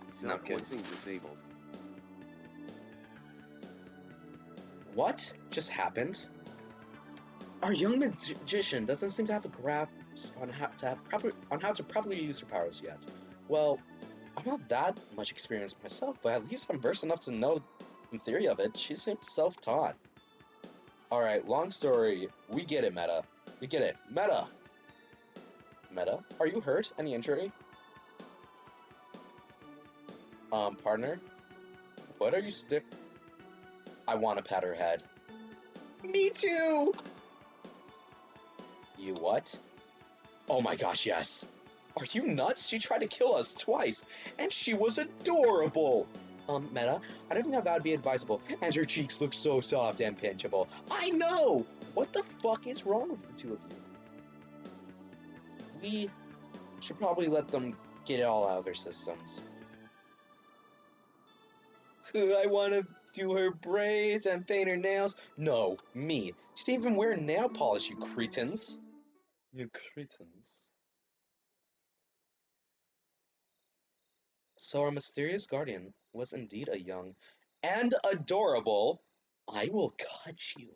Self-voicing disabled. What just happened? Our young magician doesn't seem to have a grasp on how to properly use her powers yet. Well, I'm not that much experienced myself, but at least I'm versed enough to know the theory of it. She seems self-taught. Alright, long story. We get it, Meta. We get it. Meta! Meta, are you hurt? Any injury? Partner? What are you I want to pat her head. Me too! You what? Oh my gosh, yes. Are you nuts? She tried to kill us twice, and she was adorable! Meta, I don't think that would be advisable, as her cheeks look so soft and pinchable. I know! What the fuck is wrong with the two of you? We should probably let them get it all out of their systems. I want to do her braids and paint her nails. No, me. She didn't even wear nail polish, you cretins. You cretins. So our mysterious guardian was indeed a young and adorable, I will cut you,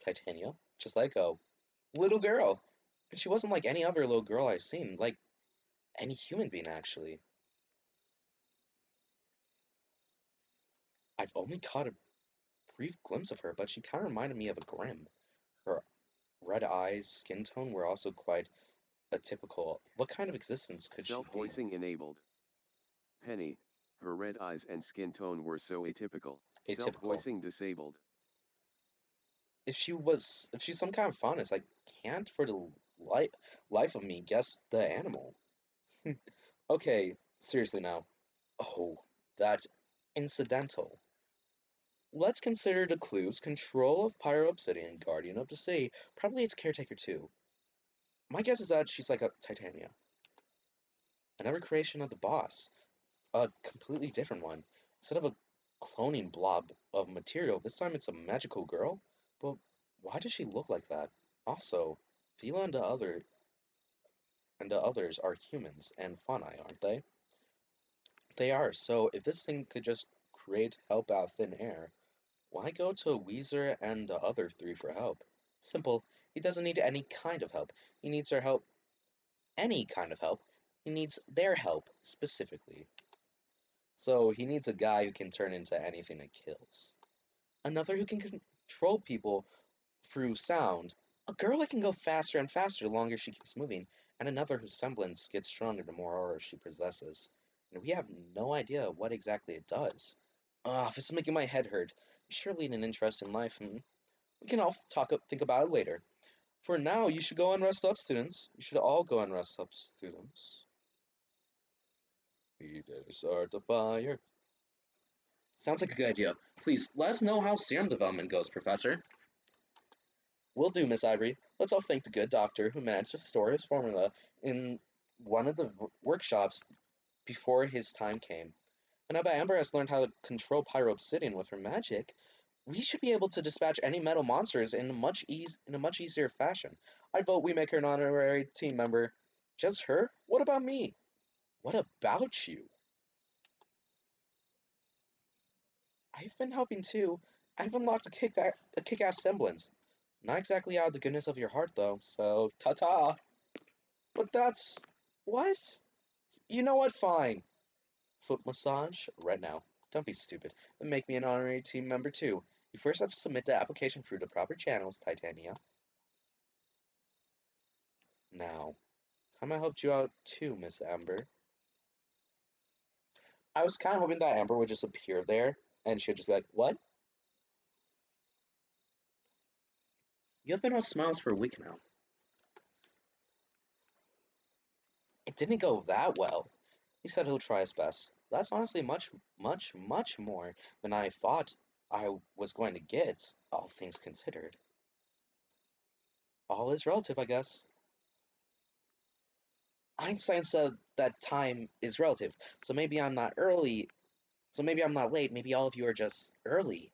Titania, just like a little girl. And she wasn't like any other little girl I've seen, like any human being actually. I've only caught a brief glimpse of her, but she kind of reminded me of a Grimm. Her red eyes, skin tone were also quite atypical. What kind of existence could she be? Self-voicing enabled. Penny. Her red eyes and skin tone were so atypical. Self-voicing disabled. If she's some kind of faunus, I can't for the life of me guess the animal. Okay, seriously now. Oh, that's incidental. Let's consider the clues. Control of Pyro Obsidian, Guardian of the Sea. Probably its caretaker too. My guess is that she's like a Titania. Another creation of the boss. A completely different one. Instead of a cloning blob of material, this time it's a magical girl? But why does she look like that? Also, Vila and the others are humans and fauni, aren't they? They are, so if this thing could just create help out of thin air, why go to Weezer and the other three for help? Simple. He doesn't need any kind of help. He needs their help. Any kind of help. He needs their help, specifically. So he needs a guy who can turn into anything that kills. Another who can control people through sound. A girl that can go faster and faster the longer she keeps moving. And another whose semblance gets stronger the more aura she possesses. And we have no idea what exactly it does. This is making my head hurt. You're surely an interesting life, and we can all think about it later. For now, you should go and rest up, students. You should all go and rest up, students. We did start the fire. Sounds like a good idea. Please, let us know how serum development goes, Professor. Will do, Miss Ivory. Let's all thank the good doctor who managed to store his formula in one of the workshops before his time came. And now that Amber has learned how to control Pyro Obsidian with her magic, we should be able to dispatch any metal monsters in a much easier fashion. I vote we make her an honorary team member. Just her? What about me? What about you? I've been helping too. I've unlocked a kick-ass semblance. Not exactly out of the goodness of your heart though, so ta-ta. But that's... what? You know what? Fine. Foot massage? Right now. Don't be stupid. Then make me an honorary team member too. You first have to submit the application through the proper channels, Titania. Now, how may I help you out too, Miss Amber? I was kind of hoping that Amber would just appear there and she'd just be like, "What? You have been all smiles for a week now." It didn't go that well. He said he'll try his best. That's honestly much, much, much more than I thought I was going to get, all things considered. All is relative, I guess. Einstein said that time is relative, so maybe I'm not early, so maybe I'm not late, maybe all of you are just early.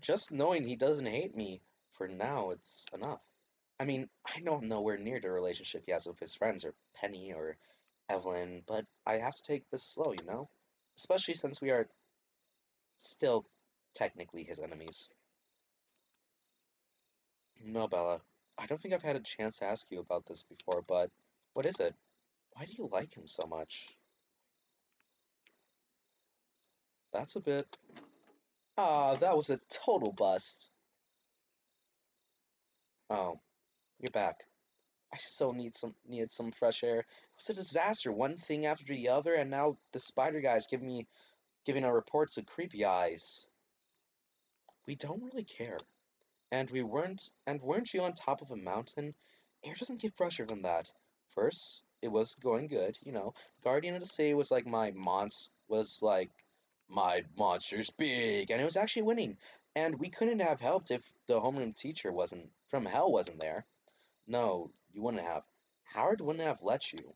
Just knowing he doesn't hate me for now, it's enough. I mean, I know I'm nowhere near the relationship he has with his friends or Penny or Evelyn, but I have to take this slow, you know? Especially since we are still technically his enemies. No, Bella, I don't think I've had a chance to ask you about this before, but what is it? Why do you like him so much? That's a bit. Ah, that was a total bust. Oh, you're back. I so needed some fresh air. It was a disaster, one thing after the other, and now the spider guy's giving our reports of creepy eyes. We don't really care. And weren't you on top of a mountain? Air doesn't get fresher than that. First, it was going good, you know. Guardian of the Sea was like my monster's big, and it was actually winning. And we couldn't have helped if the homeroom teacher wasn't from hell wasn't there. No, you wouldn't have. Howard wouldn't have let you.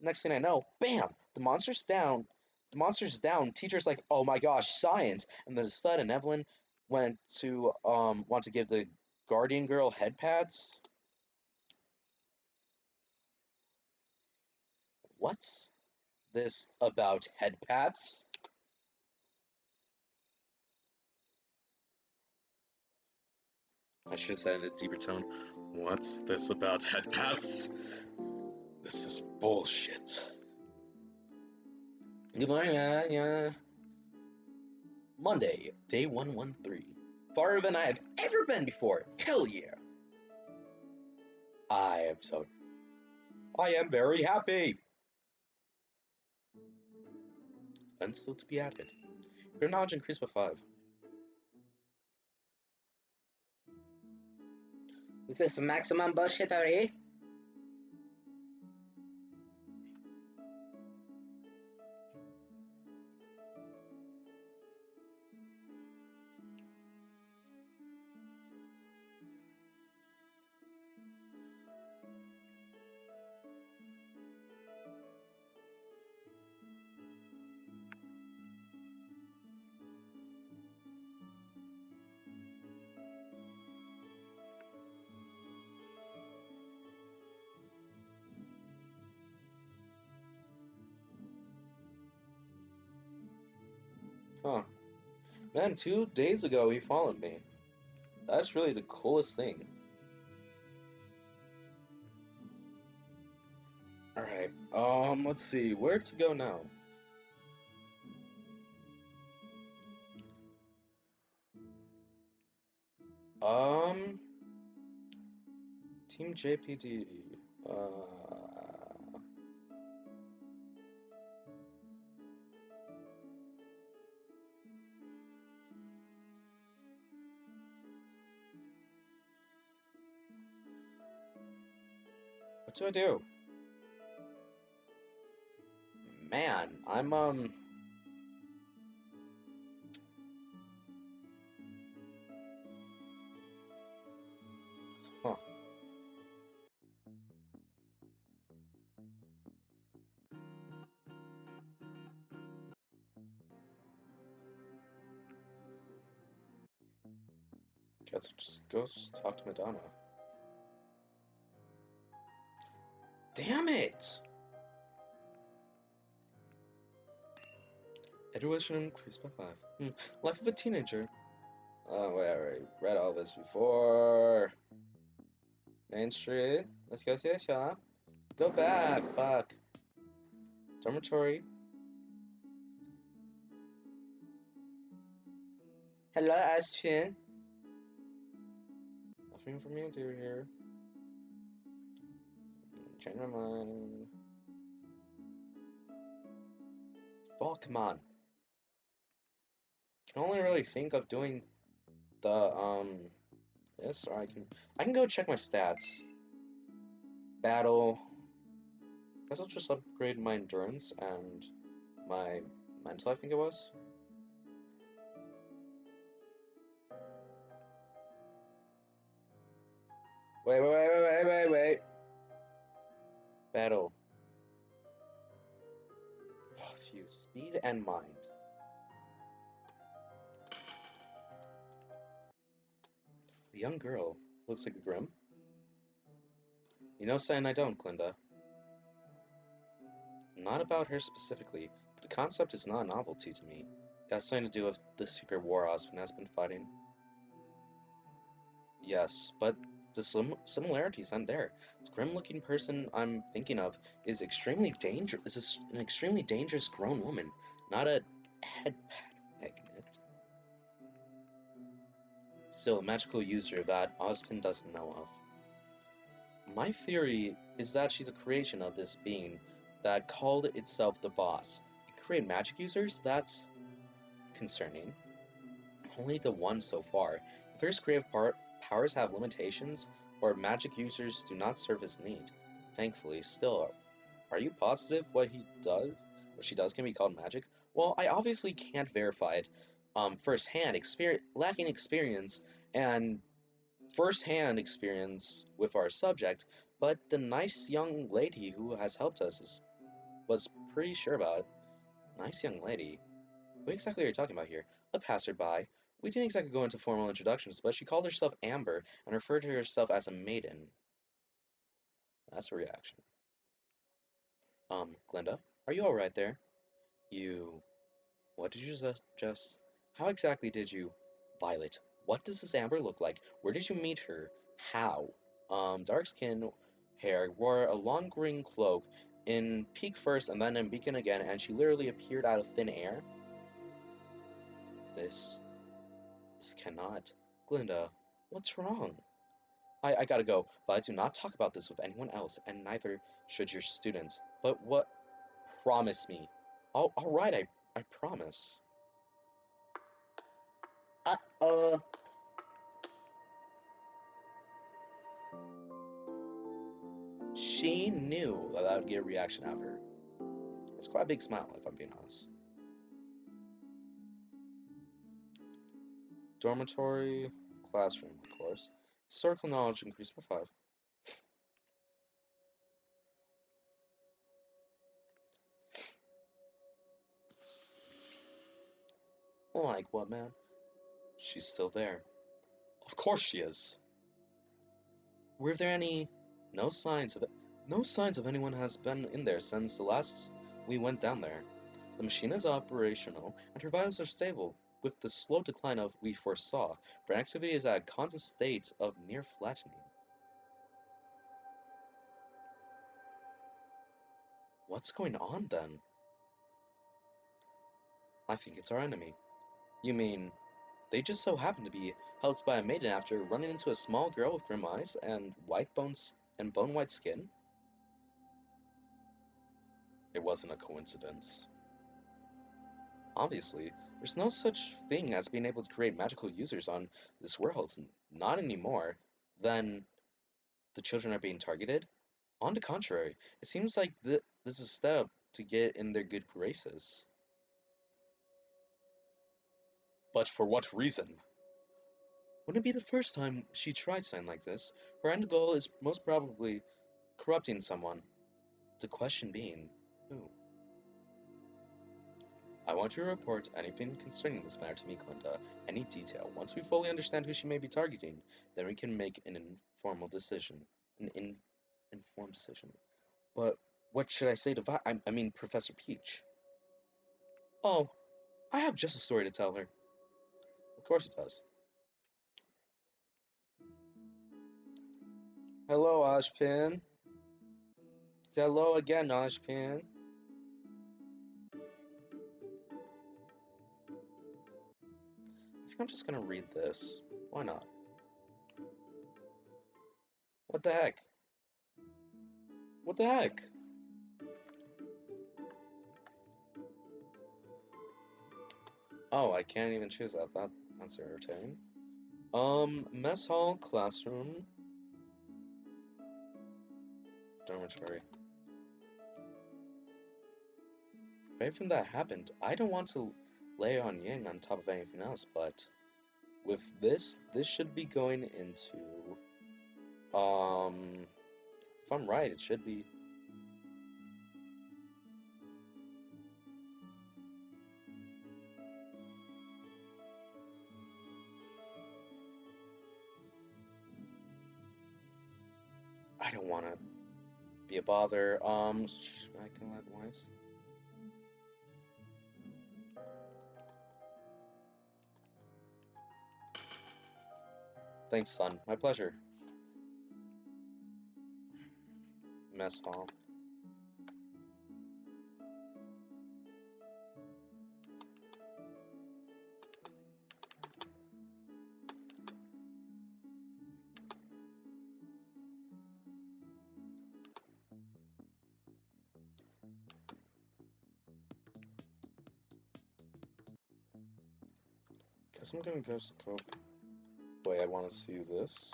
Next thing I know, bam! The monster's down. The monster's down. Teacher's like, oh my gosh, science! And then Stud and Evelyn want to give the guardian girl head pads. What's this about head pads? I should have said it in a deeper tone. What's this about headpats? This is bullshit. Good morning, yeah. Monday, day 113. Farther than I have ever been before. Hell yeah. I am so. I am very happy. And still to be added. Your knowledge increased by 5. Is this maximum bullshit already? Huh. Man, 2 days ago he followed me. That's really the coolest thing. Alright, let's see, where to go now? Um, Team JPD. What do I do? Man, huh. Guess I'll just go talk to Madonna. Damn it! Education increased by 5. Life of a teenager. Oh, wait, I already read all this before. Main Street. Let's go see a shop. Go back, fuck. Dormitory. Hello, Ashton. Nothing for me to do here. Change my mind. Fuck, come on. Can only really think of doing this, or I can go check my stats. Battle. Guess I'll just upgrade my endurance and my mental, I think it was. Wait. Battle. Oh, phew. Speed and mind. The young girl looks like a Grim. You know saying I don't, Glinda. Not about her specifically, but the concept is not a novelty to me. It has something to do with the secret war Osmond has been fighting. Yes, but the similarities aren't there. The grim-looking person I'm thinking of is extremely dangerous. Is an extremely dangerous grown woman, not a head magnet. Still, a magical user that Osmond doesn't know of. My theory is that she's a creation of this being that called itself the boss. It can create magic users? That's concerning. Only the one so far. If their creative powers have limitations, or magic users do not serve his need. Thankfully, still, are you positive what she does can be called magic? Well, I obviously can't verify it firsthand, lacking experience, and first-hand experience with our subject, but the nice young lady who has helped us was pretty sure about it. Nice young lady? What exactly are you talking about here? A passerby. We didn't exactly go into formal introductions, but she called herself Amber and referred to herself as a maiden. That's a reaction. Glinda, are you alright there? You... What did you just... How exactly did you... Violet, what does this Amber look like? Where did you meet her? How? Dark skin, hair, wore a long green cloak, in peak first and then in beacon again, and she literally appeared out of thin air? This... This cannot... Glinda, what's wrong? I gotta go, but I do not talk about this with anyone else, and neither should your students. But what? Promise me. Alright, I promise. Uh, uh... She knew that I would get a reaction out of her. It's quite a big smile, if I'm being honest. Dormitory, classroom, of course. Historical knowledge increased by 5. Like what, man? She's still there. Of course she is. Were there any... No signs of it. No signs of anyone has been in there since the last we went down there. The machine is operational, and her vitals are stable, with the slow decline of we foresaw. Brain activity is at a constant state of near flattening. What's going on, then? I think it's our enemy. You mean, they just so happen to be helped by a maiden after running into a small girl with grim eyes and white bones and bone-white skin? It wasn't a coincidence. Obviously, there's no such thing as being able to create magical users on this world. Not anymore. Then, the children are being targeted? On the contrary, it seems like this is a step to get in their good graces. But for what reason? Wouldn't it be the first time she tried something like this? Her end goal is most probably corrupting someone. The question being, who? I want you to report anything concerning this matter to me, Glinda. Any detail. Once we fully understand who she may be targeting, then we can make an informal decision. Informed decision. But what should I say to I mean Professor Peach? Oh, I have just a story to tell her. Of course it does. Hello, Ashpin. Hello again, Ashpin. I think I'm just gonna read this. Why not? What the heck? What the heck? Oh, I can't even choose that. That's irritating. Mess hall, classroom, dormitory. If anything that happened, I don't want to lay on Ying on top of anything else, but with this should be going into, if I'm right, it should be, I don't want to be a bother, I can let wise. Thanks, son. My pleasure. Mess hall. Guess I'm gonna go scope. Wait, I want to see this.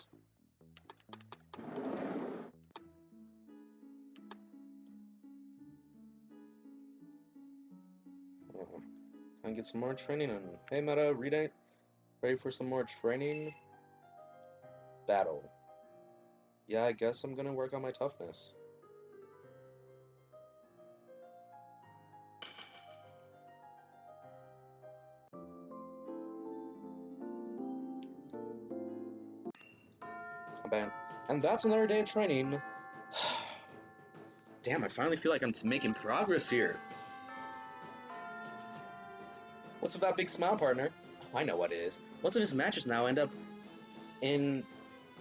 Can I get some more training? And hey, Meta, ready for some more training? Battle. Yeah, I guess I'm gonna work on my toughness. Combat. And that's another day of training. Damn, I finally feel like I'm making progress here. What's with that big smile, partner? Oh, I know what it is. Most of his matches now end up in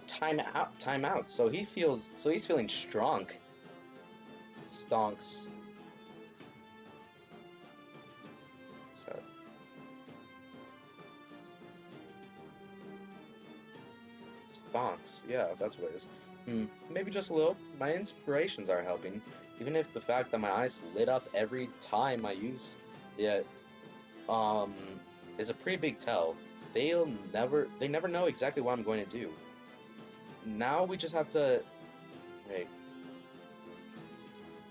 timeouts, so he's feeling strong. Stonks. So stonks, yeah, that's what it is. Maybe just a little. My inspirations are helping, even if the fact that my eyes lit up every time I use it, is a pretty big tell. They never know exactly what I'm going to do. Now we just have to, wait.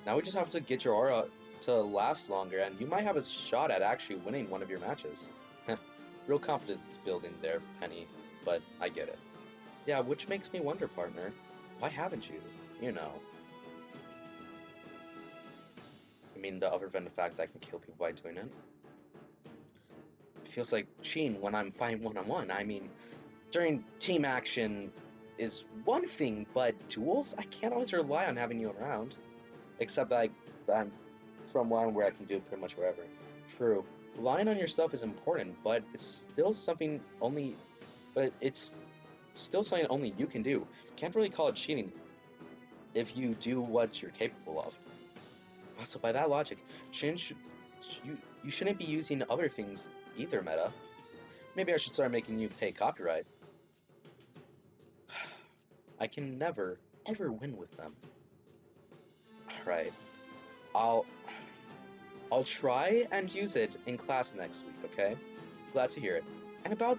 Now we just have to get your aura to last longer, and you might have a shot at actually winning one of your matches. Real confidence building there, Penny, but I get it. Yeah, which makes me wonder, partner, why haven't you? You know. I mean, other than the fact that I can kill people by doing it. It feels like cheating when I'm fighting one-on-one. I mean, during team action is one thing, but duels, I can't always rely on having you around. Except that I'm from one where I can do it pretty much wherever. True. Relying on yourself is important, but it's still something only you can do. Can't really call it cheating if you do what you're capable of. Also, by that logic, you shouldn't be using other things either, Meta. Maybe I should start making you pay copyright. I can never, ever win with them. Alright. I'll try and use it in class next week, okay? Glad to hear it. And about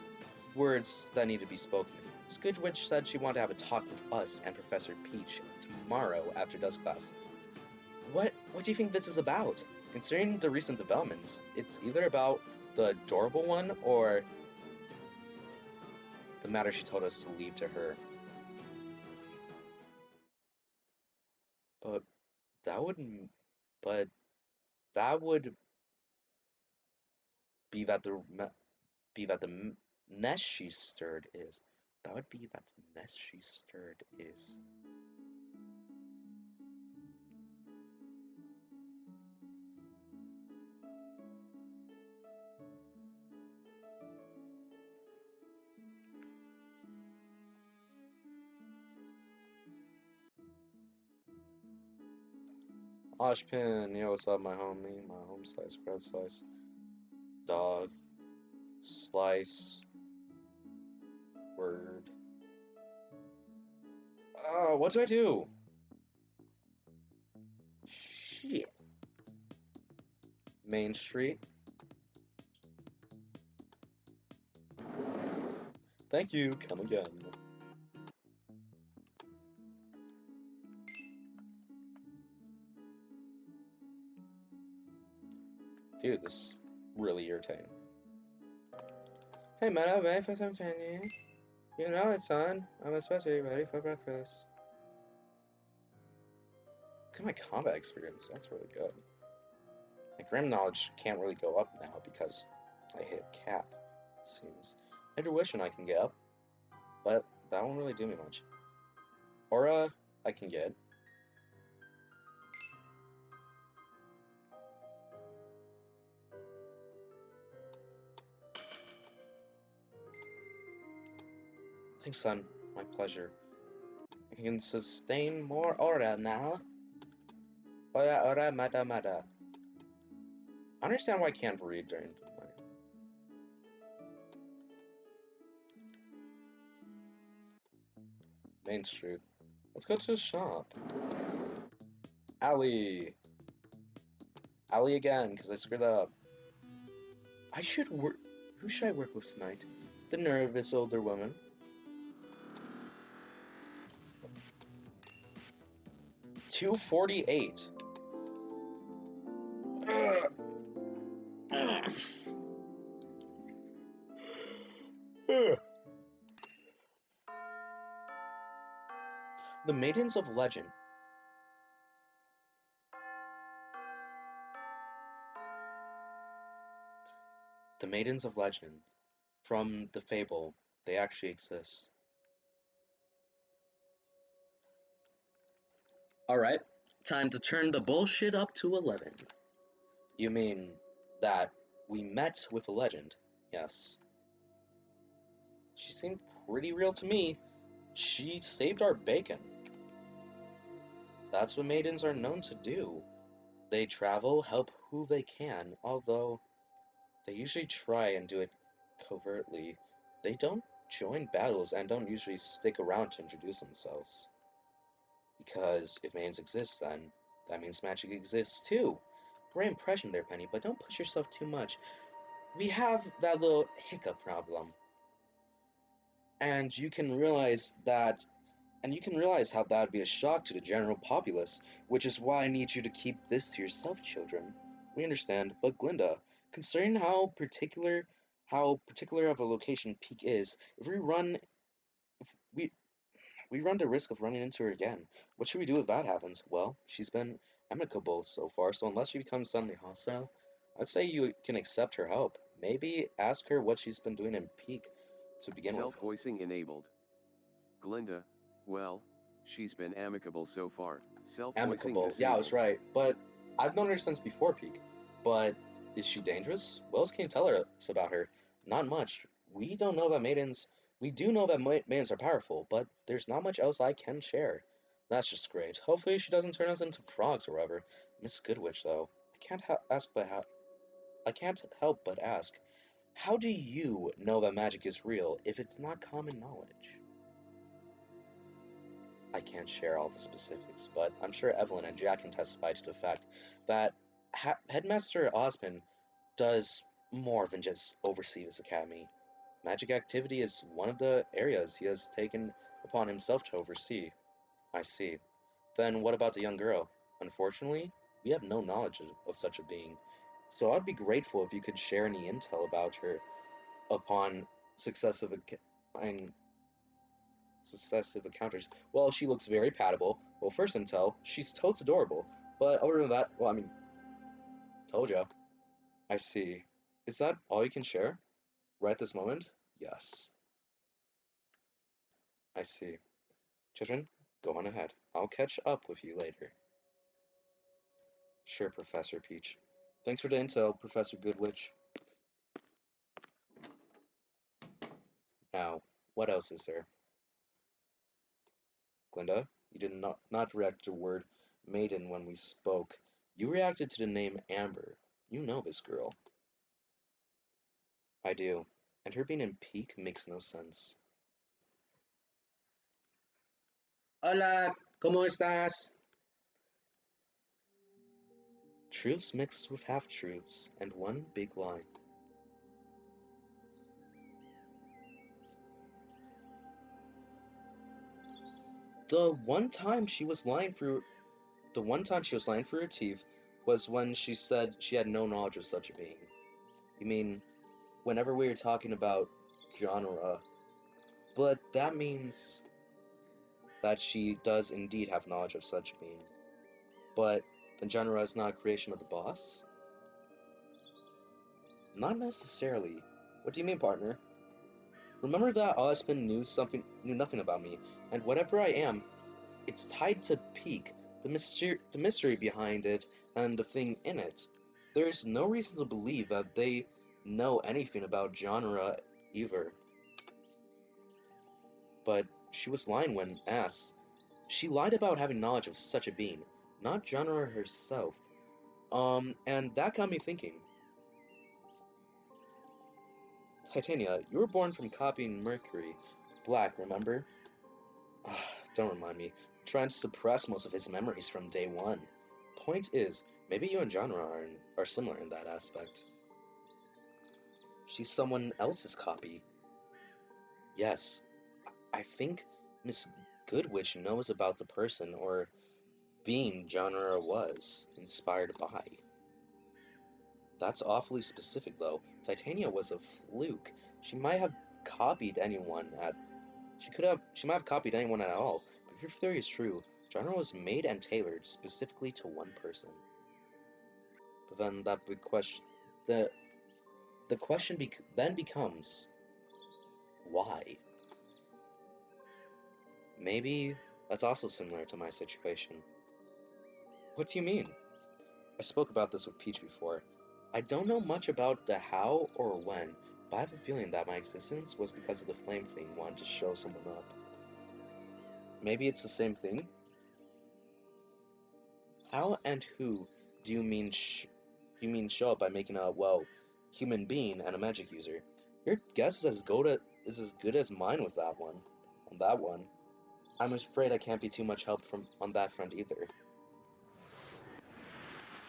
words that need to be spoken. Squid Witch said she wanted to have a talk with us and Professor Peach tomorrow after dusk class. What do you think this is about? Considering the recent developments, it's either about the adorable one or the matter she told us to leave to her. But that would be that the nest she stirred is. That would be that the nest she stirred is. Oshpin, yo, what's up, my homie? My home slice, bread slice, dog, slice, word. Oh, what do I do? Shit. Main Street. Thank you, come again. Dude, this is really irritating. Hey man, I'm ready for some candy. You know it's on. I'm especially ready for breakfast. Look at my combat experience, that's really good. My grim knowledge can't really go up now because I hit cap, it seems. Intuition I can get up, but that won't really do me much. Aura I can get. Thanks, son. My pleasure. I can sustain more aura now. Aura, aura, mata, mata. I understand why I can't read during my Main Street. Let's go to the shop. Alley. Alley again, because I screwed that up. I should work. Who should I work with tonight? The nervous older woman. 248. The Maidens of Legend. The Maidens of Legend. From the fable, they actually exist. Alright, time to turn the bullshit up to 11. You mean that we met with a legend? Yes. She seemed pretty real to me. She saved our bacon. That's what maidens are known to do. They travel, help who they can, although they usually try and do it covertly. They don't join battles and don't usually stick around to introduce themselves. Because if maidens exist, then that means magic exists too. Great impression there, Penny, but don't push yourself too much. We have that little hiccup problem. And you can realize how that would be a shock to the general populace, which is why I need you to keep this to yourself, children. We understand, but Glinda, considering how particular of a location Peak is, if we run the risk of running into her again. What should we do if that happens? Well, she's been amicable so far, so unless she becomes suddenly hostile, I'd say you can accept her help. Maybe ask her what she's been doing in Peak to begin with. Self-voicing enabled. Glinda, well, she's been amicable so far. Self-voicing Amicable. Yeah, I was disabled. right. But I've known her since before Peak. But is she dangerous? What else can you tell us about her? Not much. We don't know about maidens. We do know that maidens are powerful, but there's not much else I can share. That's just great. Hopefully she doesn't turn us into frogs or whatever. Miss Goodwitch, though, I can't help but ask, how do you know that magic is real if it's not common knowledge? I can't share all the specifics, but I'm sure Evelyn and Jack can testify to the fact that Headmaster Osmond does more than just oversee this academy. Magic activity is one of the areas he has taken upon himself to oversee. I see. Then what about the young girl? Unfortunately, we have no knowledge of such a being, so I'd be grateful if you could share any intel about her upon successive ac- successive encounters. Well, she looks very patable. Well, first intel, she's totes adorable. But other than that, well, I mean, told ya. I see. Is that all you can share? Right this moment? Yes. I see. Children, go on ahead. I'll catch up with you later. Sure, Professor Peach. Thanks for the intel, Professor Goodwitch. Now, what else is there? Glinda, you did not react to word maiden when we spoke. You reacted to the name Amber. You know this girl. I do. And her being in Peak makes no sense. Hola, ¿cómo estás? Truths mixed with half-truths, and one big lie. The one time she was lying through the one time she was lying through her teeth was when she said she had no knowledge of such a being. You mean, whenever we were talking about genre, but that means that she does indeed have knowledge of such a being. But the genre is not a creation of the boss? Not necessarily. What do you mean, partner? Remember that Osmond knew nothing about me, and whatever I am, it's tied to Peak, the mystery behind it, and the thing in it. There's no reason to believe that they know anything about genre either. But she was lying when asked. She lied about having knowledge of such a being, not genre herself. And that got me thinking. Titania, you were born from copying Mercury. Black, remember? Don't remind me. I'm trying to suppress most of his memories from day one. Point is, maybe you and genre are similar in that aspect. She's someone else's copy. Yes, I think Miss Goodwitch knows about the person or being genre was inspired by. That's awfully specific, though. Titania was a fluke. She might have copied anyone at. She might have copied anyone at all. But if your theory is true, genre was made and tailored specifically to one person. But then that big question, the the question then becomes why? Maybe that's also similar to my situation. What do you mean? I spoke about this with Peach before. I don't know much about the how or when, but I have a feeling that my existence was because of the flame thing wanting to show someone up. Maybe it's the same thing? How and who do you mean show up by making a, well, human being and a magic user? Your guess is as good as mine with that one. On that one. I'm afraid I can't be too much help from on that front either.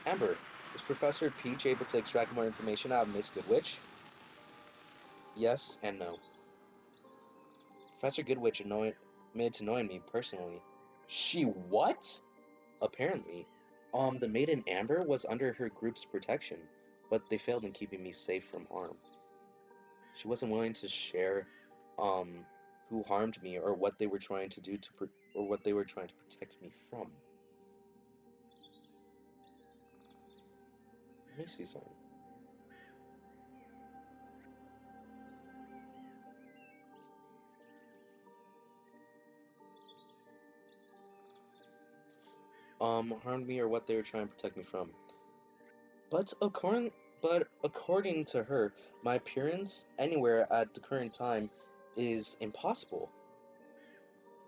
Amber, is Professor Peach able to extract more information out of Miss Goodwitch? Yes and no. Professor Goodwitch admitted to knowing me personally. She what? Apparently. The maiden Amber was under her group's protection, but they failed in keeping me safe from harm. She wasn't willing to share, um, who harmed me or what they were trying to do or what they were trying to protect me from. Let me see something. Harmed me or what they were trying to protect me from. But according to her, my appearance anywhere at the current time is impossible.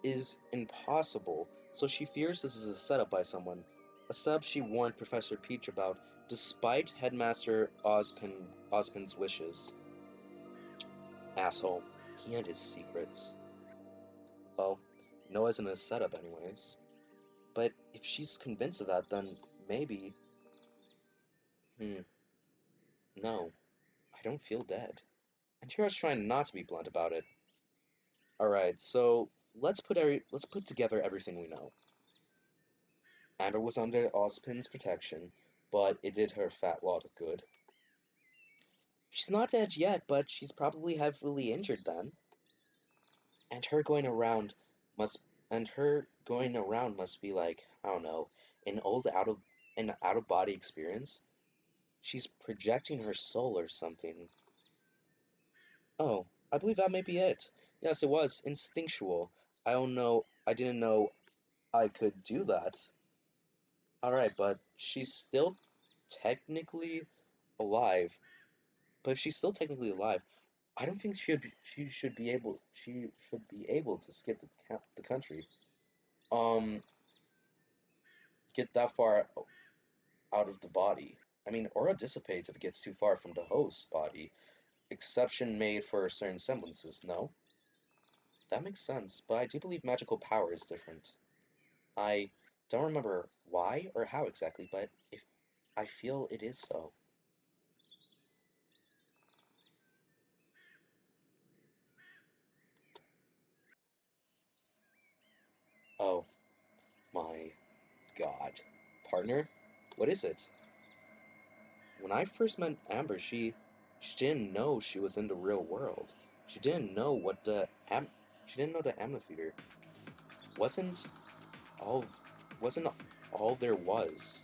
Is impossible. So she fears this is a setup by someone. A setup she warned Professor Peach about, despite Headmaster Ozpin's wishes. Asshole. He and his secrets. Well, Noah isn't a setup anyways. But if she's convinced of that, then maybe... Hmm, no. I don't feel dead. And Kira's trying not to be blunt about it. Alright, so let's put together everything we know. Amber was under Ozpin's protection, but it did her a fat lot of good. She's not dead yet, but she's probably heavily injured then. And her going around must be like, I don't know, an out of body experience. She's projecting her soul or something. Oh, I believe that may be it. Yes, it was instinctual. I didn't know I could do that. Alright, but she's still technically alive. But if she's still technically alive, I don't think she should be able to skip the country. Um, get that far. out of the body. I mean, aura dissipates if it gets too far from the host body. Exception made for certain semblances, no? That makes sense, but I do believe magical power is different. I don't remember why or how exactly, but if I feel it is so. Oh my god. Partner? What is it? When I first met Amber, she didn't know she was in the real world. She didn't know what she didn't know the amphitheater wasn't all wasn't all there was.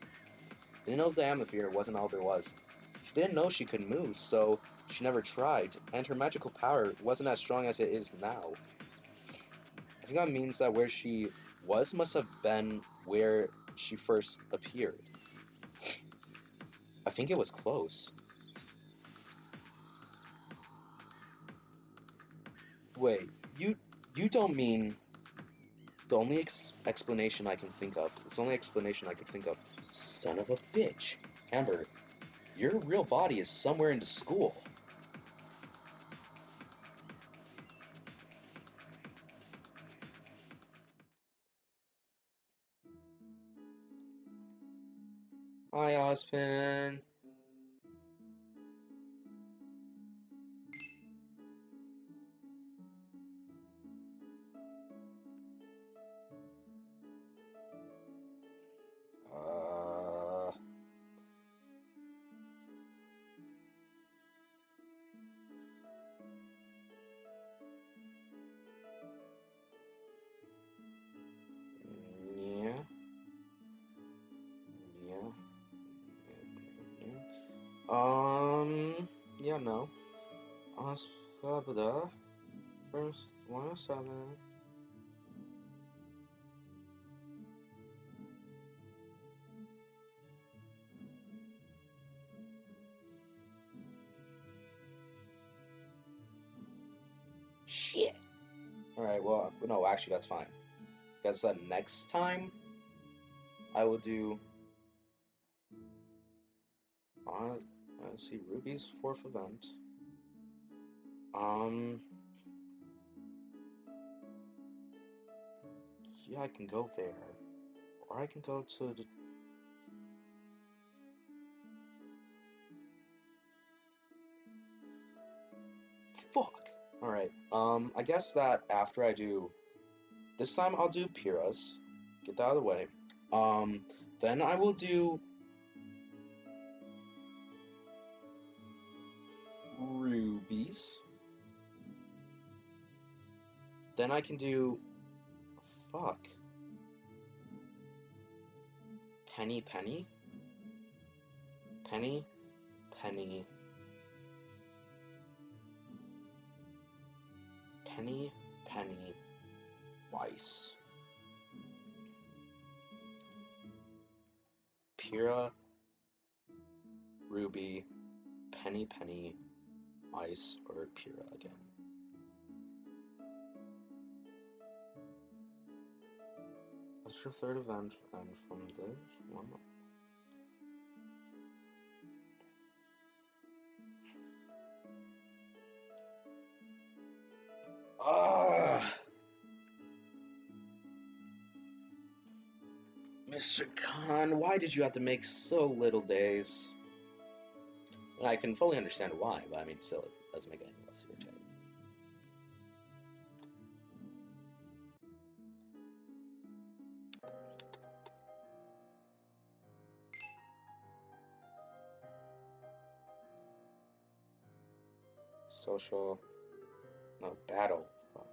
Didn't know the amphitheater wasn't all there was. She didn't know she could move, so she never tried, and her magical power wasn't as strong as it is now. I think that means that where she was must have been where she first appeared. I think it was close. Wait, you don't mean the only explanation I can think of. It's the only explanation I can think of. Son of a bitch. Amber, your real body is somewhere in the school. Hi, Ospin. Uh, yeah, yeah, yeah, no. Ospada, first 107. Shit. Alright, well, no, actually, that's fine. Because next time, I will do, uh, let's see, Ruby's fourth event. Um, yeah, I can go there. Or I can go to the... Fuck! Alright, I guess that after I do... This time I'll do Pyrrha's. Get that out of the way. Then I will do... Ruby's. Then I can do... Fuck. Penny, Penny? Penny, Penny... Penny, Penny, Weiss. Pyrrha, Ruby, Penny, Penny, Ice, or Pyrrha again. What's your third event? And from this one. Ah, Mr. Khan, why did you have to make so little days? And I can fully understand why, but I mean, still, it doesn't make it any less irritating. Social, no, battle. Fuck.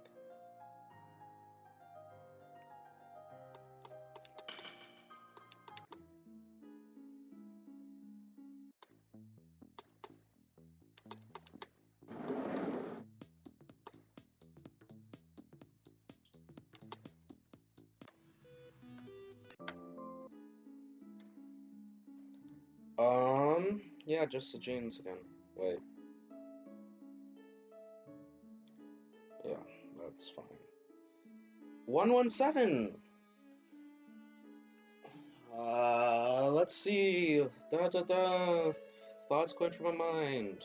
Yeah, just the jeans again. Wait. Yeah, that's fine. 117! Let's see. Da da da. Thoughts going through my mind.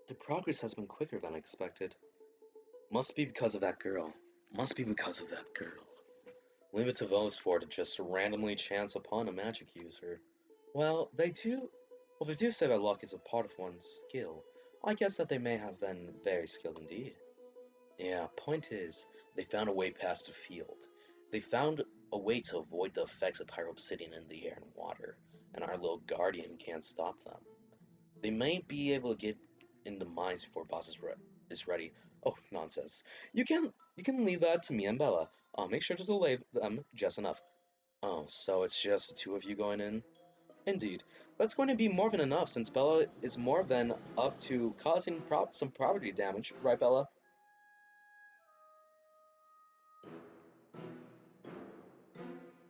The progress has been quicker than expected. Must be because of that girl. Must be because of that girl. Leave it to those four to just randomly chance upon a magic user. Well, they do say that luck is a part of one's skill. I guess that they may have been very skilled indeed. Yeah, point is, they found a way past the field. They found a way to avoid the effects of pyro-obsidian in the air and water, and our little guardian can't stop them. They may be able to get in the mines before is ready. Oh, nonsense. You can leave that to me and Bella. I'll make sure to delay them just enough. Oh, so it's just the two of you going in? Indeed. That's going to be more than enough since Bella is more than up to causing some property damage, right, Bella?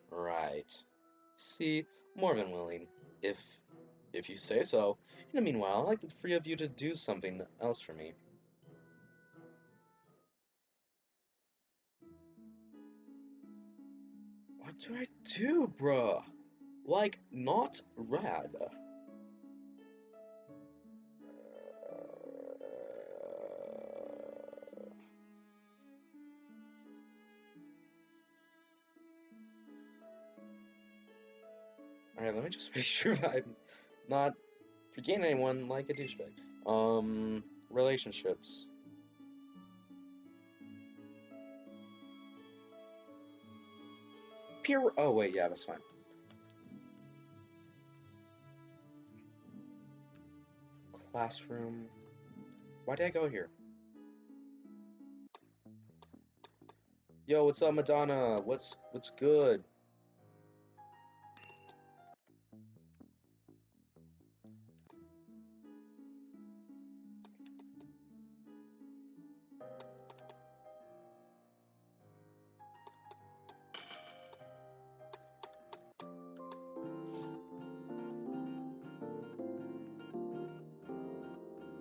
Right. See, more than willing. If if you say so. In the meanwhile, I'd like the three of you to do something else for me. What do I do, bruh? Like, not rad. Alright, let me just make sure I'm not forgetting anyone like a douchebag. Relationships. Peer. Oh, wait, yeah, that's fine. Classroom. Why did I go here? Yo, what's up, Madonna? What's good?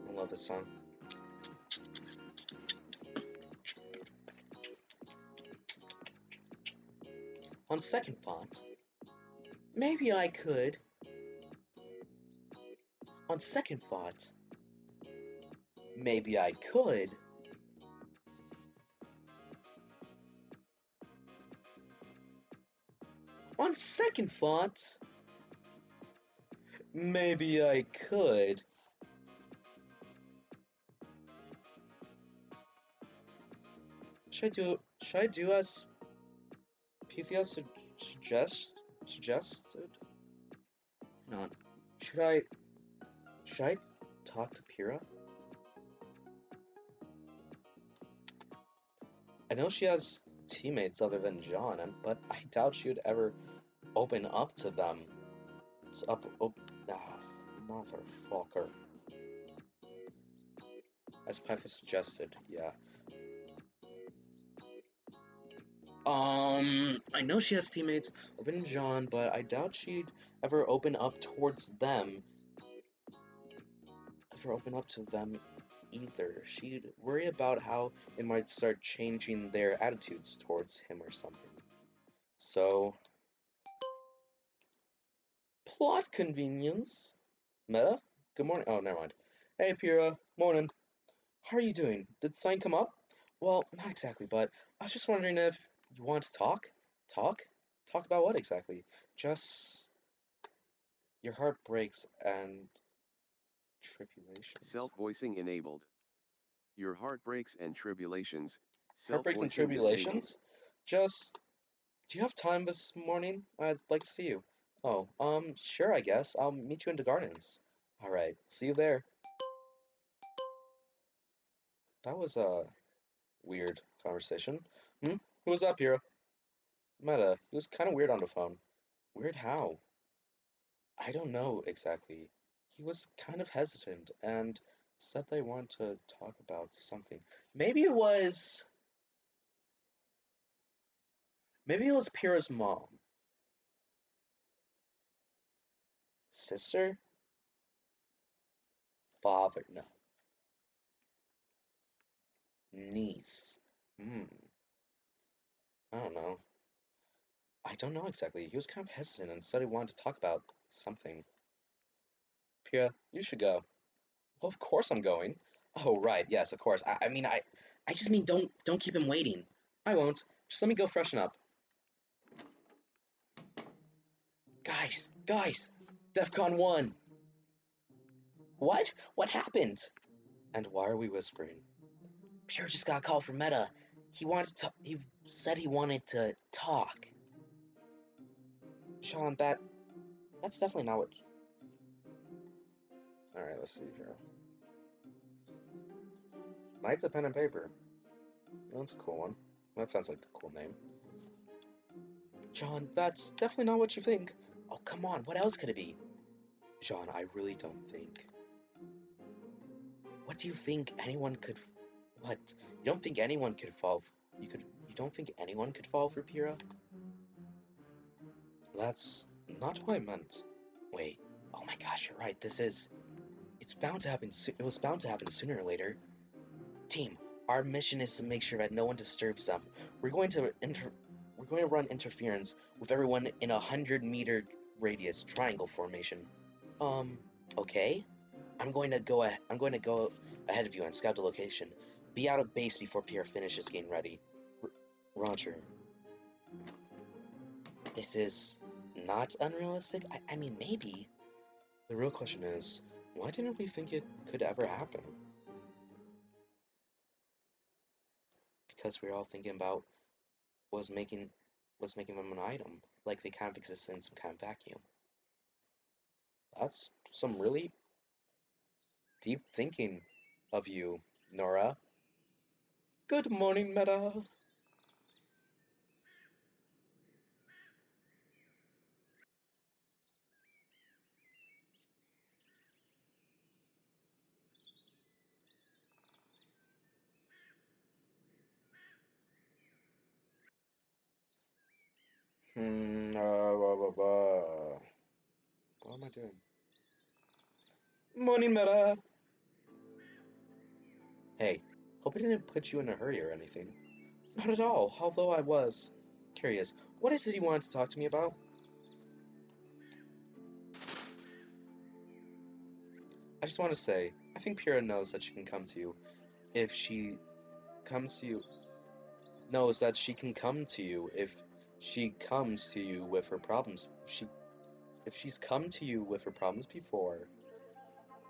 I love this song. On second thought, maybe I could. On second thought, maybe I could. On second thought, maybe I could. Should I do as Pythia suggested? Hang on. Should I talk to Pyrrha? I know she has teammates other than John, but I doubt she would ever open up to them. It's motherfucker. As Pythia suggested, yeah. I know she has teammates other than John, but I doubt she'd ever open up towards them. Ever open up to them either. She'd worry about how it might start changing their attitudes towards him or something. So, plot convenience. Meta? Good morning. Oh, never mind. Hey, Pyrrha. Morning. How are you doing? Did sign come up? Well, not exactly, but I was just wondering if you want to talk? Talk? Talk about what exactly? Just your heart breaks and tribulations. Self-voicing enabled. Your heartbreaks and tribulations, Heartbreaks and self-voicing disabled. tribulations? Just do you have time this morning? I'd like to see you. Oh, sure, I guess. I'll meet you in the gardens. Alright, see you there. That was a weird conversation. Hmm? Who was up here? Meta. He was kind of weird on the phone. Weird how? I don't know exactly. He was kind of hesitant and said they wanted to talk about something. Maybe it was. Maybe it was Pyrrha's mom. Sister? Father? No. Niece. Hmm. I don't know. I don't know exactly. He was kind of hesitant and said he wanted to talk about something. Pia, you should go. Well, of course I'm going. Oh, right. Yes, of course. I just mean don't keep him waiting. I won't. Just let me go freshen up. Guys, DEFCON 1. What? What happened? And why are we whispering? Pure just got a call from Meta. He said he wanted to talk. Sean, that's definitely not what. Alright, let's see here. Knights of Pen and Paper. That's a cool one. That sounds like a cool name. John, that's definitely not what you think. Oh, come on, what else could it be? John, I really don't think. What do you think anyone could. What? You don't think anyone could fall. You don't think anyone could fall for Pyrrha? That's not what I meant. Wait. Oh my gosh, you're right. It's bound to happen. It was bound to happen sooner or later. Team, our mission is to make sure that no one disturbs them. We're going to run interference with everyone in 100-meter radius triangle formation. Okay. I'm going to go ahead of you and scout the location. Be out of base before Pierre finishes getting ready. Roger. This is not unrealistic? I mean, maybe. The real question is, why didn't we think it could ever happen? Because we were all thinking about was making them an item, like they kind of existed in some kind of vacuum. That's some really deep thinking of you, Nora. Good morning, Meta. What am I doing? Morning, Meta. Hey, hope I didn't put you in a hurry or anything. Not at all, although I was curious. What is it you wanted to talk to me about? I just want to say, I think Pyrrha knows that she can come to you. If she comes to you, knows that she can come to you if she comes to you with her problems. If she's come to you with her problems before,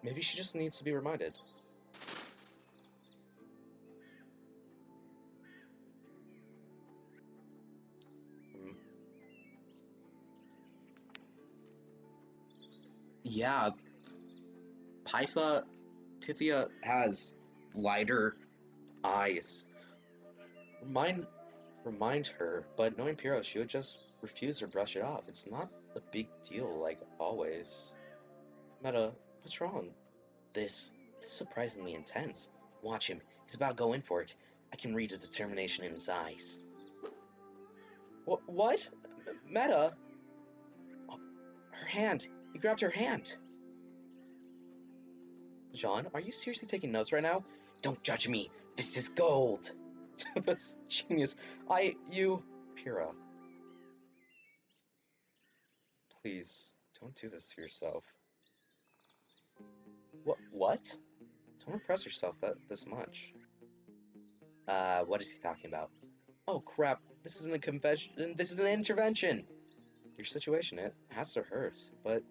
maybe she just needs to be reminded. Hmm. Yeah, Pythia has lighter eyes. Remind remind her, but knowing Pyrrha, she would just refuse or brush it off. It's not a big deal like always. Meta, what's wrong? This is surprisingly intense. Watch him. He's about to go in for it. I can read the determination in his eyes. What? Meta? Oh, her hand. He grabbed her hand. John, are you seriously taking notes right now? Don't judge me. This is gold. That's genius. Pyrrha. Please, don't do this to yourself. What? Don't impress yourself this much. What is he talking about? Oh crap, this isn't a confession, this is an intervention! Your situation, it has to hurt, but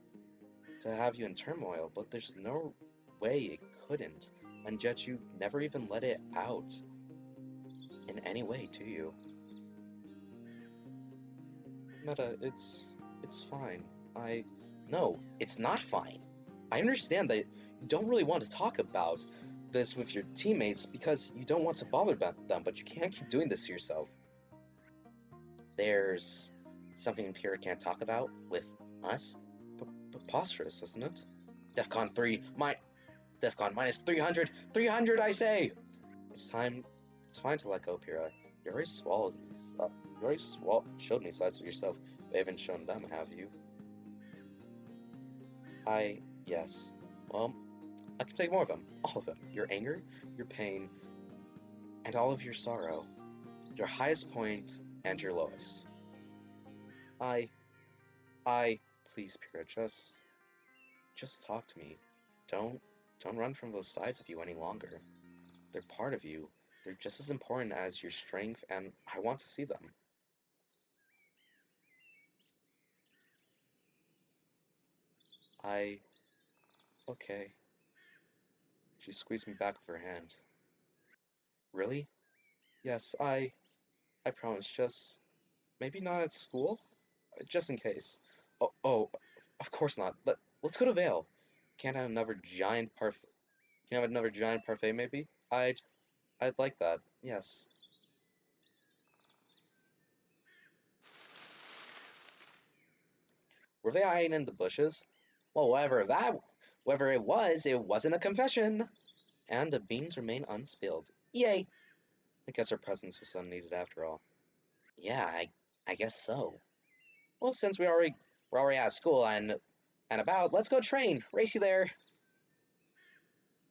to have you in turmoil, but there's no way it couldn't, and yet you never even let it out in any way, do you? Meta, it's fine. No, it's not fine. I understand that you don't really want to talk about this with your teammates because you don't want to bother them, but you can't keep doing this to yourself. There's something Pyrrha can't talk about with us? Preposterous, isn't it? DEFCON 3, DEFCON minus 300, 300 I say! It's fine to let go, Pyrrha. You already showed me sides of yourself, but you haven't shown them, have you? Yes. Well, I can take more of them. All of them. Your anger, your pain, and all of your sorrow. Your highest point And you're Lois. I, I, please, Pyrrha, just talk to me. Don't, don't run from those sides of you any longer. They're part of you. They're just as important as your strength, and I want to see them. I, okay. She squeezed me back with her hand. Really? Yes, I promise, just, maybe not at school? Just in case. Oh, of course not. Let's go to Vale. Can't have another giant parfait. Can I have another giant parfait, maybe? I'd like that. Yes. Were they hiding in the bushes? Well, whatever it wasn't a confession. And the beans remain unspilled. Yay! I guess our presence was unneeded after all. Yeah, I guess so. Well, since we're already out of school and about, let's go train. Race you there.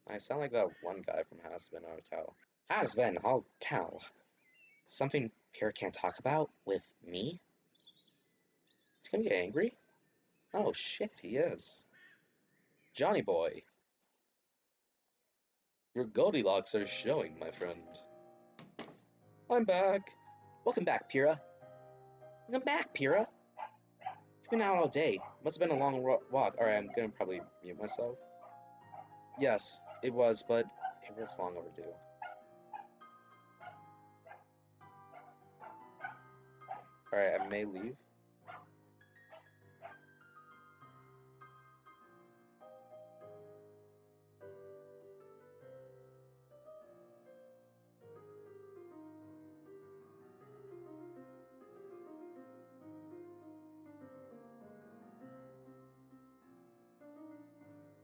I sound like that one guy from Hasbin Hotel. Hasbin Hotel. Something Pierre can't talk about with me? He's gonna get angry? Oh shit, he is. Johnny boy, your Goldilocks are showing, my friend. I'm back. Welcome back, Pyrrha. Welcome back, Pyrrha. You've been out all day. Must have been a long walk. Alright, I'm gonna probably mute myself. Yes, it was, but it was long overdue. Alright, I may leave.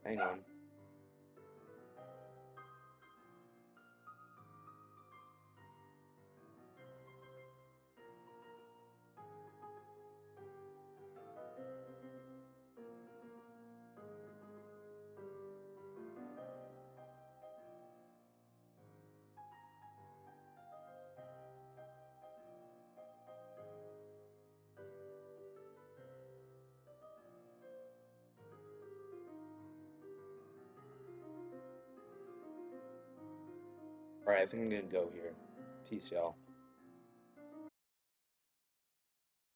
Hang on. Alright, I think I'm gonna go here. Peace, y'all.